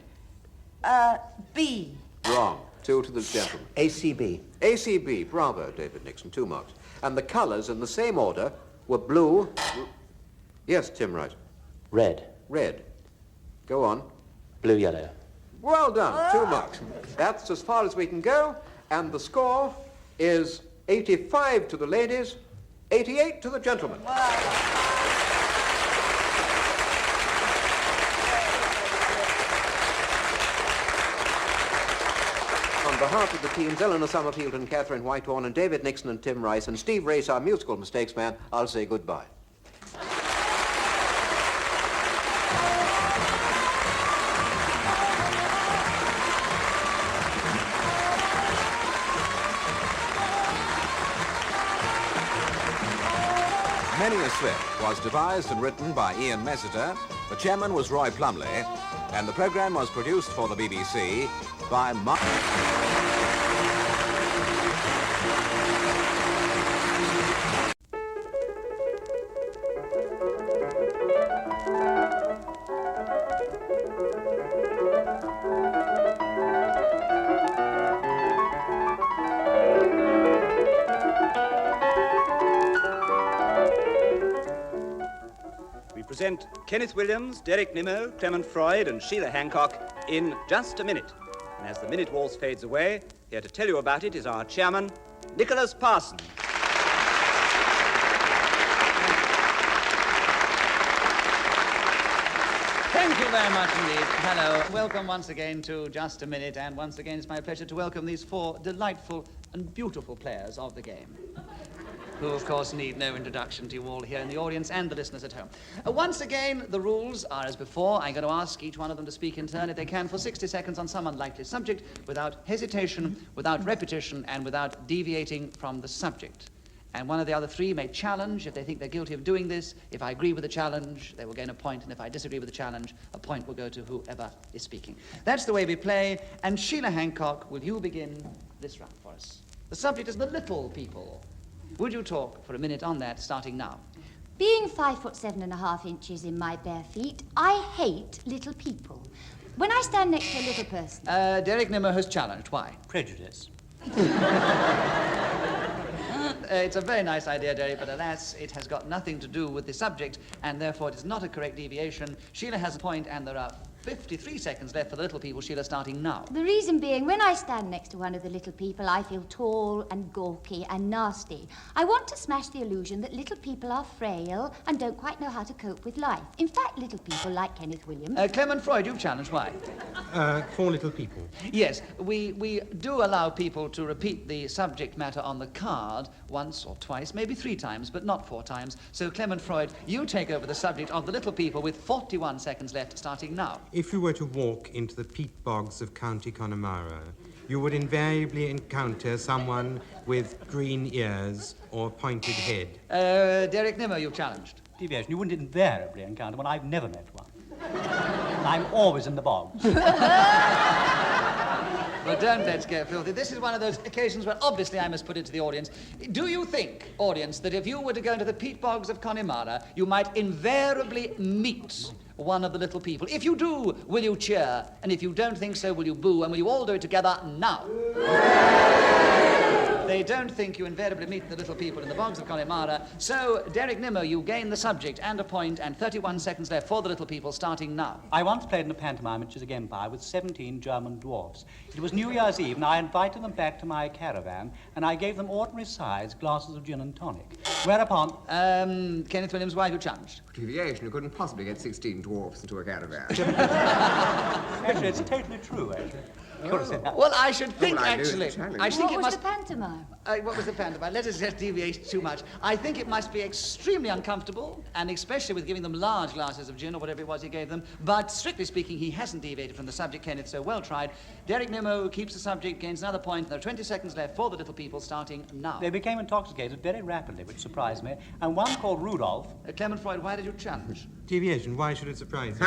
B. Wrong. 2 to the gentleman. ACB. ACB. Bravo, David Nixon. 2 marks. And the colours in the same order were blue... Yes, Tim Wright. Red. Red. Go on. Blue, yellow. Well done. 2 marks. That's as far as we can go. And the score is 85 to the ladies, 88 to the gentlemen. On behalf of the teams Eleanor Summerfield and Catherine Whitehorn and David Nixon and Tim Rice and Steve Race, our musical mistakes man, I'll say goodbye. Many a Slip was devised and written by Ian Messiter, the chairman was Roy Plumley, and the programme was produced for the BBC by Mark... Present Kenneth Williams, Derek Nimmo, Clement Freud and Sheila Hancock in Just a Minute. And as the minute waltz fades away, here to tell you about it is our chairman, Nicholas Parsons. Thank you very much indeed. Hello. Welcome once again to Just a Minute, and once again it's my pleasure to welcome these 4 delightful and beautiful players of the game, who, of course, need no introduction to you all here in the audience and the listeners at home. Once again, the rules are as before. I'm going to ask each one of them to speak in turn, if they can, for 60 seconds on some unlikely subject, without hesitation, without repetition, and without deviating from the subject. And one of the other 3 may challenge if they think they're guilty of doing this. If I agree with the challenge, they will gain a point, and if I disagree with the challenge, a point will go to whoever is speaking. That's the way we play, and Sheila Hancock, will you begin this round for us? The subject is the little people. Would you talk for a minute on that, starting now? Being 5'7.5" in my bare feet, I hate little people. When I stand next to a little person... Derek Nimmo has challenged. Why? Prejudice. It's a very nice idea, Derek, but alas, it has got nothing to do with the subject, and therefore it is not a correct deviation. Sheila has a point, and there are 53 seconds left for the little people. Sheila, starting now. The reason being, when I stand next to one of the little people, I feel tall and gawky and nasty. I want to smash the illusion that little people are frail and don't quite know how to cope with life. In fact, little people like Kenneth Williams... Clement Freud, you've challenged. Why? 4 little people. Yes, we do allow people to repeat the subject matter on the card once or twice, maybe 3 times, but not 4 times. So, Clement Freud, you take over the subject of the little people with 41 seconds left, starting now. If you were to walk into the peat bogs of County Connemara, you would invariably encounter someone with green ears or pointed head. Derek Nimmo, you've challenged. Deviation, you wouldn't invariably encounter one. I've never met one. I'm always in the bogs. Well, don't let's get filthy. This is one of those occasions where obviously I must put it to the audience. Do you think, audience, that if you were to go into the peat bogs of Connemara, you might invariably meet one of the little people? If you do, will you cheer? And if you don't think so, will you boo? And will you all do it together now? They don't think you invariably meet the little people in the bogs of Connemara. So, Derek Nimmo, you gain the subject and a point, and 31 seconds left for the little people, starting now. I once played in a pantomime at Chiswick Empire with 17 German dwarfs. It was New Year's Eve, and I invited them back to my caravan, and I gave them ordinary-sized glasses of gin and tonic. Whereupon... Kenneth Williams, why have you challenged? Deviation. You couldn't possibly get 16 dwarfs into a caravan. Actually, it's totally true, actually. Well, I should think, actually. I think what was the pantomime? What was the pantomime? Let us just deviate too much. I think it must be extremely uncomfortable, and especially with giving them large glasses of gin or whatever it was he gave them. But strictly speaking, he hasn't deviated from the subject, Kenneth, so well tried. Derek Nimmo keeps the subject, gains another point. There are 20 seconds left for the little people, starting now. They became intoxicated very rapidly, which surprised me. And one called Rudolph... Clement Freud, why did you challenge? Deviation, why should it surprise you?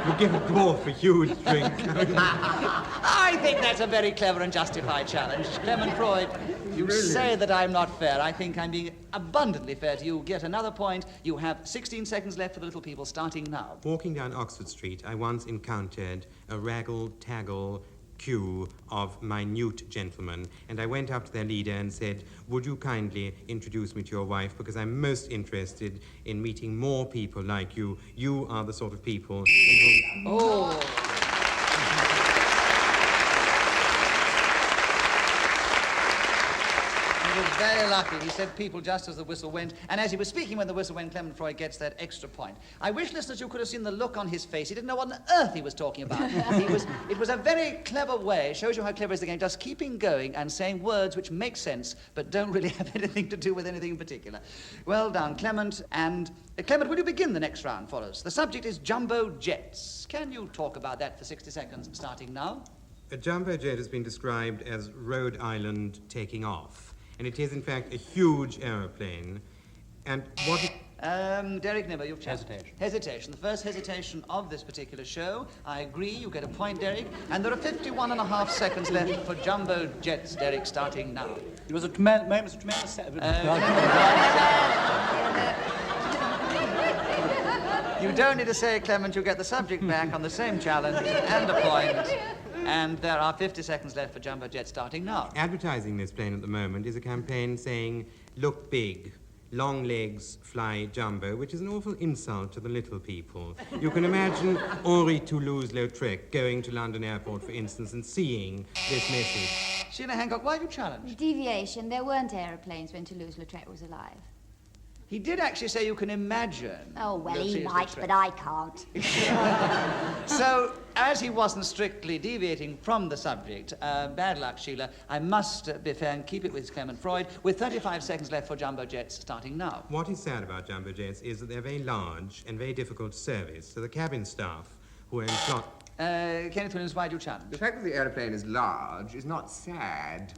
You give a dwarf a huge drink. I think that's a very clever and justified challenge. Clement Freud, you say that I'm not fair. I think I'm being abundantly fair to you. Get another point. You have 16 seconds left for the little people, starting now. Walking down Oxford Street, I once encountered a raggle-taggle, queue of minute gentlemen, and I went up to their leader and said, would you kindly introduce me to your wife, because I'm most interested in meeting more people like you. You are the sort of people... Oh! He was very lucky. He said people just as the whistle went, and as he was speaking when the whistle went, Clement Freud gets that extra point. I wish, listeners, you could have seen the look on his face. He didn't know what on earth he was talking about. It was a very clever way. It shows you how clever is the game, just keeping going and saying words which make sense but don't really have anything to do with anything in particular. Well done, Clement. And Clement, will you begin the next round for us? The subject is jumbo jets. Can you talk about that for 60 seconds, starting now? A jumbo jet has been described as Rhode Island taking off, and it is, in fact, a huge aeroplane. And what... Derek Nimmo, you've hesitation. Hesitation. The first hesitation of this particular show. I agree, you get a point, Derek. And there are 51.5 seconds left for jumbo jets, Derek, starting now. It was a moment of tremendous... You don't need to say, Clement, you get the subject back on the same challenge and a point. And there are 50 seconds left for jumbo jet starting now. Advertising this plane at the moment is a campaign saying, look big, long legs, fly jumbo, which is an awful insult to the little people. You can imagine Henri Toulouse-Lautrec going to London Airport, for instance, and seeing this message. Sheila Hancock, why have you challenged? Deviation. There weren't aeroplanes when Toulouse-Lautrec was alive. He did actually say you can imagine. Oh, well, he might, but I can't. So, as he wasn't strictly deviating from the subject, bad luck, Sheila, I must be fair and keep it with Clement Freud, with 35 seconds left for jumbo jets starting now. What is sad about jumbo jets is that they're very large and very difficult to service, so the cabin staff who are in plot... Kenneth Williams, why do you challenge? The fact that the aeroplane is large is not sad.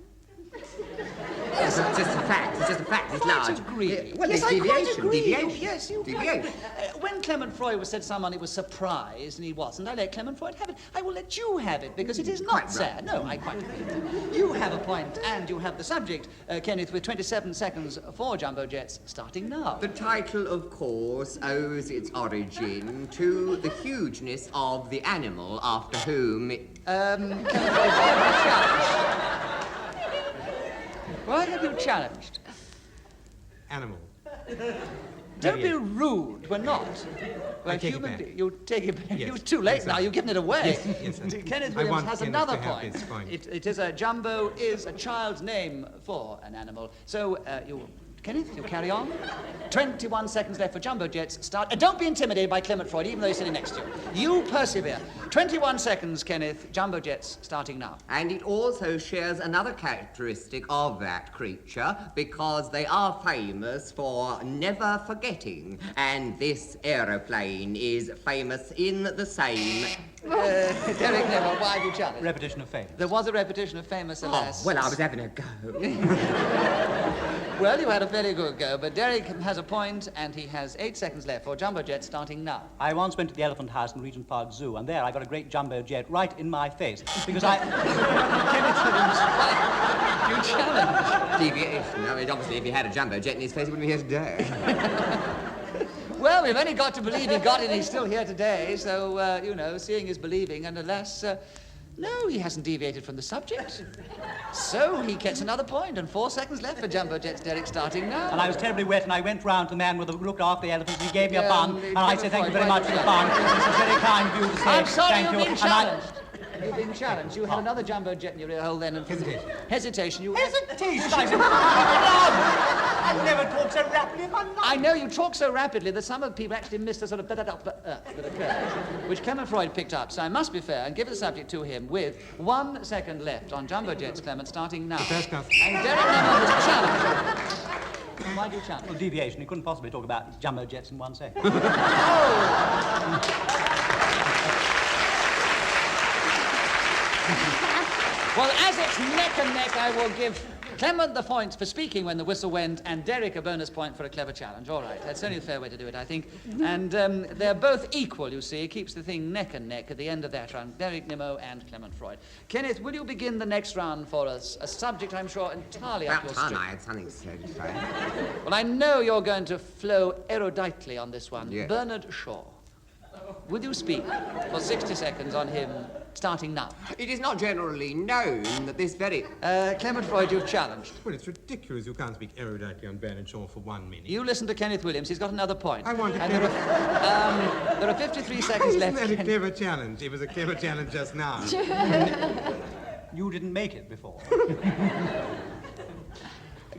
It's just a fact. It's just a fact. It's large. Agree. Well, yes, it's deviation. Agree. Deviation. Yes, you deviation. When Clement Freud said someone was surprised and he wasn't, I let Clement Freud have it. I will let you have it because it is not Quite sad. right. No, I quite agree. You have a point and you have the subject, Kenneth, with 27 seconds for jumbo jets starting now. The title, of course, owes its origin to the hugeness of the animal after whom it... Clement Freud, why have you challenged? Animal. Don't be rude. We're not. We're human beings. You take it back. Yes. You're too late now. You've given it away. Yes, Kenneth Williams has another point. It is a jumbo is a child's name for an animal. So Kenneth, you carry on. 21 seconds left for jumbo jets. Start. Don't be intimidated by Clement Freud, even though he's sitting next to you. You persevere. 21 seconds, Kenneth. Jumbo jets starting now. And it also shares another characteristic of that creature, because they are famous for never forgetting. And this aeroplane is famous in the same... Derek Neville, why do you challenge? Repetition of fame. There was a repetition of famous, alas. Oh, well, I was having a go. Well, you had a very good go, but Derek has a point, and he has 8 seconds left for jumbo jet starting now. I once went to the Elephant House in Regent Park Zoo, and there I got a great jumbo jet right in my face, because I... You challenge. Deviation. I mean, obviously, if he had a jumbo jet in his face, he wouldn't be here today. Well, we've only got to believe he got it, and he's still here today, so, seeing is believing, and alas, no, he hasn't deviated from the subject. So he gets another point, and 4 seconds left for jumbo jets, Derek, starting now. And I was terribly wet, and I went round to the man with the looked after the elephants, and he gave me a bun, and I said thank you very much for the bun. It's a very kind of you to say. I'm sorry, thank you've you. been challenged. You've been challenged. You had another jumbo jet in your ear hole then. And hesitation. You hesitation. I've never talked so rapidly in my life. I know you talk so rapidly that some of the people actually missed a sort of that occurs, which Clement Freud picked up. So I must be fair and give the subject to him with 1 second left on jumbo jets, Clement, starting now. And Derek Neville was challenged. Why do you challenge? Well, deviation. You couldn't possibly talk about jumbo jets in 1 second. Well, as it's neck and neck, I will give Clement the points for speaking when the whistle went, and Derek a bonus point for a clever challenge. All right, that's only a fair way to do it, I think. And they're both equal, you see. It keeps the thing neck and neck at the end of that round. Derek Nimmo and Clement Freud. Kenneth, will you begin the next round for us? A subject, I'm sure, entirely up your street. I had something to say to say. Well, I know you're going to flow eruditely on this one. Yes. Bernard Shaw. would you speak for 60 seconds on him, starting now? It is not generally known that this very... Clement Freud, you've challenged. Well, it's ridiculous you can't speak eruditely on Bernard Shaw for 1 minute. You listen to Kenneth Williams, he's got another point. I want to... And there are 53 seconds left. Isn't that a clever challenge? It was a clever challenge just now. You didn't make it before.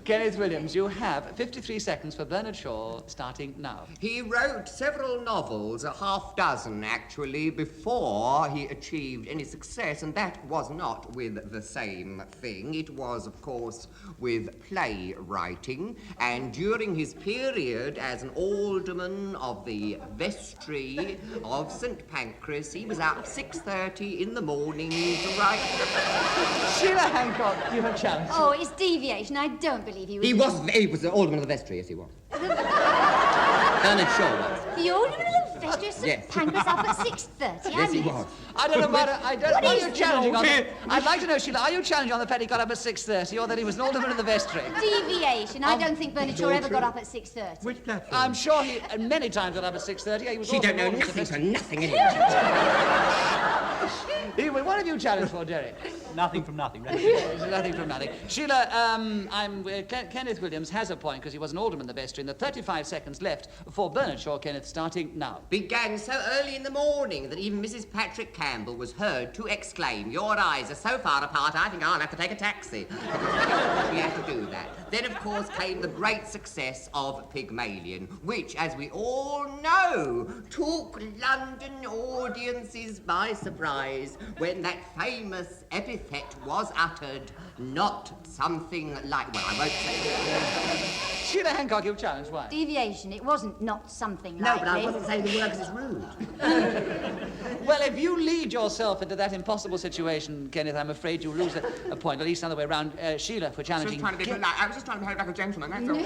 Kenneth Williams, you have 53 seconds for Bernard Shaw, starting now. He wrote several novels, a half dozen actually, before he achieved any success, and that was not with the same thing. It was, of course, with playwriting, and during his period as an alderman of the vestry of St. Pancras, he was up 6:30 in the morning to write... Sheila Hancock, you have challenged. Oh, it's deviation. I don't believe he was... He was the alderman of the vestry, yes, he was. Bernard Shaw was. The alderman of the vestry of St. Yes. Pancras up at 6:30. Yes, he was. I don't know about it. I don't know What what is you're challenging on. the- I'd like to know, Sheila, are you challenging on the fact he got up at 6:30 or that he was an alderman of the vestry? Deviation. I don't think Bernard Shaw ever got up at 6:30. Which platform? I'm sure he many times got up at 6:30. He was She also don't know alderman of the nothing vestry. for nothing anyway. Anyway, what have you challenged for, Derek? Nothing from nothing. Nothing from nothing. Sheila, Kenneth Williams has a point because he was an alderman of the vestry, and the 35 seconds left for Bernard Shaw, Kenneth, starting now. Began so early in the morning that even Mrs. Patrick Campbell was heard to exclaim, "Your eyes are so far apart, I think I'll have to take a taxi." We had to do that. Then, of course, came the great success of Pygmalion, which, as we all know, took London audiences by surprise when that famous epithet was uttered, not something like... Well, I won't say... Sheila Hancock, you've challenged. Why? Deviation. It wasn't not something No, like but I this. wasn't saying the word because it's rude. Well, if you lead yourself into that impossible situation, Kenneth, I'm afraid you'll lose a point, at least the other way around. Sheila, for challenging... I was just trying to behave like a gentleman, that's all.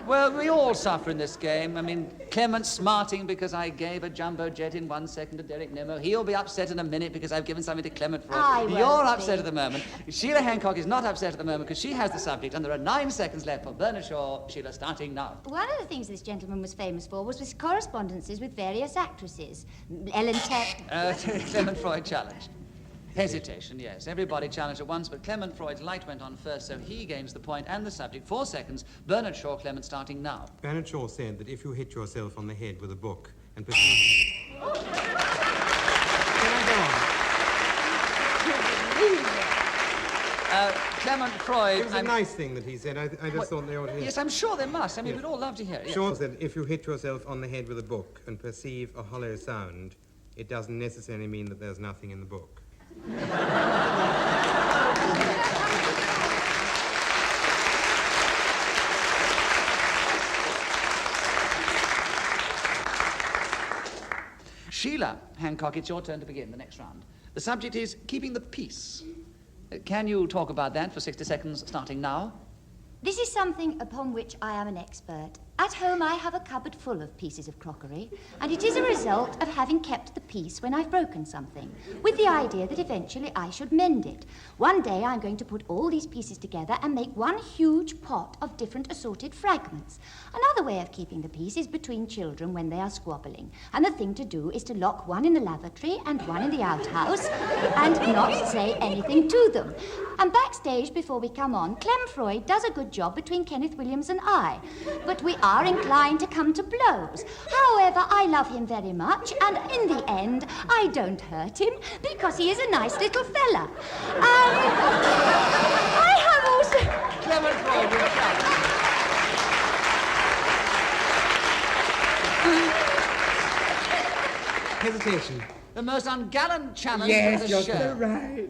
Well, we all suffer in this game. I mean, Clement's smarting because I gave a jumbo jet in 1 second to Derek Nemo. He'll be upset in a minute because I've given something to Clement Freud. I won't You're be. upset at the moment. Sheila Hancock is not upset at the moment because she has the subject, and there are 9 seconds left for Bernard Shaw. Sheila, starting now. One of the things this gentleman was famous for was his correspondences with various actresses. Ellen Tech. Clement Freud challenged. Hesitation, yes. Everybody challenged at once, but Clement Freud's light went on first, so he gains the point and the subject. 4 seconds. Bernard Shaw, Clement, starting now. Bernard Shaw said that if you hit yourself on the head with a book and... Can I Clement Freud... It was a nice thing that he said. I just thought they ought to hear. Yes, I'm sure there must. I mean, we'd all love to hear it. Shaw said if you hit yourself on the head with a book and perceive a hollow sound, it doesn't necessarily mean that there's nothing in the book. Sheila Hancock, it's your turn to begin the next round. The subject is keeping the peace. Can you talk about that for 60 seconds, starting now? This is something upon which I am an expert. At home, I have a cupboard full of pieces of crockery, and it is a result of having kept the peace when I've broken something, with the idea that eventually I should mend it. One day, I'm going to put all these pieces together and make one huge pot of different assorted fragments. Another way of keeping the peace is between children when they are squabbling, and the thing to do is to lock one in the lavatory and one in the outhouse, and not say anything to them. And backstage, before we come on, Clem Freud does a good job between Kenneth Williams and I, but we are inclined to come to blows. However, I love him very much, and in the end, I don't hurt him because he is a nice little fella. I have also... Clement Freud, you're Hesitation. the most ungallant challenge Yes, of the you're show. so right.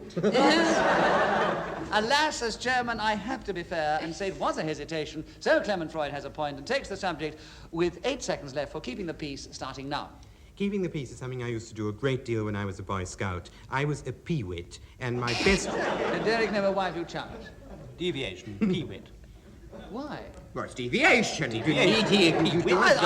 Alas, as chairman, I have to be fair and say it was a hesitation, so Clement Freud has a point and takes the subject with 8 seconds left for keeping the peace, starting now. Keeping the peace is something I used to do a great deal when I was a Boy Scout. I was a peewit, and my best... Derek Nemo, why have you challenged? Deviation. Peewit. Why? Well, it's deviation. I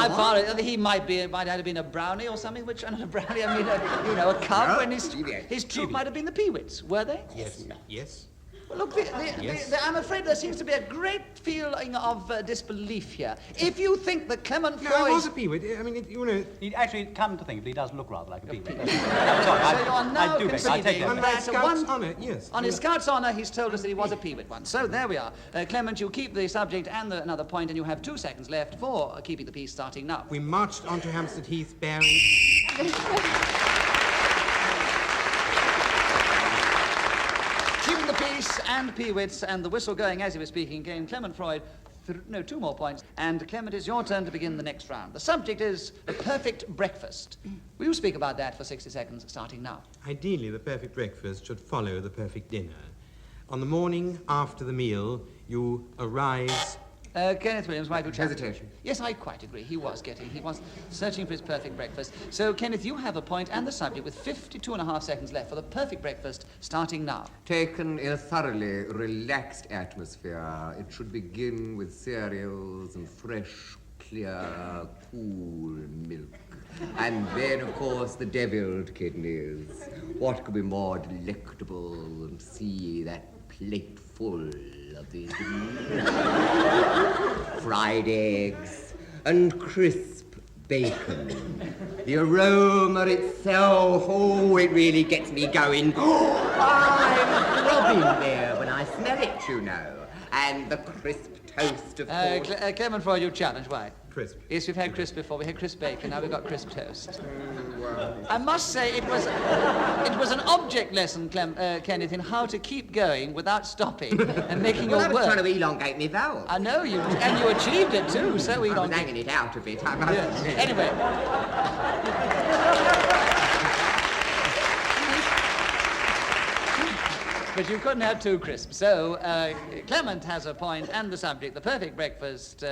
thought he might have been a brownie or something, which, not a brownie, I mean, a cub, No, when his troop might have been the Peewits, were they? Yes. Yes. Well, look, I'm afraid there seems to be a great feeling of disbelief here. If you think that Clement Freud... No, it was a peewit. I mean, you know... He'd actually come to think of it, he does look rather like a peewit. So you are now conceding On my Scout's honour, yes. On his Scout's honour, he's told us that he was a peewit once. So there we are. Clement, you keep the subject and another point, and you have 2 seconds left for keeping the peace starting now. We marched onto Hampstead Heath bearing... Keeping the peace and peewits and the whistle going as he was speaking gained Clement Freud 2 more points. And Clement, it's your turn to begin the next round. The subject is the perfect breakfast. Will you speak about that for 60 seconds, starting now? Ideally, the perfect breakfast should follow the perfect dinner. On the morning after the meal, you arise... Kenneth Williams, why do you Hesitation. Yes, I quite agree. He was searching for his perfect breakfast. So, Kenneth, you have a point and the subject with 52.5 seconds left for the perfect breakfast, starting now. Taken in a thoroughly relaxed atmosphere, it should begin with cereals and fresh, clear, cool milk. And then, of course, the deviled kidneys. What could be more delectable than see that plate full of these fried eggs and crisp bacon. The aroma itself, oh, it really gets me going. I'm throbbing there when I smell it, you know. And the crisp toast, of course. Clement Freud, you challenge, why? Crisp. Yes, we've had crisp before. We had crisp bacon, now we've got crisp toast. I must say it was an object lesson, Kenneth, in how to keep going without stopping and making your I was work. trying to elongate me vowels. I know you, and you achieved it too. So I was hanging it out a bit. I must admit. Anyway. But you couldn't have 2 crisps. So Clement has a point and the subject, the perfect breakfast.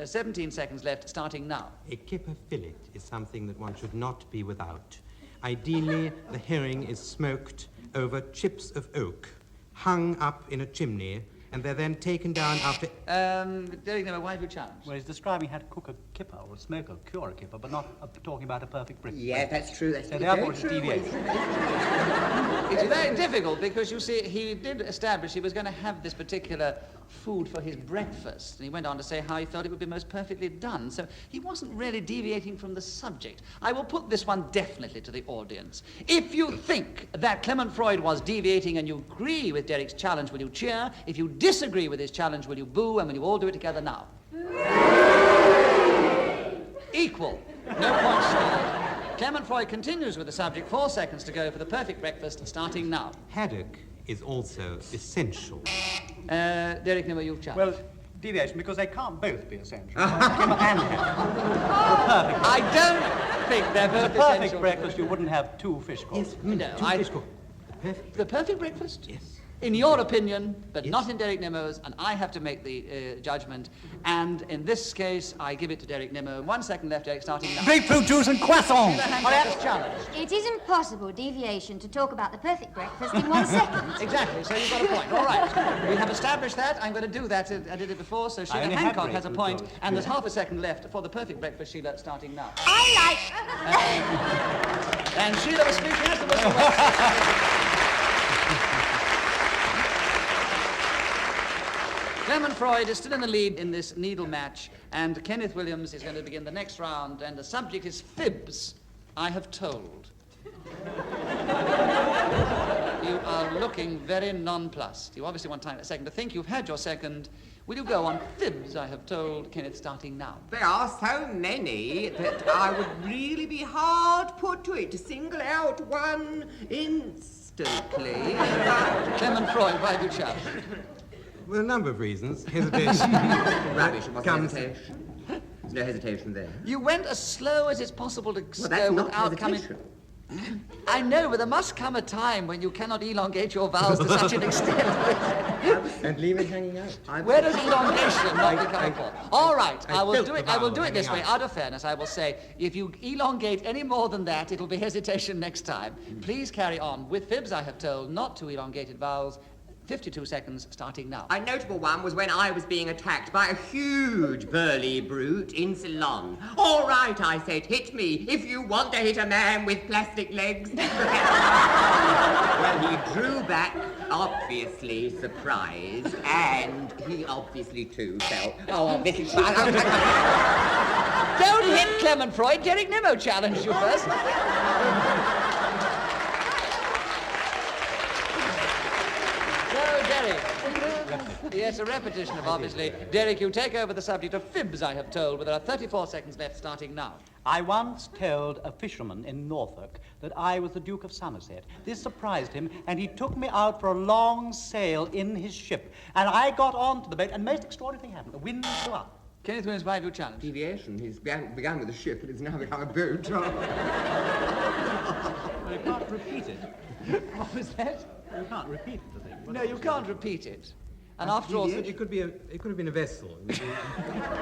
17 seconds left, starting now. A kipper fillet is something that one should not be without. Ideally, the herring is smoked over chips of oak, hung up in a chimney, and they're then taken down after... Derek, why have you challenged? Well, he's describing how to cook a kipper or smoke or cure a kipper, but not talking about a perfect breakfast. Yeah, that's true. That's so therefore it's deviation. It's very difficult because, you see, he did establish he was going to have this particular food for his breakfast. And he went on to say how he felt it would be most perfectly done. So he wasn't really deviating from the subject. I will put this one definitely to the audience. If you think that Clement Freud was deviating and you agree with Derek's challenge, will you cheer? If you disagree with his challenge, will you boo? And will you all do it together now? Equal. No points scored. Clement Freud continues with the subject. 4 seconds to go for the perfect breakfast, starting now. Haddock is also essential. Derek Nimmer, you've challenged. Well, deviation, because they can't both be essential. Kipper and haddock. I don't think they're both essential. The perfect essential. breakfast, you wouldn't have 2 fish courses. No, fish courses. The perfect breakfast? Yes. In your opinion, but not in Derek Nimmo's, and I have to make the judgment. And in this case, I give it to Derek Nimmo. 1 second left, Derek, starting now. Grapefruit juice and croissant. Challenge. It is impossible deviation to talk about the perfect breakfast in 1 second. Exactly, so you've got a point. All right. We have established that. I'm going to do that. I did it before, so Sheila Hancock has a point. And there's half a second left for the perfect breakfast, Sheila, starting now. I like... And Sheila was speaking as the whistle went. Clement Freud is still in the lead in this needle match, and Kenneth Williams is going to begin the next round, and the subject is fibs, I have told. You are looking very nonplussed. You obviously want a second to think. You've had your second. Will you go on fibs, I have told, Kenneth, starting now? There are so many that I would really be hard put to it to single out one instantly. Clement Freud, why do you shout? Well, a number of reasons. Hesitation. Rubbish, it wasn't hesitation. There's no hesitation there. You went as slow as it's possible to Well, go that's not without coming... I know, but there must come a time when you cannot elongate your vowels to such an extent. And leave it hanging out. Where does elongation not become important? All right, I will do it. I will do it this way. Out of fairness, I will say, if you elongate any more than that, it'll be hesitation next time. Please carry on. With fibs, I have told, not 2 elongated vowels. 52 seconds starting now. A notable one was when I was being attacked by a huge burly brute in Ceylon. All right, I said, hit me if you want to hit a man with plastic legs. Well, he drew back, obviously surprised, and he obviously too felt, obviously. Don't hit Clement Freud. Derek Nimmo challenged you first. Yes, a repetition of obviously. Derek, you take over the subject of fibs, I have told, but there are 34 seconds left starting now. I once told a fisherman in Norfolk that I was the Duke of Somerset. This surprised him, and he took me out for a long sail in his ship. And I got onto the boat, and the most extraordinary thing happened. The wind blew up. Kenneth Williams, why have you challenged? Deviation. He's began with a ship, and it's now become a boat. Well, you can't repeat it. What was that? You can't repeat the thing. No, you can't repeat it. And after all, it could have been a vessel.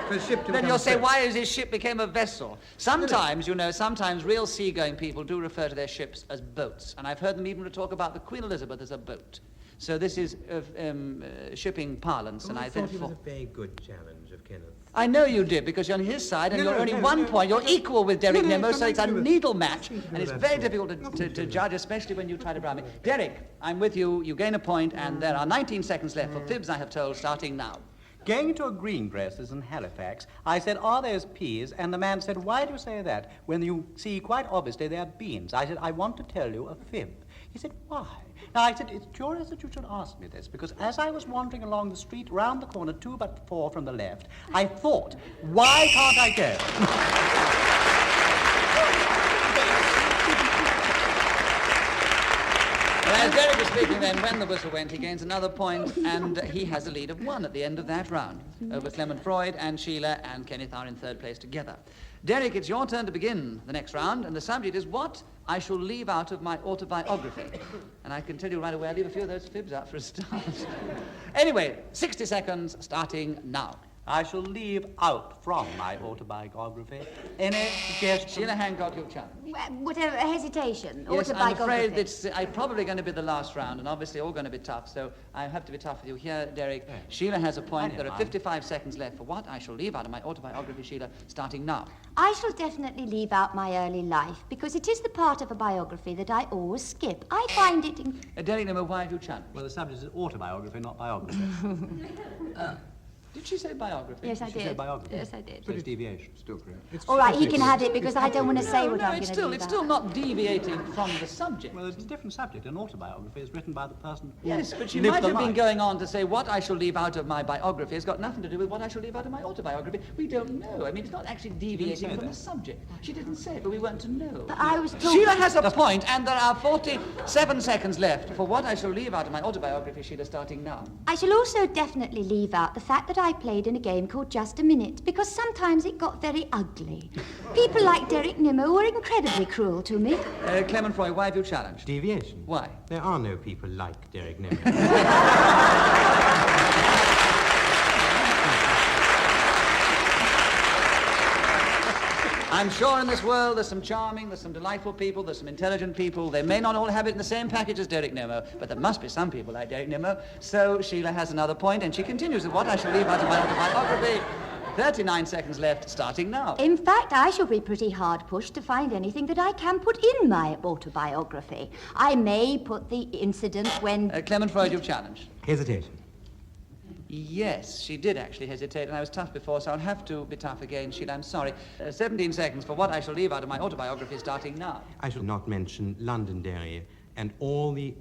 For a ship to then become you'll a say, boat. why is his ship became a vessel? Sometimes, you know, sometimes real seagoing people do refer to their ships as boats, and I've heard them even talk about the Queen Elizabeth as a boat. So this is shipping parlance, and I I thought think it was a very good challenge of Kenneth. I know you did, because you're on his side, and No, you're only no, 1 no. point. You're equal with Derek Nimmo, so it's a nothing to do with- needle match, nothing to do and it's with very that difficult to judge, especially when you try to brown me. Derek, I'm with you. You gain a point, and there are 19 seconds left for fibs, I have told, starting now. Going to a greengrocer's in Halifax, I said, are those peas? And the man said, why do you say that when you see quite obviously they're beans? I said, I want to tell you a fib. He said, why? Now, I said, it's curious that you should ask me this, because as I was wandering along the street round the corner 2 but 4 from the left, I thought, why can't I go? Well, as Derek was speaking then, when the whistle went, he gains another point, and he has a lead of 1 at the end of that round over Clement Freud, and Sheila and Kenneth are in 3rd place together. Derek, it's your turn to begin the next round, and the subject is what I shall leave out of my autobiography. And I can tell you right away, I'll leave a few of those fibs out for a start. Anyway, 60 seconds starting now. I shall leave out from my autobiography any suggestion. Sheila Hancock, your challenge. Whatever, hesitation, Yes, I'm autobiography. afraid it's probably going to be the last round, and obviously all going to be tough, so I have to be tough with you here, Derek. Yeah. Sheila has a point. I There don't are mind. 55 seconds left for what I shall leave out of my autobiography, Sheila, starting now. I shall definitely leave out my early life, because it is the part of a biography that I always skip. I find it... Derek, number why have you challenged? Well, the subject is autobiography, not biography. Did she say biography? Yes, I She did. said biography. Yes, I did. So it's deviation. Still correct. All right, he can have it, because I don't want to say what no, I'm it's going to still, leave it's out. still not deviating from the subject. Well, it's a different subject. An autobiography is written by the person who Yes, but she lived might the have been life. going on to say what I shall leave out of my biography has got nothing to do with what I shall leave out of my autobiography. We don't know. I mean, it's not actually deviating say from that. the subject. She didn't say it, but we weren't to know. But I was told... Sheila has a point, and there are 47 seconds left for what I shall leave out of my autobiography, Sheila, starting now. I shall also definitely leave out the fact that I played in a game called Just a Minute, because sometimes it got very ugly. People like Derek Nimmo were incredibly cruel to me. Clement Freud, why have you challenged? Deviation. Why? There are no people like Derek Nimmo. I'm sure in this world there's some charming, there's some delightful people, there's some intelligent people. They may not all have it in the same package as Derek Nimmo, but there must be some people like Derek Nimmo. So Sheila has another point, and she continues with what I shall leave out of my autobiography. 39 seconds left, starting now. In fact, I shall be pretty hard pushed to find anything that I can put in my autobiography. I may put the incident when... Clement Freud, you've challenged. Hesitation. Yes, she did actually hesitate, and I was tough before, so I'll have to be tough again, Sheila. I'm sorry. 17 seconds for what I shall leave out of my autobiography, starting now. I shall not mention Londonderry and all the...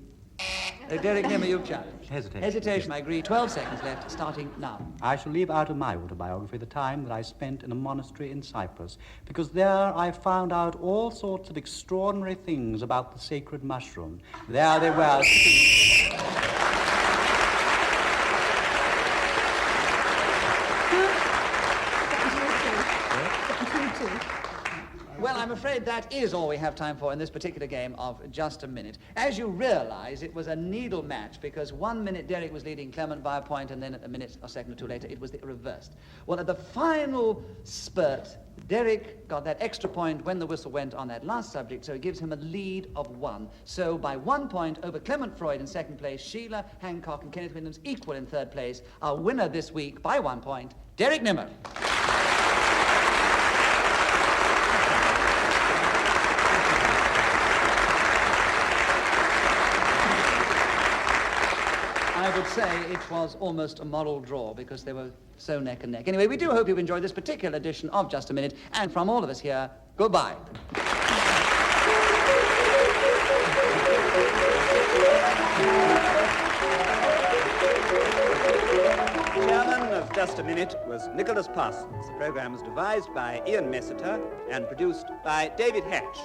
Derek Nimmo, you've challenged. Hesitation. Hesitation, I agree. 12 seconds left, starting now. I shall leave out of my autobiography the time that I spent in a monastery in Cyprus, because there I found out all sorts of extraordinary things about the sacred mushroom. There they were. Well, I'm afraid that is all we have time for in this particular game of Just a Minute. As you realise, it was a needle match because 1 minute Derek was leading Clement by a point, and then a minute or second or two later, it was the reversed. Well, at the final spurt, Derek got that extra point when the whistle went on that last subject, so it gives him a lead of 1. So by 1 point over Clement Freud in second place, Sheila Hancock and Kenneth Williams equal in third place. Our winner this week by 1 point, Derek Nimmer. I would say it was almost a moral draw because they were so neck and neck. Anyway, we do hope you've enjoyed this particular edition of Just a Minute, and from all of us here, goodbye. Chairman of Just a Minute was Nicholas Parsons. The program was devised by Ian Messiter and produced by David Hatch.